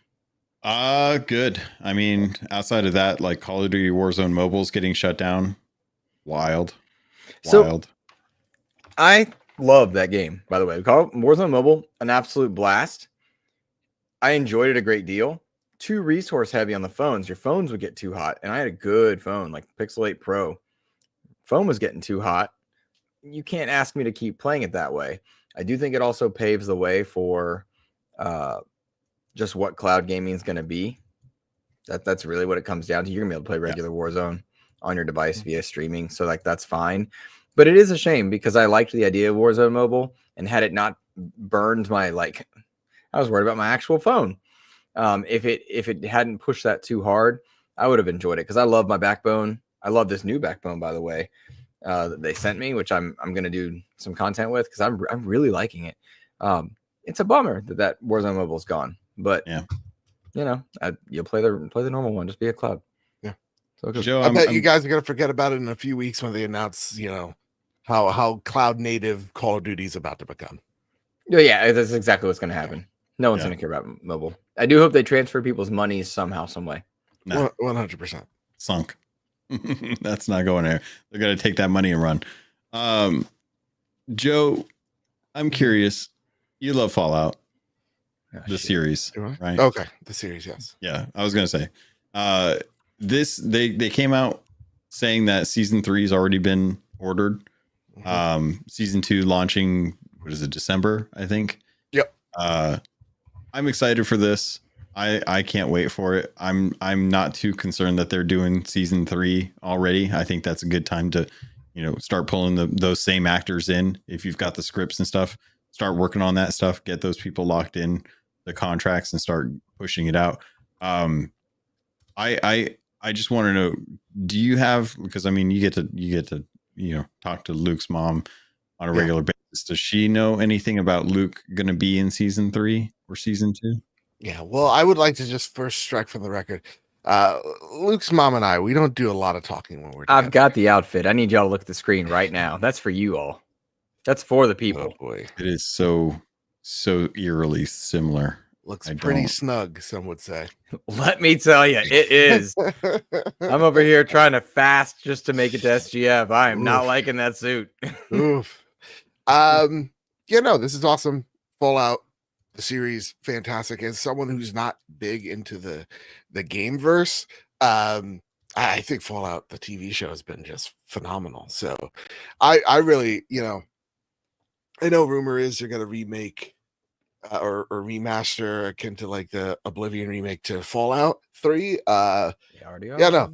Good. I mean, outside of that, like Call of Duty Warzone Mobile's getting shut down. Wild. So I love that game, by the way. Warzone Mobile, an absolute blast. I enjoyed it a great deal. Too resource heavy on the phones. Your phones would get too hot. And I had a good phone, like Pixel 8 Pro. Phone was getting too hot. You can't ask me to keep playing it that way. I do think it also paves the way for just what cloud gaming is going to be. That's really what it comes down to. You're going to be able to play regular Warzone on your device via streaming. So like that's fine. But it is a shame because I liked the idea of Warzone Mobile, and had it not burned my I was worried about my actual phone. If it hadn't pushed that too hard, I would have enjoyed it because I love my backbone. I love this new backbone, by the way, that they sent me, which I'm going to do some content with because I'm really liking it. It's a bummer that Warzone Mobile's gone, but you'll play the normal one. Just be a cloud. Yeah. So Joe, I bet you guys are gonna forget about it in a few weeks when they announce, how cloud native Call of Duty is about to become. Yeah, that's exactly what's going to happen. No one's going to care about mobile. I do hope they transfer people's money somehow, some way. 100%. Sunk. That's not going there. They're going to take that money and run. Joe, I'm curious. You love Fallout, the series, right? Okay, the series, yes. Yeah, I was going to say, they came out saying that season 3 has already been ordered. Season 2 launching, what is it, December, I think. Yep. I'm excited for this. I can't wait for it. I'm not too concerned that they're doing season 3 already. I think that's a good time to, start pulling those same actors in. If you've got the scripts and stuff, start working on that stuff, get those people locked in the contracts and start pushing it out. I just want to know, do you have, because I mean, you get to talk to Luke's mom on a regular basis. Does she know anything about Luke going to be in season 3 or season 2? Yeah, well, I would like to just first strike from the record. Luke's mom and I, we don't do a lot of talking when we're together. I've got the outfit. I need y'all to look at the screen right now. That's for you all. That's for the people. Oh boy. It is so eerily similar. Looks pretty snug, some would say. Let me tell you, it is. I'm over here trying to fast just to make it to SGF. I am not liking that suit. Oof. This is awesome. Fallout, the series, fantastic. As someone who's not big into the game verse, I think Fallout, the TV show, has been just phenomenal. So I really, I know rumor is they're going to remake or remaster akin to like the Oblivion remake to Fallout 3. This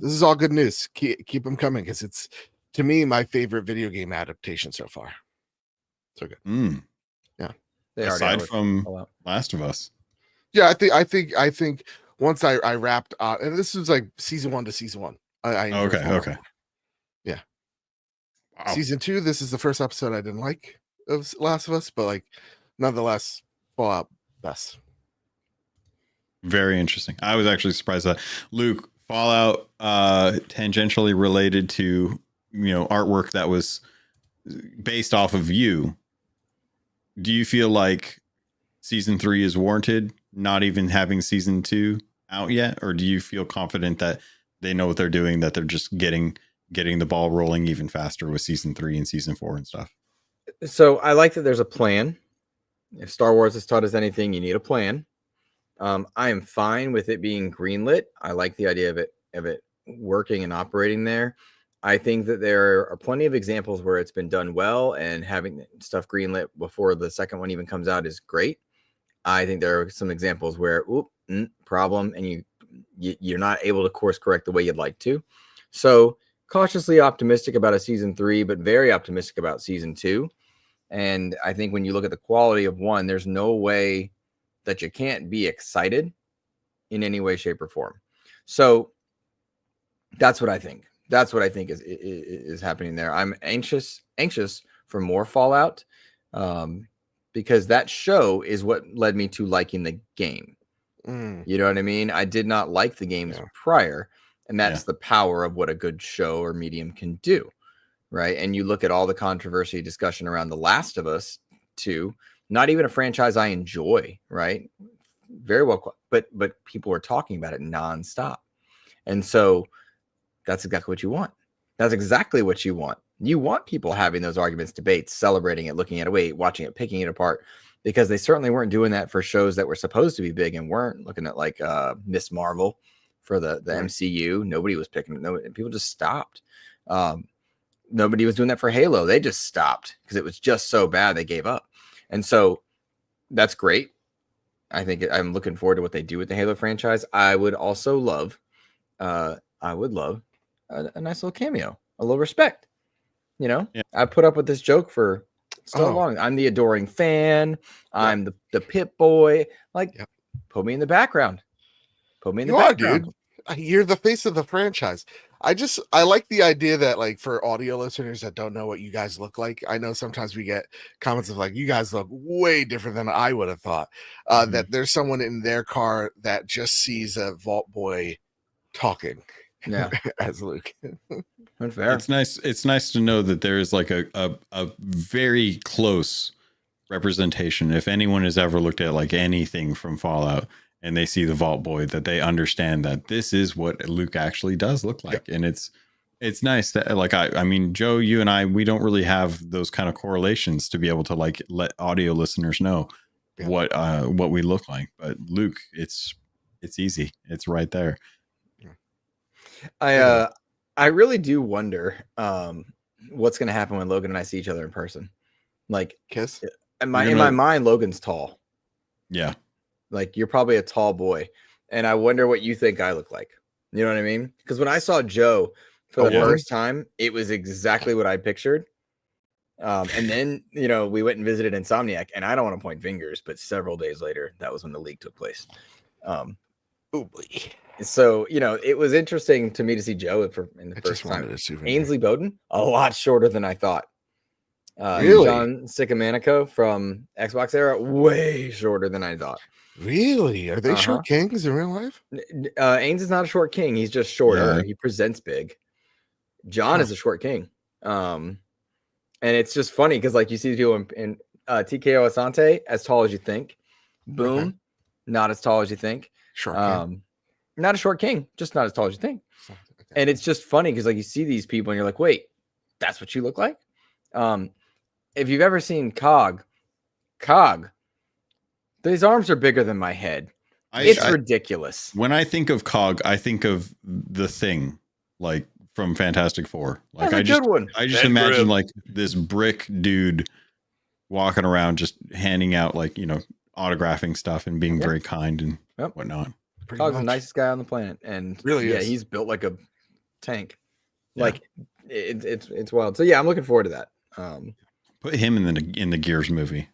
is all good news. Keep them coming because it's, to me, my favorite video game adaptation so far. So good. Yeah. Aside from Last of Us. Yeah, I think once I wrapped and this was like season 1 to season 1. Okay. Yeah. Wow. Season 2, this is the first episode I didn't like of Last of Us, but like nonetheless, Fallout best. Very interesting. I was actually surprised that Luke, Fallout tangentially related to artwork that was based off of you. Do you feel like season 3 is warranted, not even having season 2 out yet? Or do you feel confident that they know what they're doing, that they're just getting the ball rolling even faster with season 3 and season 4 and stuff? So I like that there's a plan. If Star Wars has taught us anything, you need a plan. I am fine with it being greenlit. I like the idea of it working and operating there. I think that there are plenty of examples where it's been done well, and having stuff greenlit before the second one even comes out is great. I think there are some examples where problem, and you're not able to course correct the way you'd like to. So cautiously optimistic about a season 3, but very optimistic about season 2. And I think when you look at the quality of one, there's no way that you can't be excited in any way, shape, or form. So that's what I think. That's what I think is happening there. I'm anxious for more Fallout because that show is what led me to liking the game. You know what I mean? I did not like the games prior, and that's the power of what a good show or medium can do, right? And you look at all the controversy discussion around The Last of Us 2, not even a franchise I enjoy, right? very well, but people were talking about it nonstop. And so that's exactly what you want. That's exactly what you want. You want people having those arguments, debates, celebrating it, looking at it, watching it, picking it apart, because they certainly weren't doing that for shows that were supposed to be big and weren't. Looking at like Miss Marvel for the MCU. Nobody was picking it. People just stopped. Nobody was doing that for Halo. They just stopped because it was just so bad they gave up. And so that's great. I think I'm looking forward to what they do with the Halo franchise. I would also love a nice little cameo, a little respect. You know, I put up with this joke for so long. I'm the adoring fan. I'm the pit boy. Like, put me in the background. Put me in the background. Dude. You're the face of the franchise. I like the idea that, like, for audio listeners that don't know what you guys look like, I know sometimes we get comments of like, you guys look way different than I would have thought. That there's someone in their car that just sees a Vault Boy talking as Luke. Unfair. It's nice to know that there is like a very close representation. If anyone has ever looked at like anything from Fallout and they see the Vault Boy, that they understand that this is what Luke actually does look like. And it's nice that, like, I mean, Joe, you and I, we don't really have those kind of correlations to be able to like let audio listeners know what we look like. But Luke, it's easy. It's right there. I really do wonder what's going to happen when Logan and I see each other in person. Like, kiss. In my mind, Logan's tall. Yeah. Like, you're probably a tall boy, and I wonder what you think I look like. You know what I mean? Because when I saw Joe for the first time, it was exactly what I pictured. And then, you know, we went and visited Insomniac, and I don't want to point fingers, but several days later, that was when the leak took place. So, you know, it was interesting to me to see Joe in the first time. Ainsley Bowden, a lot shorter than I thought. Really? John Sicamanico from Xbox era, way shorter than I thought. Really? Are they short kings in real life? Ains is not a short king. He's just shorter. Yeah. He presents big. John is a short king. And it's just funny because, like, you see people in TKO Asante, as tall as you think. Boom, not as tall as you think. Short king. Not a short king, just not as tall as you think. And it's just funny because, like, you see these people and you're like, wait, that's what you look like? If you've ever seen Cog, these arms are bigger than my head. It's ridiculous. When I think of Cog, I think of the Thing, like from Fantastic Four. Like, I just imagine like this brick dude walking around, just handing out, like, you know, autographing stuff and being very kind and whatnot. Cog's the nicest guy on the planet, and really, he's built like a tank. Like, it's wild. So yeah, I'm looking forward to that. Put him in the Gears movie.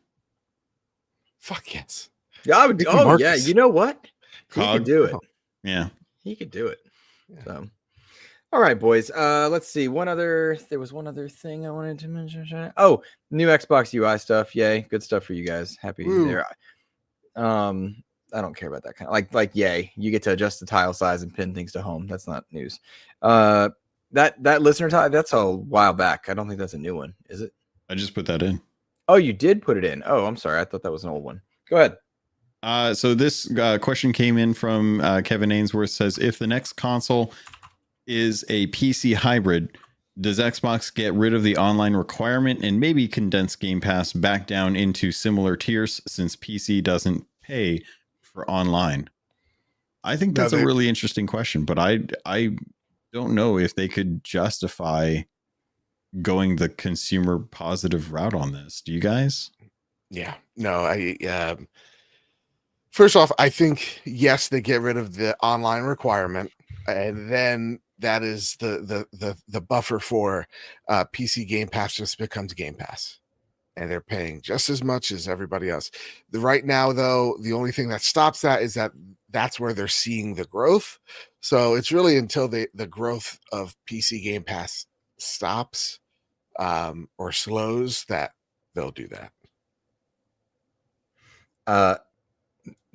Fuck yes. Yeah, I would. Yeah, you know what? He could do it. Yeah, he could do it. Yeah. So, all right, boys. Let's see. There was one other thing I wanted to mention. Oh, new Xbox UI stuff. Yay, good stuff for you guys. Happy there. I don't care about that kind of like yay. You get to adjust the tile size and pin things to home. That's not news. That listener tile, that's a while back. I don't think that's a new one, is it? I just put that in. Oh, you did put it in. Oh, I'm sorry. I thought that was an old one. Go ahead. So this question came in from Kevin Ainsworth. Says, if the next console is a PC hybrid, does Xbox get rid of the online requirement and maybe condense Game Pass back down into similar tiers, since PC doesn't pay for online? I think that's a really interesting question, but I don't know if they could justify going the consumer positive route on this. Do you guys? Yeah, no, first off, I think, yes, they get rid of the online requirement, and then that is the buffer for PC Game Pass just becomes Game Pass, and they're paying just as much as everybody else. Right now, though, the only thing that stops that is that's where they're seeing the growth. So it's really until the growth of PC Game Pass stops or slows that they'll do that.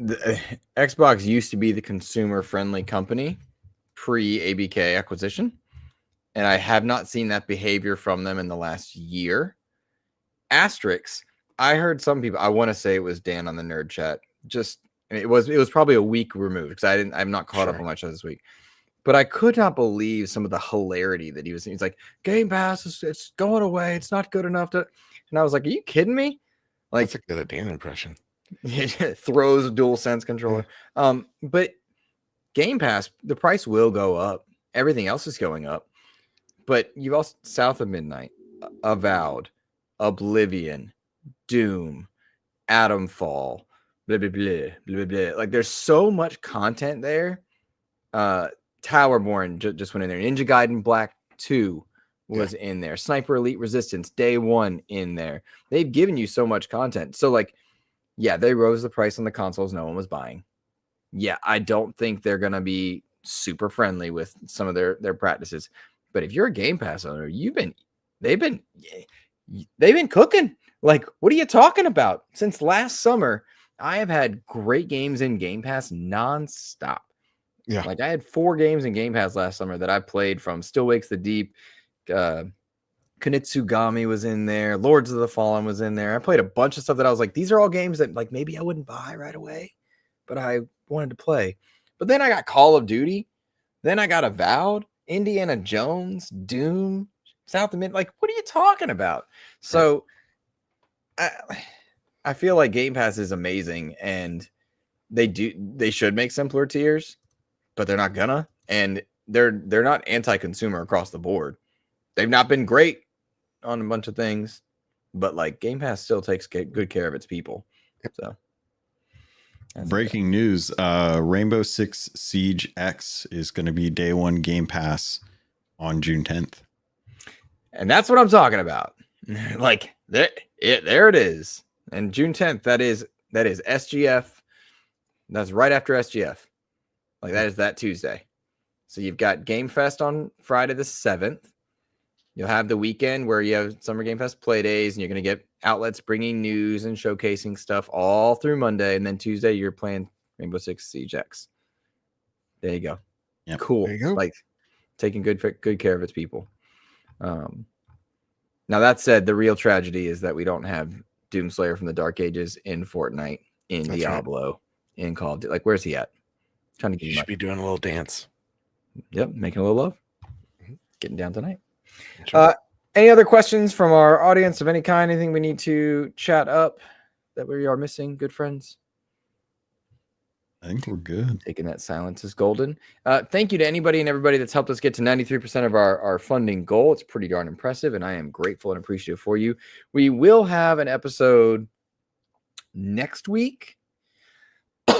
The Xbox used to be the consumer-friendly company pre-ABK acquisition, and I have not seen that behavior from them in the last year. Asterix, I heard some people, I want to say it was Dan on the Nerd Chat, just And it was probably a week removed because I'm not caught up on my show this week. But I could not believe some of the hilarity that he was saying. He's like, Game Pass, it's going away. It's not good enough to. And I was like, are you kidding me? Like, that's a good Dan impression. Throws a DualSense controller. But Game Pass, the price will go up. Everything else is going up. But you've also South of Midnight, Avowed, Oblivion, Doom, Atomfall, blah, blah, blah, blah, blah. Like, there's so much content there. Towerborn just went in there. Ninja Gaiden Black 2 was in there. Sniper Elite Resistance Day 1 in there. They've given you so much content. So, like, yeah, they rose the price on the consoles no one was buying. Yeah, I don't think they're going to be super friendly with some of their practices. But if you're a Game Pass owner, they've been cooking. Like, what are you talking about? Since last summer, I have had great games in Game Pass nonstop. Yeah. Like, I had 4 games in Game Pass last summer that I played from Still Wakes the Deep. Kunitsugami was in there. Lords of the Fallen was in there. I played a bunch of stuff that I was like, these are all games that, like, maybe I wouldn't buy right away, but I wanted to play. But then I got Call of Duty. Then I got Avowed, Indiana Jones, Doom, South of Mid. Like, what are you talking about? So I feel like Game Pass is amazing, and they should make simpler tiers, but they're not gonna, and they're not anti-consumer across the board. They've not been great on a bunch of things, but like Game Pass still takes good care of its people. So breaking news, Rainbow Six Siege X is going to be day 1 Game Pass on June 10th. And that's what I'm talking about. Like, there it is. And June 10th, that is SGF. That's right after SGF. Like, that is that Tuesday. So you've got Game Fest on Friday the 7th. You'll have the weekend where you have Summer Game Fest play days, and you're going to get outlets bringing news and showcasing stuff all through Monday. And then Tuesday, you're playing Rainbow Six Siege X. There you go. Yep. Cool. There you go. Like, taking good care of its people. Now, that said, the real tragedy is that we don't have Doomslayer from the Dark Ages in Fortnite, in That's Diablo, in Call of Duty. Like, where's he at? Trying to get You him should up. be doing a little dance. Yep, making a little love. Getting down tonight. Sure. Any other questions from our audience of any kind? Anything we need to chat up that we are missing, good friends? I think we're good. Taking that silence is golden. Thank you to anybody and everybody that's helped us get to 93% of our funding goal. It's pretty darn impressive, and I am grateful and appreciative for you. We will have an episode next week.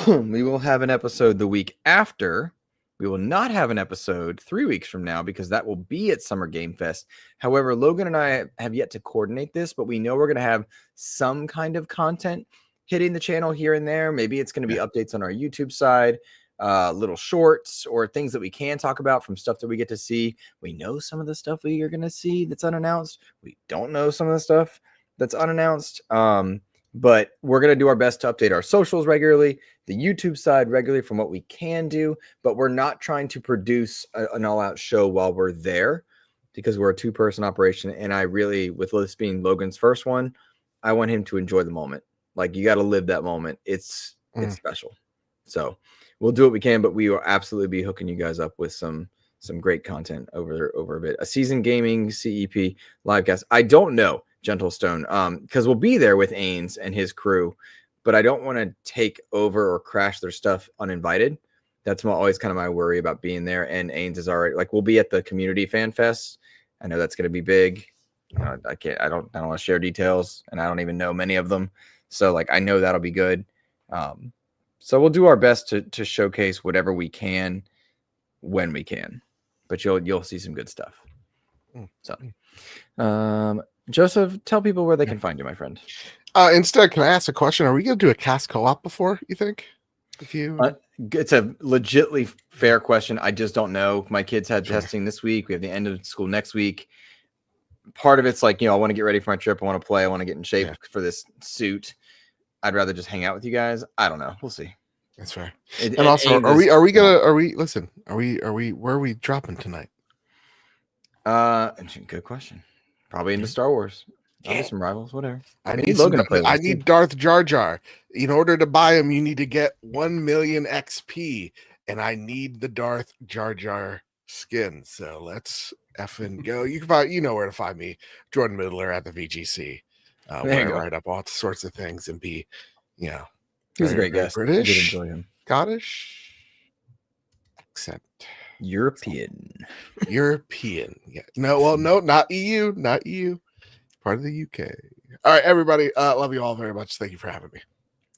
We will have an episode the week after. We will not have an episode 3 weeks from now because that will be at Summer Game Fest. However, Logan and I have yet to coordinate this, but we know we're going to have some kind of content hitting the channel here and there. Maybe it's going to be updates on our YouTube side, little shorts, or things that we can talk about from stuff that we get to see. We know some of the stuff we are going to see that's unannounced. We don't know some of the stuff that's unannounced. But we're going to do our best to update our socials regularly, the YouTube side regularly from what we can do. But we're not trying to produce an all-out show while we're there because we're a 2-person operation. And I really, with this being Logan's first one, I want him to enjoy the moment. Like, you got to live that moment. It's special. So we'll do what we can, but we will absolutely be hooking you guys up with some great content over a bit. A Season Gaming CEP livecast. I don't know. Gentle Stone, because we'll be there with Ains and his crew, but I don't want to take over or crash their stuff uninvited. That's always kind of my worry about being there. And Ains is already, like, we'll be at the Community Fan Fest. I know that's going to be big. I don't want to share details, and I don't even know many of them. So, like, I know that'll be good. So we'll do our best to showcase whatever we can when we can, but you'll see some good stuff. So, Joseph, tell people where they can find you, my friend. Instead, can I ask a question? Are we going to do a cast co-op before, you think? If you... It's a legitly fair question. I just don't know. My kids had testing this week. We have the end of school next week. Part of it's like, I want to get ready for my trip. I want to play. I want to get in shape for this suit. I'd rather just hang out with you guys. I don't know. We'll see. That's fair. And also, where are we dropping tonight? Good question. Probably into Star Wars. I'll do some rivals, whatever. I We need need Logan to play with I us, need too. Darth Jar Jar. In order to buy him, you need to get 1 million XP, and I need the Darth Jar Jar skin. So let's effing go. You can find, you know where to find me, Jordan Middler at the VGC, There where I you go. write up all sorts of things and be, you know, He was a very, great very guest. I did British, enjoy him. Scottish, accent, European. European. Yeah. No, well, no, not EU, not EU. Part of the UK. All right, everybody. Love you all very much. Thank you for having me.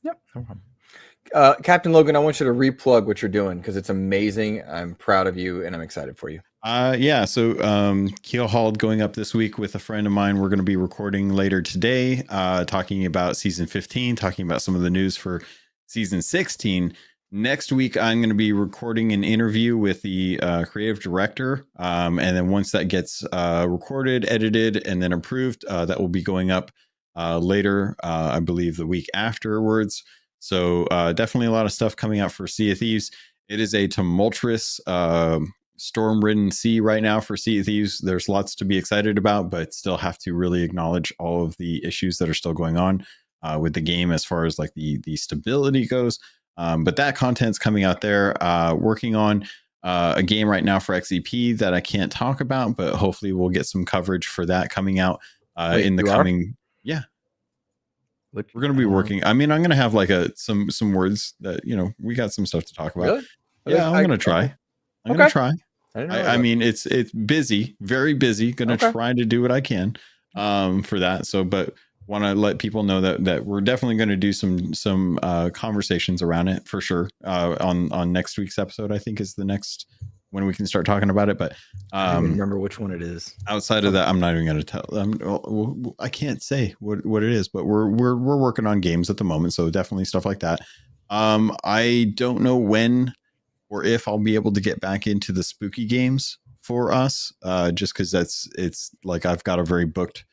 Yep, no problem. Captain Logan, I want you to replug what you're doing because it's amazing. I'm proud of you and I'm excited for you. Yeah. So Keelhauled going up this week with a friend of mine. We're going to be recording later today, talking about season 15, talking about some of the news for season 16. Next week, I'm going to be recording an interview with the creative director. And then once that gets recorded, edited, and then approved, that will be going up later, I believe the week afterwards. So definitely a lot of stuff coming out for Sea of Thieves. It is a tumultuous, storm-ridden sea right now for Sea of Thieves. There's lots to be excited about, but still have to really acknowledge all of the issues that are still going on with the game as far as like the stability goes. But that content's coming out there. Working on a game right now for XEP that I can't talk about, but hopefully we'll get some coverage for that coming out in the coming. Yeah. We're going to be working. I mean, I'm going to have like some words that, you know, we got some stuff to talk about. Really? Yeah, I'm going to try. I'm going to try. I mean, it's busy, very busy. Going to try to do what I can for that. So, but want to let people know that we're definitely going to do some conversations around it for sure. On next week's episode, I think is the next when we can start talking about it. But I don't even remember which one it is. Outside of that, I'm not even going to tell. I can't say what it is, but we're working on games at the moment, so definitely stuff like that. I don't know when or if I'll be able to get back into the spooky games for us, just because it's like I've got a very booked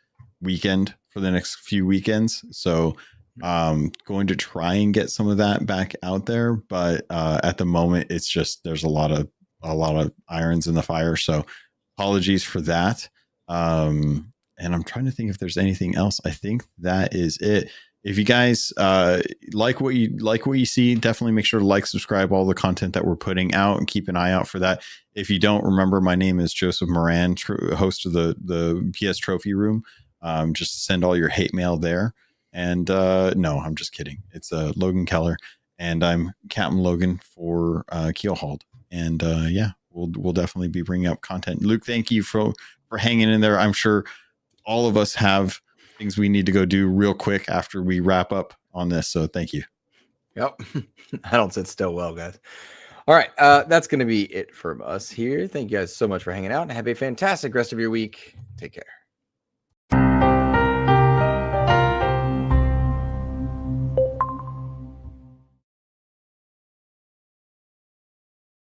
weekend for the next few weekends, so going to try and get some of that back out there. But at the moment, it's just there's a lot of irons in the fire, so apologies for that. And I'm trying to think if there's anything else. I think that is it. If you guys like what you see, definitely make sure to like, subscribe, all the content that we're putting out, and keep an eye out for that. If you don't remember, my name is Joseph Moran, host of the PS Trophy Room. Just send all your hate mail there. And no, I'm just kidding. It's Logan Keller, and I'm Captain Logan for Keelhauled. And yeah, we'll definitely be bringing up content. Luke, thank you for hanging in there. I'm sure all of us have things we need to go do real quick after we wrap up on this. So thank you. Yep. I don't sit still well, guys. All right. That's going to be it from us here. Thank you guys so much for hanging out and have a fantastic rest of your week. Take care.